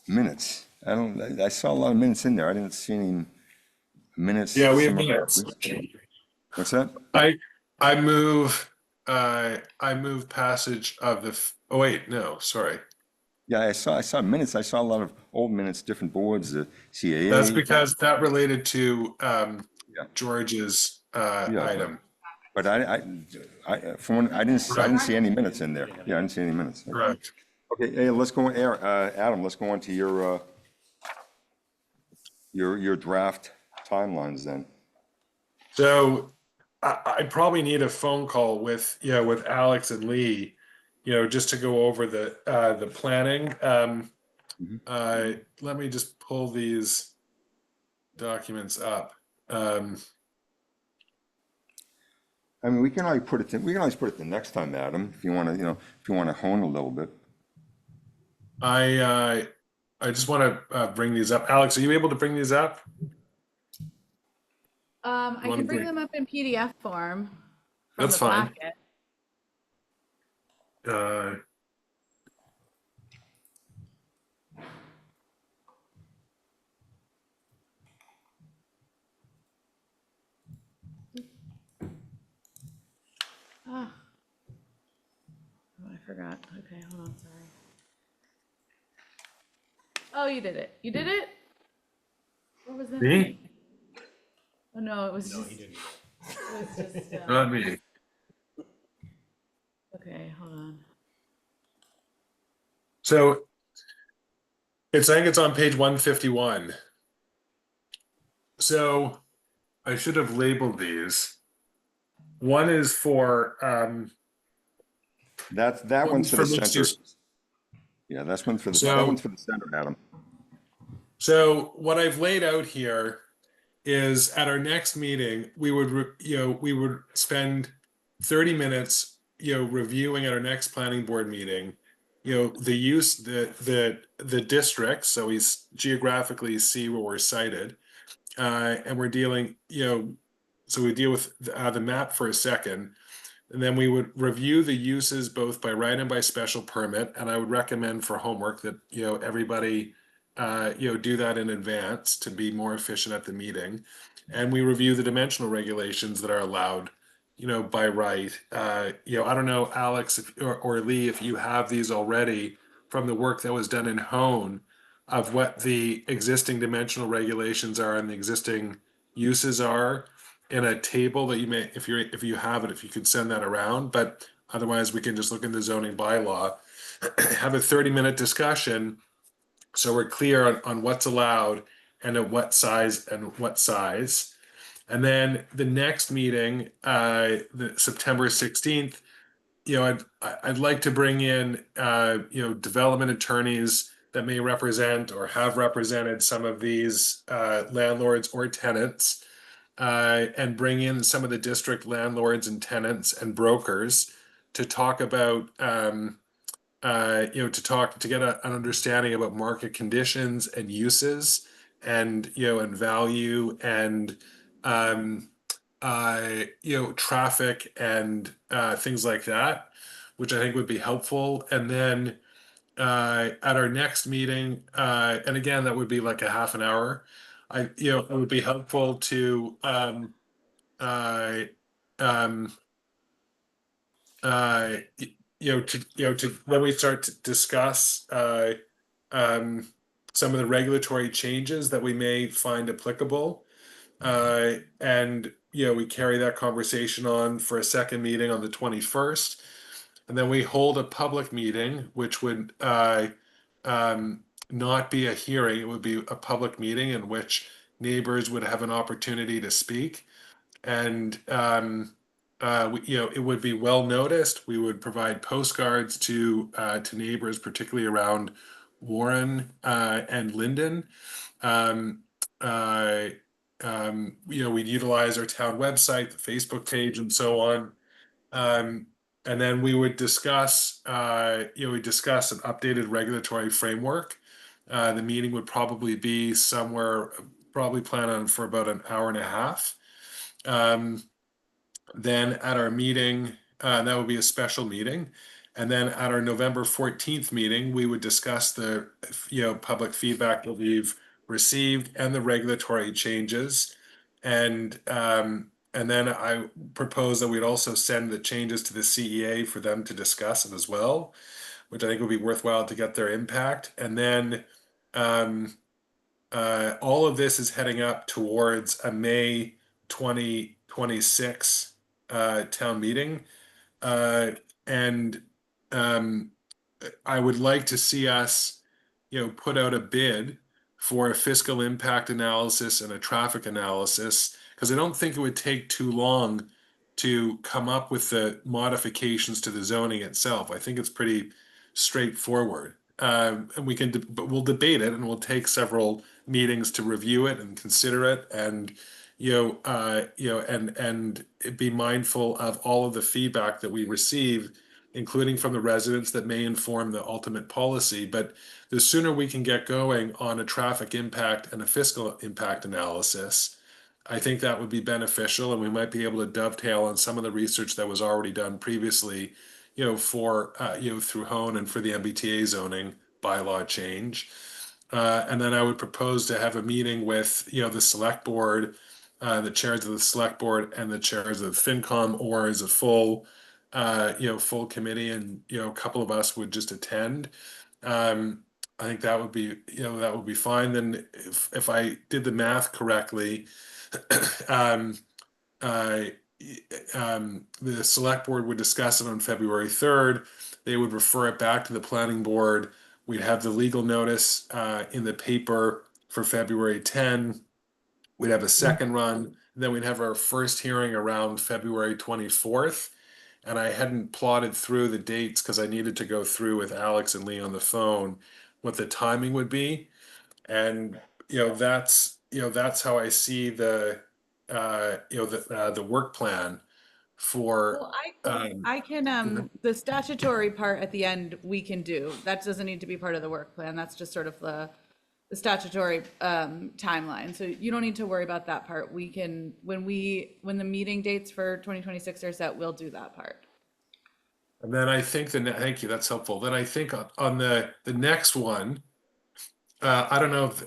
[SPEAKER 1] minutes. I saw a lot of minutes in there. I didn't see any minutes.
[SPEAKER 2] Yeah, we have minutes.
[SPEAKER 1] What's that?
[SPEAKER 2] I move passage of oh wait, no, sorry.
[SPEAKER 1] Yeah, I saw minutes. I saw a lot of old minutes, different boards, the CAA.
[SPEAKER 2] That's because that related to George's
[SPEAKER 1] Yeah.
[SPEAKER 2] item.
[SPEAKER 1] But I didn't see any minutes in there. Yeah, I didn't see any minutes.
[SPEAKER 2] Correct.
[SPEAKER 1] Okay, hey, let's go, Adam, let's go on to your draft timelines then.
[SPEAKER 2] So I probably need a phone call with Alex and Lee, just to go over the planning. Let me just pull these documents up.
[SPEAKER 1] I mean, we can always put it, we can always put it the next time, Adam, if you want to, if you want to hone a little bit.
[SPEAKER 2] I just want to bring these up. Alex, are you able to bring these up?
[SPEAKER 11] I
[SPEAKER 2] wanna
[SPEAKER 11] can bring
[SPEAKER 2] bring-
[SPEAKER 11] them up in PDF form from
[SPEAKER 2] That's
[SPEAKER 11] the
[SPEAKER 2] fine.
[SPEAKER 11] packet.
[SPEAKER 2] Uh,
[SPEAKER 11] Oh, I forgot. Okay, hold on, sorry. Oh, you did it. You did it? What was that?
[SPEAKER 2] Me?
[SPEAKER 11] Oh, no, it was just. It was just,
[SPEAKER 2] Not me.
[SPEAKER 11] okay, hold on.
[SPEAKER 2] So I think it's on page 151. So I should have labeled these. One is for
[SPEAKER 1] That one's for the
[SPEAKER 2] mixed
[SPEAKER 1] center.
[SPEAKER 2] use.
[SPEAKER 1] Yeah, that's one for the,
[SPEAKER 2] So-
[SPEAKER 1] that one's for the center, Adam.
[SPEAKER 2] So what I've laid out here is at our next meeting, we would, we would spend 30 minutes, reviewing at our next planning board meeting, the use, the districts, so we geographically see where we're sited. And we're dealing, so we deal with the map for a second. And then we would review the uses both by right and by special permit. And I would recommend for homework that, everybody, do that in advance to be more efficient at the meeting. And we review the dimensional regulations that are allowed, by right. I don't know, Alex, or Lee, if you have these already from the work that was done in Hone of what the existing dimensional regulations are and the existing uses are in a table that you may, if you have it, if you could send that around, but otherwise we can just look in the zoning bylaw, have a 30-minute discussion so we're clear on what's allowed and at what size and what size. And then the next meeting, the September 16th, I'd like to bring in, development attorneys that may represent or have represented some of these landlords or tenants, and bring in some of the district landlords and tenants and brokers to talk about, to get an understanding about market conditions and uses and, and value and, traffic and things like that, which I think would be helpful. And then at our next meeting, and again, that would be like a half an hour. It would be helpful to to when we start to discuss some of the regulatory changes that we may find applicable. And we carry that conversation on for a second meeting on the 21st. And then we hold a public meeting, which would not be a hearing, it would be a public meeting in which neighbors would have an opportunity to speak. And it would be well noticed. We would provide postcards to neighbors, particularly around Warren and Linden. We'd utilize our town website, the Facebook page, and so on. And then we would discuss, we discuss an updated regulatory framework. The meeting would probably be somewhere, probably plan on for about an hour and a half. Then at our meeting, that would be a special meeting. And then at our November 14th meeting, we would discuss the, public feedback that we've received and the regulatory changes. And then I propose that we'd also send the changes to the CEA for them to discuss it as well, which I think would be worthwhile to get their impact. And then all of this is heading up towards a May 2026 town meeting. And I would like to see us, put out a bid for a fiscal impact analysis and a traffic analysis, because I don't think it would take too long to come up with the modifications to the zoning itself. I think it's pretty straightforward. and we can, but we'll debate it, and we'll take several meetings to review it and consider it, and and be mindful of all of the feedback that we receive, including from the residents, that may inform the ultimate policy. But the sooner we can get going on a traffic impact and a fiscal impact analysis, I think that would be beneficial, and we might be able to dovetail on some of the research that was already done previously, for through Hone and for the MBTA zoning bylaw change. And then I would propose to have a meeting with the select board, the chairs of the select board, and the chairs of FinCom, or as a full full committee, and a couple of us would just attend. I think that would be fine. Then if I did the math correctly, the select board would discuss it on February 3rd. They would refer it back to the planning board. We'd have the legal notice in the paper for February 10. We'd have a second run, and then we'd have our first hearing around February 24th. And I hadn't plotted through the dates because I needed to go through with Alex and Lee on the phone what the timing would be. And that's how I see the work plan for.
[SPEAKER 11] Well, I can, the statutory part at the end, we can do. That doesn't need to be part of the work plan. That's just sort of the statutory timeline. So you don't need to worry about that part. We can, when the meeting dates for 2026 are set, we'll do that part.
[SPEAKER 2] And then I think thank you, that's helpful. Then I think on the next one, I don't know if,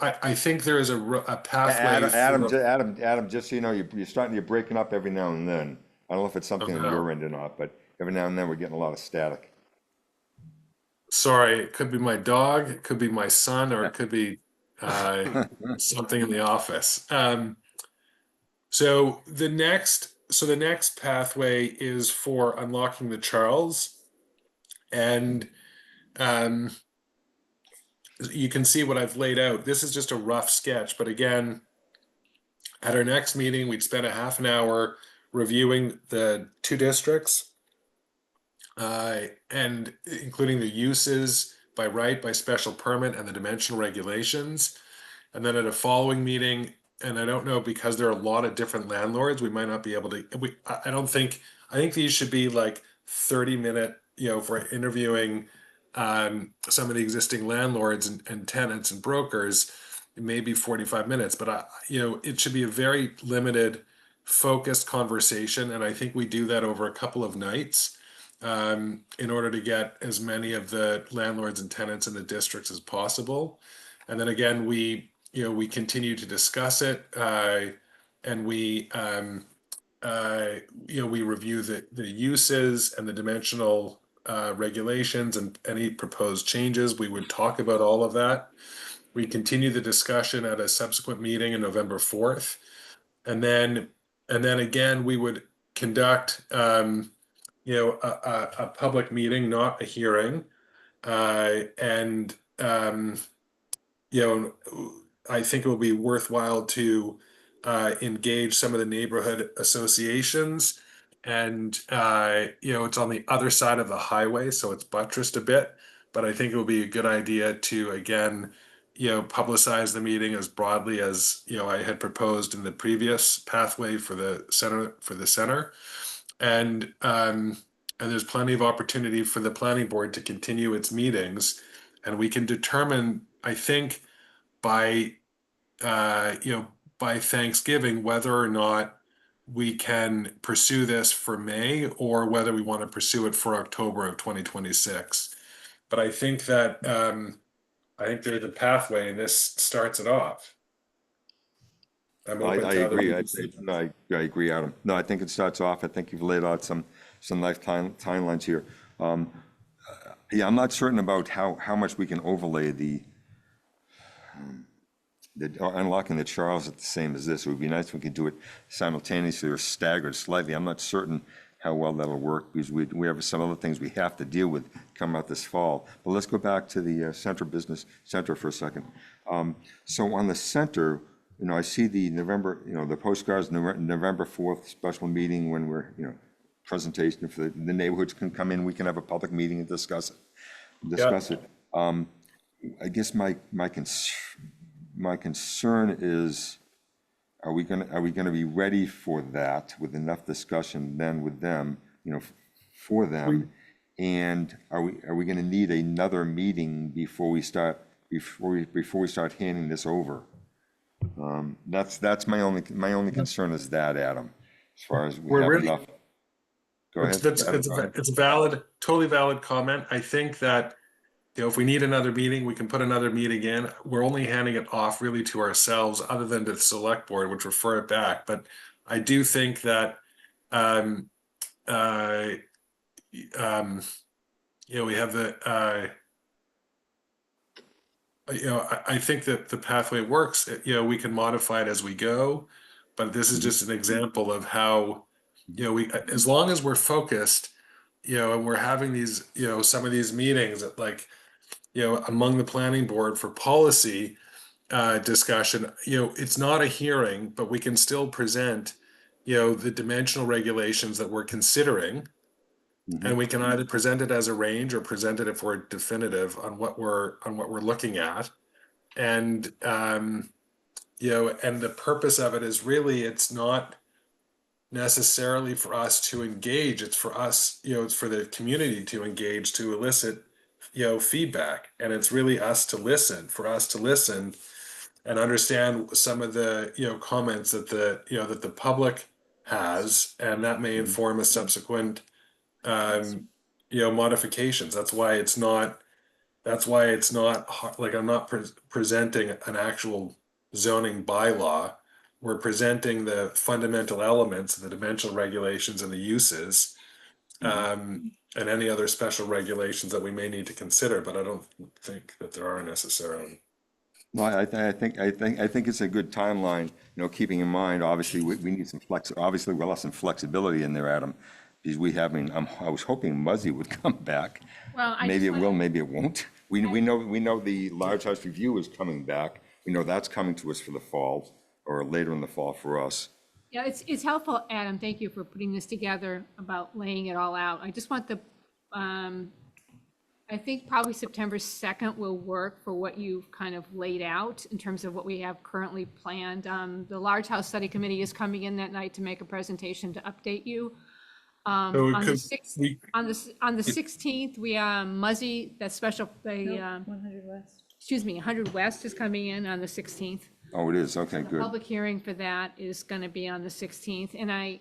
[SPEAKER 2] I think there is a pathway.
[SPEAKER 1] Adam, just so you know, you're breaking up every now and then. I don't know if it's something on your end or not, but every now and then we're getting a lot of static.
[SPEAKER 2] Sorry, it could be my dog, it could be my son, or it could be something in the office. So the next pathway is for unlocking the Charles, and you can see what I've laid out. This is just a rough sketch, but again, at our next meeting, we'd spend a half an hour reviewing the two districts, and including the uses by right, by special permit, and the dimensional regulations. And then at a following meeting, and I don't know, because there are a lot of different landlords, we might not be able to, I think these should be like 30-minute, for interviewing some of the existing landlords and tenants and brokers, maybe 45 minutes, but it should be a very limited, focused conversation. And I think we do that over a couple of nights in order to get as many of the landlords and tenants in the districts as possible. And then again, we continue to discuss it, and we review the uses and the dimensional regulations and any proposed changes. We would talk about all of that. We continue the discussion at a subsequent meeting on November 4th. And then again, we would conduct a public meeting, not a hearing. And I think it will be worthwhile to engage some of the neighborhood associations. And it's on the other side of the highway, so it's buttressed a bit. But I think it would be a good idea to, again, publicize the meeting as broadly as I had proposed in the previous pathway for the center. And there's plenty of opportunity for the planning board to continue its meetings, and we can determine, I think, by Thanksgiving whether or not we can pursue this for May, or whether we want to pursue it for October of 2026. But I think that there's a pathway, and this starts it off.
[SPEAKER 1] I agree. I agree, Adam. No, I think it starts off. I think you've laid out some nice timelines here. I'm not certain about how much we can overlay the unlocking the Charles at the same as this. It would be nice if we could do it simultaneously or staggered slightly. I'm not certain how well that'll work, because we have some other things we have to deal with coming out this fall. But let's go back to the business center for a second. So on the center, I see the November, the postcards, November 4th special meeting, when we're, presentation for the neighborhoods can come in, we can have a public meeting and discuss it. discuss it. I guess my concern is, are we gonna be ready for that with enough discussion then with them, for them? And are we gonna need another meeting before we start handing this over? That's my only concern is that, Adam, as far as we
[SPEAKER 2] We're
[SPEAKER 1] have
[SPEAKER 2] really-
[SPEAKER 1] enough. Go ahead.
[SPEAKER 2] It's a valid, totally valid comment. I think that, if we need another meeting, we can put another meeting in. We're only handing it off really to ourselves, other than to the select board, which refer it back. But I do think that, we have the, I think that the pathway works. We can modify it as we go, but this is just an example of how, as long as we're focused, and we're having these, some of these meetings that among the planning board for policy discussion, it's not a hearing, but we can still present, the dimensional regulations that we're considering. And we can either present it as a range or present it if we're definitive on what we're looking at. And, and the purpose of it is really, it's not necessarily for us to engage, it's for us, it's for the community to engage, to elicit, feedback. And it's really for us to listen and understand some of the, comments that the public has, and that may inform a subsequent modifications. That's why it's not like, I'm not presenting an actual zoning bylaw. We're presenting the fundamental elements, the dimensional regulations and the uses, and any other special regulations that we may need to consider, but I don't think that there are necessarily.
[SPEAKER 1] Well, I think it's a good timeline, keeping in mind, obviously, we need some obviously, we'll have some flexibility in there, Adam, because I was hoping Muzzy would come back.
[SPEAKER 6] Well, I
[SPEAKER 1] Maybe it
[SPEAKER 6] just
[SPEAKER 1] will,
[SPEAKER 6] wanna-
[SPEAKER 1] maybe it won't. We know the Large House Review is coming back. We know that's coming to us for the fall, or later in the fall for us.
[SPEAKER 6] Yeah, it's helpful, Adam. Thank you for putting this together about laying it all out. I just want I think probably September 2nd will work for what you've kind of laid out in terms of what we have currently planned. The Large House Study Committee is coming in that night to make a presentation to update you. On the 16th, we Muzzy, that special,
[SPEAKER 11] 100 West.
[SPEAKER 6] 100 West is coming in on the 16th.
[SPEAKER 1] Oh, it is, okay, good.
[SPEAKER 6] Public hearing for that is going to be on the 16th. And I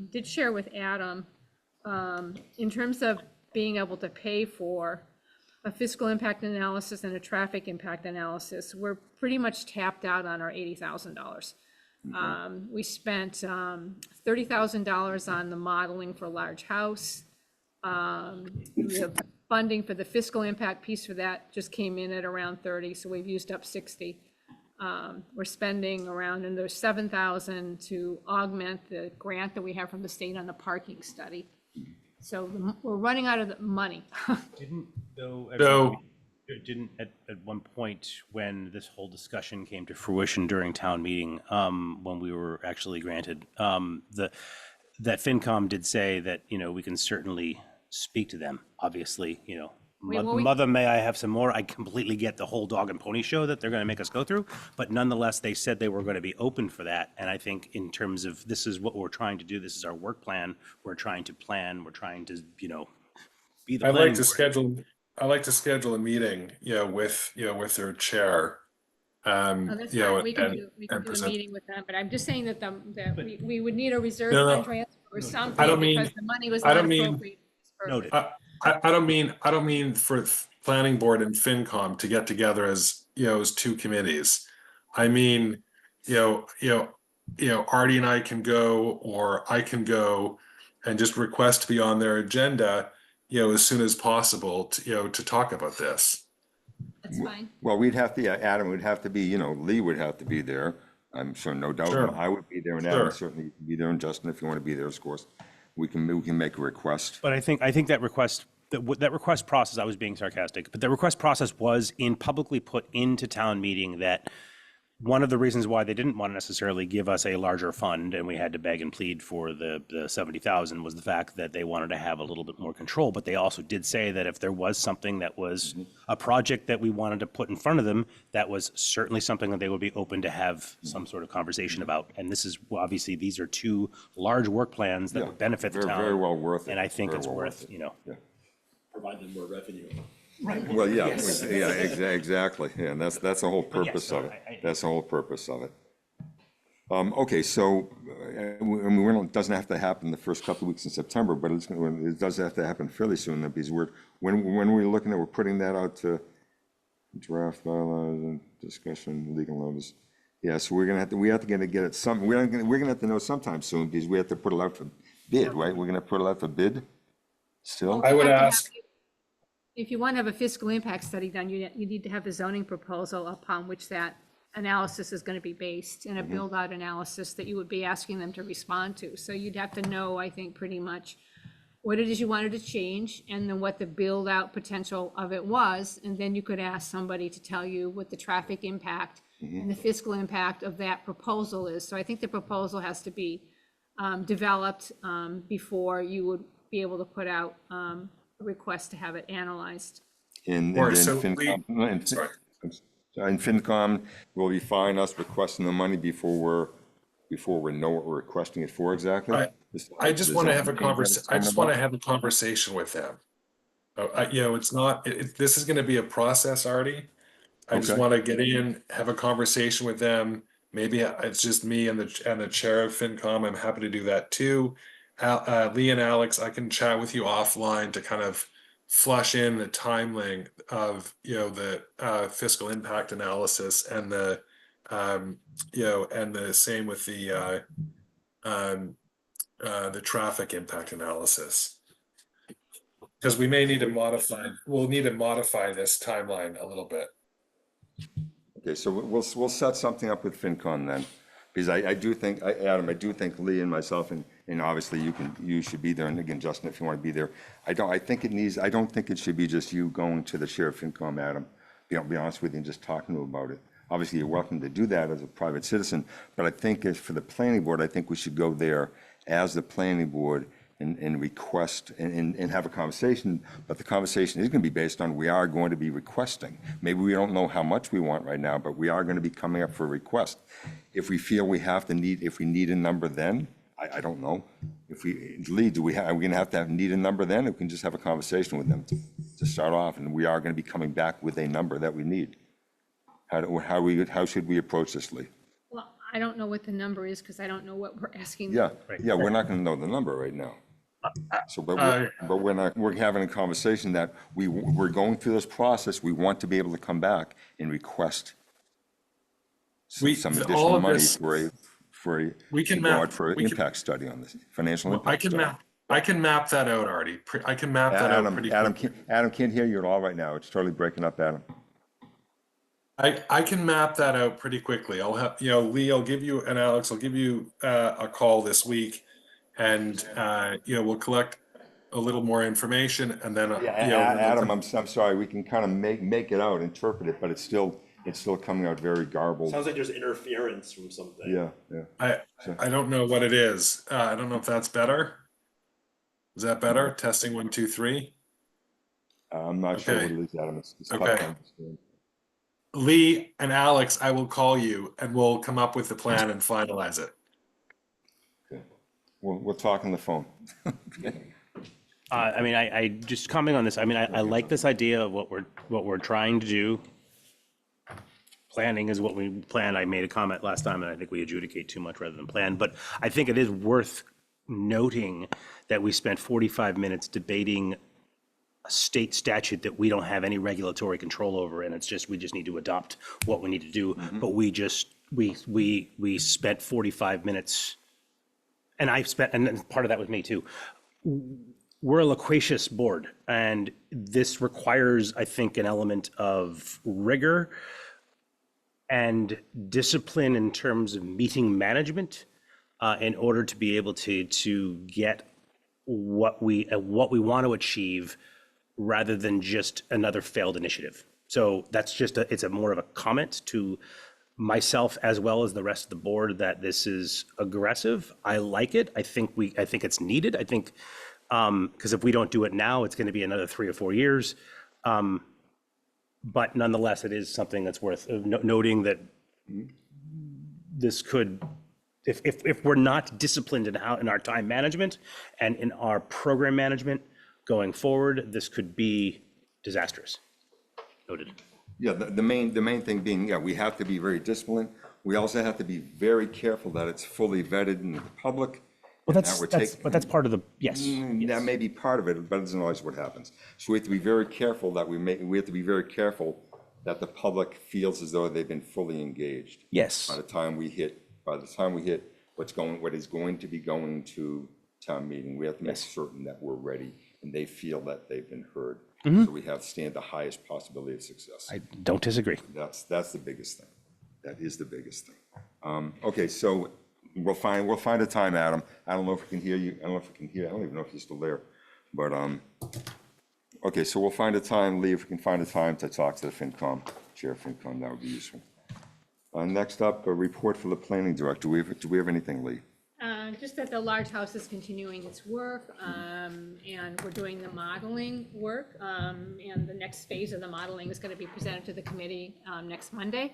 [SPEAKER 6] did share with Adam, in terms of being able to pay for a fiscal impact analysis and a traffic impact analysis, we're pretty much tapped out on our $80,000. We spent $30,000 on the modeling for Large House. The funding for the fiscal impact piece for that just came in at around 30, so we've used up 60. We're spending around another $7,000 to augment the grant that we have from the state on the parking study. So we're running out of the money.
[SPEAKER 4] Didn't at one point, when this whole discussion came to fruition during town meeting, when we were actually granted, that FinCom did say that, we can certainly speak to them, obviously, Mother, may I have some more? I completely get the whole dog and pony show that they're going to make us go through, but nonetheless, they said they were going to be open for that. And I think in terms of, this is what we're trying to do, this is our work plan, we're trying to plan, we're trying to, be the
[SPEAKER 2] I
[SPEAKER 4] planning
[SPEAKER 2] like to
[SPEAKER 4] board.
[SPEAKER 2] schedule a meeting, with their chair.
[SPEAKER 6] Oh, that's fine. We can do a
[SPEAKER 2] present.
[SPEAKER 6] meeting with them, but I'm just saying that we would need a reserve
[SPEAKER 2] No, no.
[SPEAKER 6] fund transfer or something
[SPEAKER 2] I don't mean-
[SPEAKER 6] because the money was
[SPEAKER 2] I
[SPEAKER 6] not
[SPEAKER 2] don't mean-
[SPEAKER 6] appropriated.
[SPEAKER 4] Noted.
[SPEAKER 2] I don't mean for planning board and FinCom to get together as two committees. I mean, Artie and I can go, or I can go and just request to be on their agenda, as soon as possible to talk about this.
[SPEAKER 6] That's fine.
[SPEAKER 1] Well, we'd have to, Adam would have to be, Lee would have to be there. I'm sure, no doubt.
[SPEAKER 2] Sure.
[SPEAKER 1] I would be there, and Adam
[SPEAKER 2] Sure.
[SPEAKER 1] certainly would be there, and Justin, if you want to be there, of course. We can make a request.
[SPEAKER 4] But I think that request, that request process, I was being sarcastic, but the request process was publicly put into town meeting that one of the reasons why they didn't want to necessarily give us a larger fund and we had to beg and plead for the 70,000 was the fact that they wanted to have a little bit more control. But they also did say that if there was something that was a project that we wanted to put in front of them, that was certainly something that they would be open to have some sort of conversation about. And this is, well, obviously, these are two large work plans that would benefit the
[SPEAKER 1] Very,
[SPEAKER 4] town.
[SPEAKER 1] very well worth it.
[SPEAKER 4] And I think
[SPEAKER 1] Very
[SPEAKER 4] it's
[SPEAKER 1] well
[SPEAKER 4] worth,
[SPEAKER 1] it.
[SPEAKER 4] you know.
[SPEAKER 1] Yeah.
[SPEAKER 10] Provide them more revenue.
[SPEAKER 1] Well, yeah, exactly. Yeah, and that's the whole purpose of it. That's the whole purpose of it. Okay, so, I mean, it doesn't have to happen the first couple of weeks in September, but it does have to happen fairly soon, because when we're looking at, we're putting that out to draft bylaws and discussion, legal notice. Yeah, so we have to get it we're gonna have to know sometime soon, because we have to put it out for bid, right? We're gonna put it out for bid still?
[SPEAKER 2] I would
[SPEAKER 6] You have to
[SPEAKER 2] ask,
[SPEAKER 6] have- If you want to have a fiscal impact study done, you need to have a zoning proposal upon which that analysis is going to be based, and a build-out analysis that you would be asking them to respond to. So you'd have to know, I think, pretty much what it is you wanted to change, and then what the build-out potential of it was, and then you could ask somebody to tell you what the traffic impact and the fiscal impact of that proposal is. So I think the proposal has to be developed before you would be able to put out a request to have it analyzed.
[SPEAKER 1] And
[SPEAKER 2] Or
[SPEAKER 1] then
[SPEAKER 2] so
[SPEAKER 1] FinCom, and FinCom will be filing us requesting the money before we know what we're requesting it for exactly?
[SPEAKER 2] I just want to have a conversation with them. You know, it's not, this is going to be a process, Artie. I just
[SPEAKER 1] Okay.
[SPEAKER 2] want to get in, have a conversation with them. Maybe it's just me and the chair of FinCom. I'm happy to do that too. Lee and Alex, I can chat with you offline to kind of flush in the timeline of, you know, the fiscal impact analysis and the, you know, and the same with the traffic impact analysis. Because we may need to we'll need to modify this timeline a little bit.
[SPEAKER 1] Okay, so we'll set something up with FinCon then, because I do think, Adam, I do think Lee and myself, and obviously you should be there, and again, Justin, if you want to be there. I don't think it should be just you going to the chair of FinCom, Adam, be honest with you, and just talking to him about it. Obviously, you're welcome to do that as a private citizen, but I think as for the planning board, I think we should go there as the planning board and request and have a conversation, but the conversation is going to be based on, we are going to be requesting. Maybe we don't know how much we want right now, but we are going to be coming up for a request. If we feel if we need a number then, I don't know. Lee, are we going to have need a number then? Or we can just have a conversation with them to start off, and we are going to be coming back with a number that we need. How should we approach this, Lee?
[SPEAKER 6] Well, I don't know what the number is, because I don't know what we're asking.
[SPEAKER 1] Yeah, we're not going to know the number right now. So, we're having a conversation that we're going through this process. We want to be able to come back and request some
[SPEAKER 2] all
[SPEAKER 1] additional
[SPEAKER 2] of
[SPEAKER 1] money
[SPEAKER 2] this-
[SPEAKER 1] for an impact study on this, financial impact study.
[SPEAKER 2] I can map that out, Artie. I can map that out pretty quickly.
[SPEAKER 1] Adam can't hear you at all right now. It's totally breaking up, Adam.
[SPEAKER 2] I can map that out pretty quickly. I'll have, you know, Lee, I'll give you, and Alex, I'll give you a call this week, and you know, we'll collect a little more information, and then you know,
[SPEAKER 1] Adam, I'm sorry. We can kind of make it out, interpret it, but it's still coming out very garbled.
[SPEAKER 10] Sounds like there's interference from something.
[SPEAKER 1] Yeah.
[SPEAKER 2] I don't know what it is. I don't know if that's better. Is that better? Testing 1, 2, 3.
[SPEAKER 1] I'm not sure what
[SPEAKER 2] Okay.
[SPEAKER 1] it is, Adam. It's tough
[SPEAKER 2] Okay.
[SPEAKER 1] to understand.
[SPEAKER 2] Lee and Alex, I will call you, and we'll come up with the plan and finalize it.
[SPEAKER 1] Okay. We'll talk on the phone.
[SPEAKER 4] I mean, I just comment on this. I mean, I like this idea of what we're trying to do. Planning is what we plan. I made a comment last time, and I think we adjudicate too much rather than plan. But I think it is worth noting that we spent 45 minutes debating a state statute that we don't have any regulatory control over, and we just need to adopt what we need to do. But we spent 45 minutes, and and part of that was me too. We're a loquacious board, and this requires, I think, an element of rigor and discipline in terms of meeting management in order to be able to get what we want to achieve, rather than just another failed initiative. So that's just it's more of a comment to myself as well as the rest of the board that this is aggressive. I like it. I think it's needed. I think, because if we don't do it now, it's going to be another 3 or 4 years. But nonetheless, it is something that's worth noting that this could, if we're not disciplined in our time management and in our program management going forward, this could be disastrous. Noted.
[SPEAKER 1] Yeah, the main thing being, yeah, we have to be very disciplined. We also have to be very careful that it's fully vetted in the public.
[SPEAKER 4] Well,
[SPEAKER 1] and that we're taking-
[SPEAKER 4] that's part of the, yes.
[SPEAKER 1] That may be part of it, but it isn't always what happens. So we have to be very careful that we have to be very careful that the public feels as though they've been fully engaged.
[SPEAKER 4] Yes.
[SPEAKER 1] By the time we hit what is going to be going to town meeting, we have to make certain that we're ready and they feel that they've been heard. So we have to stand the highest possibility of success.
[SPEAKER 4] I don't disagree.
[SPEAKER 1] That's the biggest thing. That is the biggest thing. Okay, so we'll find a time, Adam. I don't know if we can hear you. I don't know if we can hear. I don't even know if you're still there. But okay, so we'll find a time, Lee, if we can find a time to talk to the FinCom, Chair of FinCom, that would be useful. Next up, a report for the planning director. Do we have anything, Lee?
[SPEAKER 6] Just that the large house is continuing its work, and we're doing the modeling work, and the next phase of the modeling is gonna be presented to the committee, next Monday.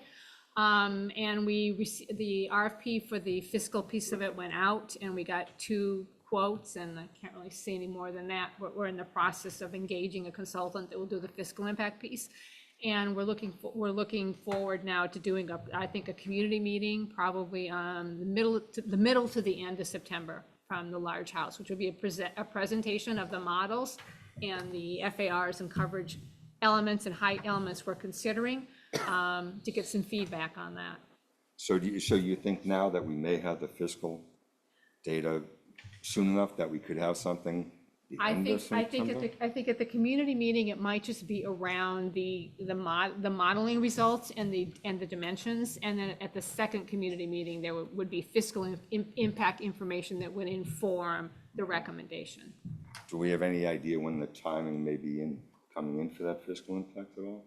[SPEAKER 6] And the RFP for the fiscal piece of it went out, and we got 2 quotes, and I can't really say any more than that, but we're in the process of engaging a consultant that will do the fiscal impact piece. And we're looking forward now to doing I think a community meeting, probably the middle to the end of September from the large house, which will be a presentation of the models and the FARs and coverage elements and height elements we're considering, to get some feedback on that.
[SPEAKER 1] So you think now that we may have the fiscal data soon enough that we could have something the end of September?
[SPEAKER 6] I think at the community meeting, it might just be around the modeling results and the dimensions. And then at the second community meeting, there would be fiscal impact information that would inform the recommendation.
[SPEAKER 1] Do we have any idea when the timing may be coming in for that fiscal impact at all?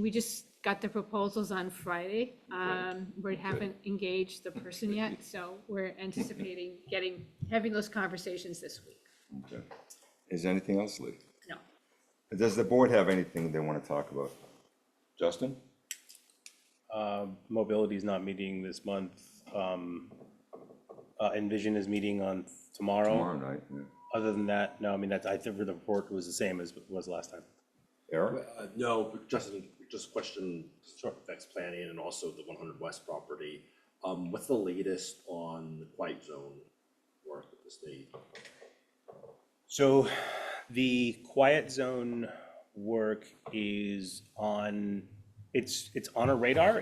[SPEAKER 6] We just got the proposals on Friday. We haven't engaged the person yet, so we're anticipating having those conversations this week.
[SPEAKER 1] Okay. Is there anything else, Lee?
[SPEAKER 6] No.
[SPEAKER 1] Does the board have anything they want to talk about? Justin?
[SPEAKER 4] Mobility is not meeting this month. Envision is meeting on tomorrow.
[SPEAKER 1] Tomorrow night, yeah.
[SPEAKER 4] Other than that, no, I mean, I think the report was the same as it was last time.
[SPEAKER 1] Eric?
[SPEAKER 10] No, but Justin, just a question, affects planning and also the 100 West property. What's the latest on the quiet zone work at the state?
[SPEAKER 4] So the quiet zone work is on, it's on a radar.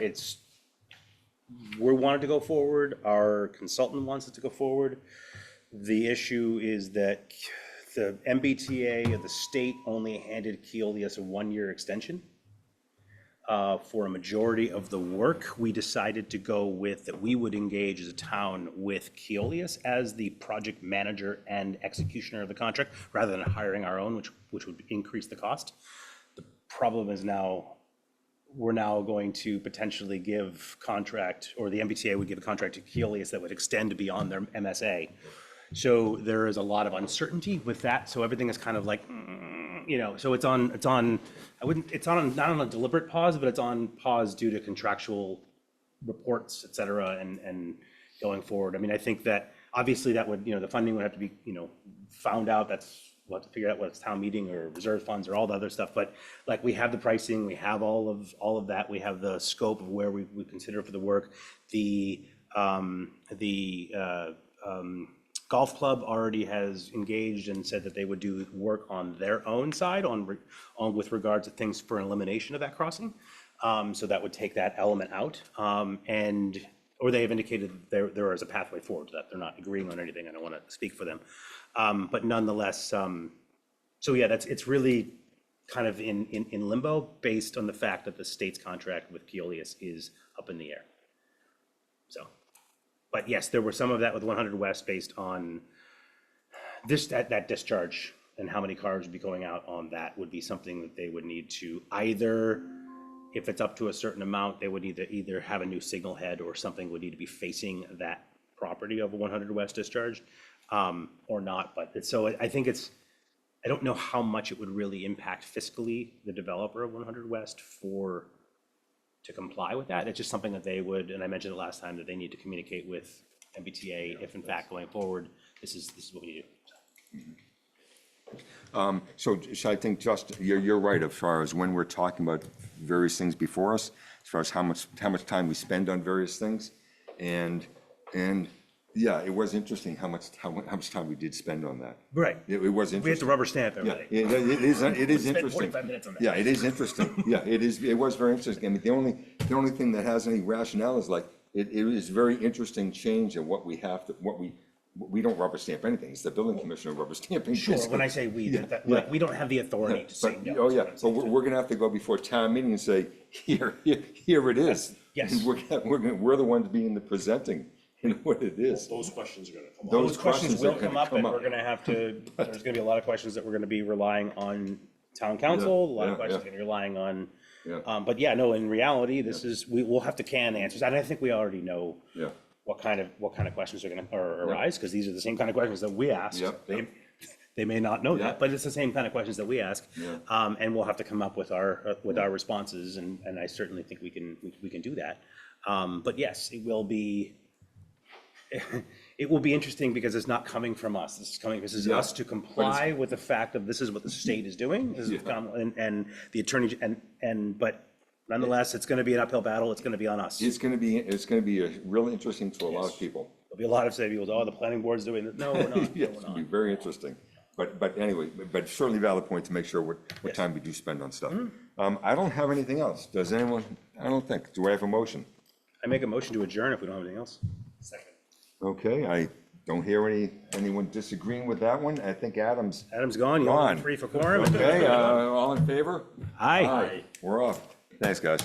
[SPEAKER 4] We wanted to go forward. Our consultant wants it to go forward. The issue is that the MBTA of the state only handed Keolis a 1-year extension. For a majority of the work, we decided to go with that we would engage as a town with Keolis as the project manager and executioner of the contract, rather than hiring our own, which would increase the cost. The problem is now, we're now going to potentially give contract, or the MBTA would give a contract to Keolis that would extend beyond their MSA. So there is a lot of uncertainty with that. So everything is kind of like, so it's on, not on a deliberate pause, but it's on pause due to contractual reports, et cetera, and going forward. I mean, I think that obviously that would, the funding would have to be, found out. We'll have to figure out whether it's town meeting or reserve funds or all the other stuff. But like, we have the pricing, we have all of that. We have the scope of where we consider for the work. The golf club already has engaged and said that they would do work on their own side with regards to things for an elimination of that crossing. So that would take that element out. Or they have indicated there is a pathway forward to that. They're not agreeing on anything. I don't want to speak for them. But nonetheless, so yeah, it's really kind of in limbo based on the fact that the state's contract with Keolis is up in the air. So. But yes, there were some of that with 100 West based on that discharge and how many cars would be going out on that would be something that they would need to either if it's up to a certain amount, they would either have a new signal head or something would need to be facing that property of 100 West Discharge, or not. But so I think I don't know how much it would really impact fiscally the developer of 100 West to comply with that. It's just something that they would, and I mentioned it last time, that they need to communicate with MBTA if in fact going forward, this is what we do.
[SPEAKER 1] So I think just, you're right as far as when we're talking about various things before us, as far as how much time we spend on various things. And yeah, it was interesting how much time we did spend on that.
[SPEAKER 4] Right.
[SPEAKER 1] It was interesting.
[SPEAKER 4] We have to rubber stamp
[SPEAKER 1] Yeah,
[SPEAKER 4] everything.
[SPEAKER 1] it is
[SPEAKER 4] Spent
[SPEAKER 1] interesting.
[SPEAKER 4] 45 minutes on that.
[SPEAKER 1] Yeah, it is interesting. Yeah, it was very interesting. I mean, the only thing that has any rationale is like, it is very interesting change in what we have to, we don't rubber stamp anything. It's the building commissioner rubber stamping.
[SPEAKER 4] Sure, when I say we, like, we don't have the authority to say
[SPEAKER 1] But,
[SPEAKER 4] no.
[SPEAKER 1] oh yeah, but we're gonna have to go before town meeting and say, here it is.
[SPEAKER 4] Yes.
[SPEAKER 1] And we're the ones being the presenting, what it is.
[SPEAKER 10] Those questions are gonna come up.
[SPEAKER 4] Those questions will
[SPEAKER 1] are
[SPEAKER 4] come
[SPEAKER 1] gonna
[SPEAKER 4] up, and we're gonna have to, there's gonna be a lot of questions that we're gonna be relying on town council, a lot
[SPEAKER 1] yeah,
[SPEAKER 4] of questions
[SPEAKER 1] yeah.
[SPEAKER 4] gonna be relying on.
[SPEAKER 1] Yeah.
[SPEAKER 4] But yeah, no, in reality, this is, we will have to can answers, and I think we already know
[SPEAKER 1] Yeah.
[SPEAKER 4] what kind of questions are gonna arise, because these are the same kind of questions that we asked.
[SPEAKER 1] Yep, yep.
[SPEAKER 4] They may not know
[SPEAKER 1] Yeah.
[SPEAKER 4] that, but it's the same kind of questions that we ask.
[SPEAKER 1] Yeah.
[SPEAKER 4] And we'll have to come up with our responses, and I certainly think we can do that. But yes, it will be interesting because it's not coming from us. This is
[SPEAKER 1] Yeah.
[SPEAKER 4] us to comply with the fact of this is what the state is doing. This is, and the attorney, but nonetheless, it's gonna be an uphill battle. It's gonna be on us.
[SPEAKER 1] It's gonna be really interesting to a lot of people.
[SPEAKER 4] There'll be a lot of say people, oh, the planning board's doing this. No, we're not.
[SPEAKER 1] Yeah,
[SPEAKER 4] No,
[SPEAKER 1] it's
[SPEAKER 4] we're
[SPEAKER 1] gonna be
[SPEAKER 4] not.
[SPEAKER 1] very interesting. But anyway, but certainly valid point to make sure what time we do spend on stuff. I don't have anything else. Does anyone? I don't think. Do I have a motion?
[SPEAKER 4] I make a motion to adjourn if we don't have anything else.
[SPEAKER 1] Okay, I don't hear anyone disagreeing with that one. I think Adam's
[SPEAKER 4] Adam's gone. You're
[SPEAKER 1] gone.
[SPEAKER 4] free for quorum.
[SPEAKER 1] Okay, all in favor?
[SPEAKER 4] Aye.
[SPEAKER 1] Aye. We're off. Thanks, guys.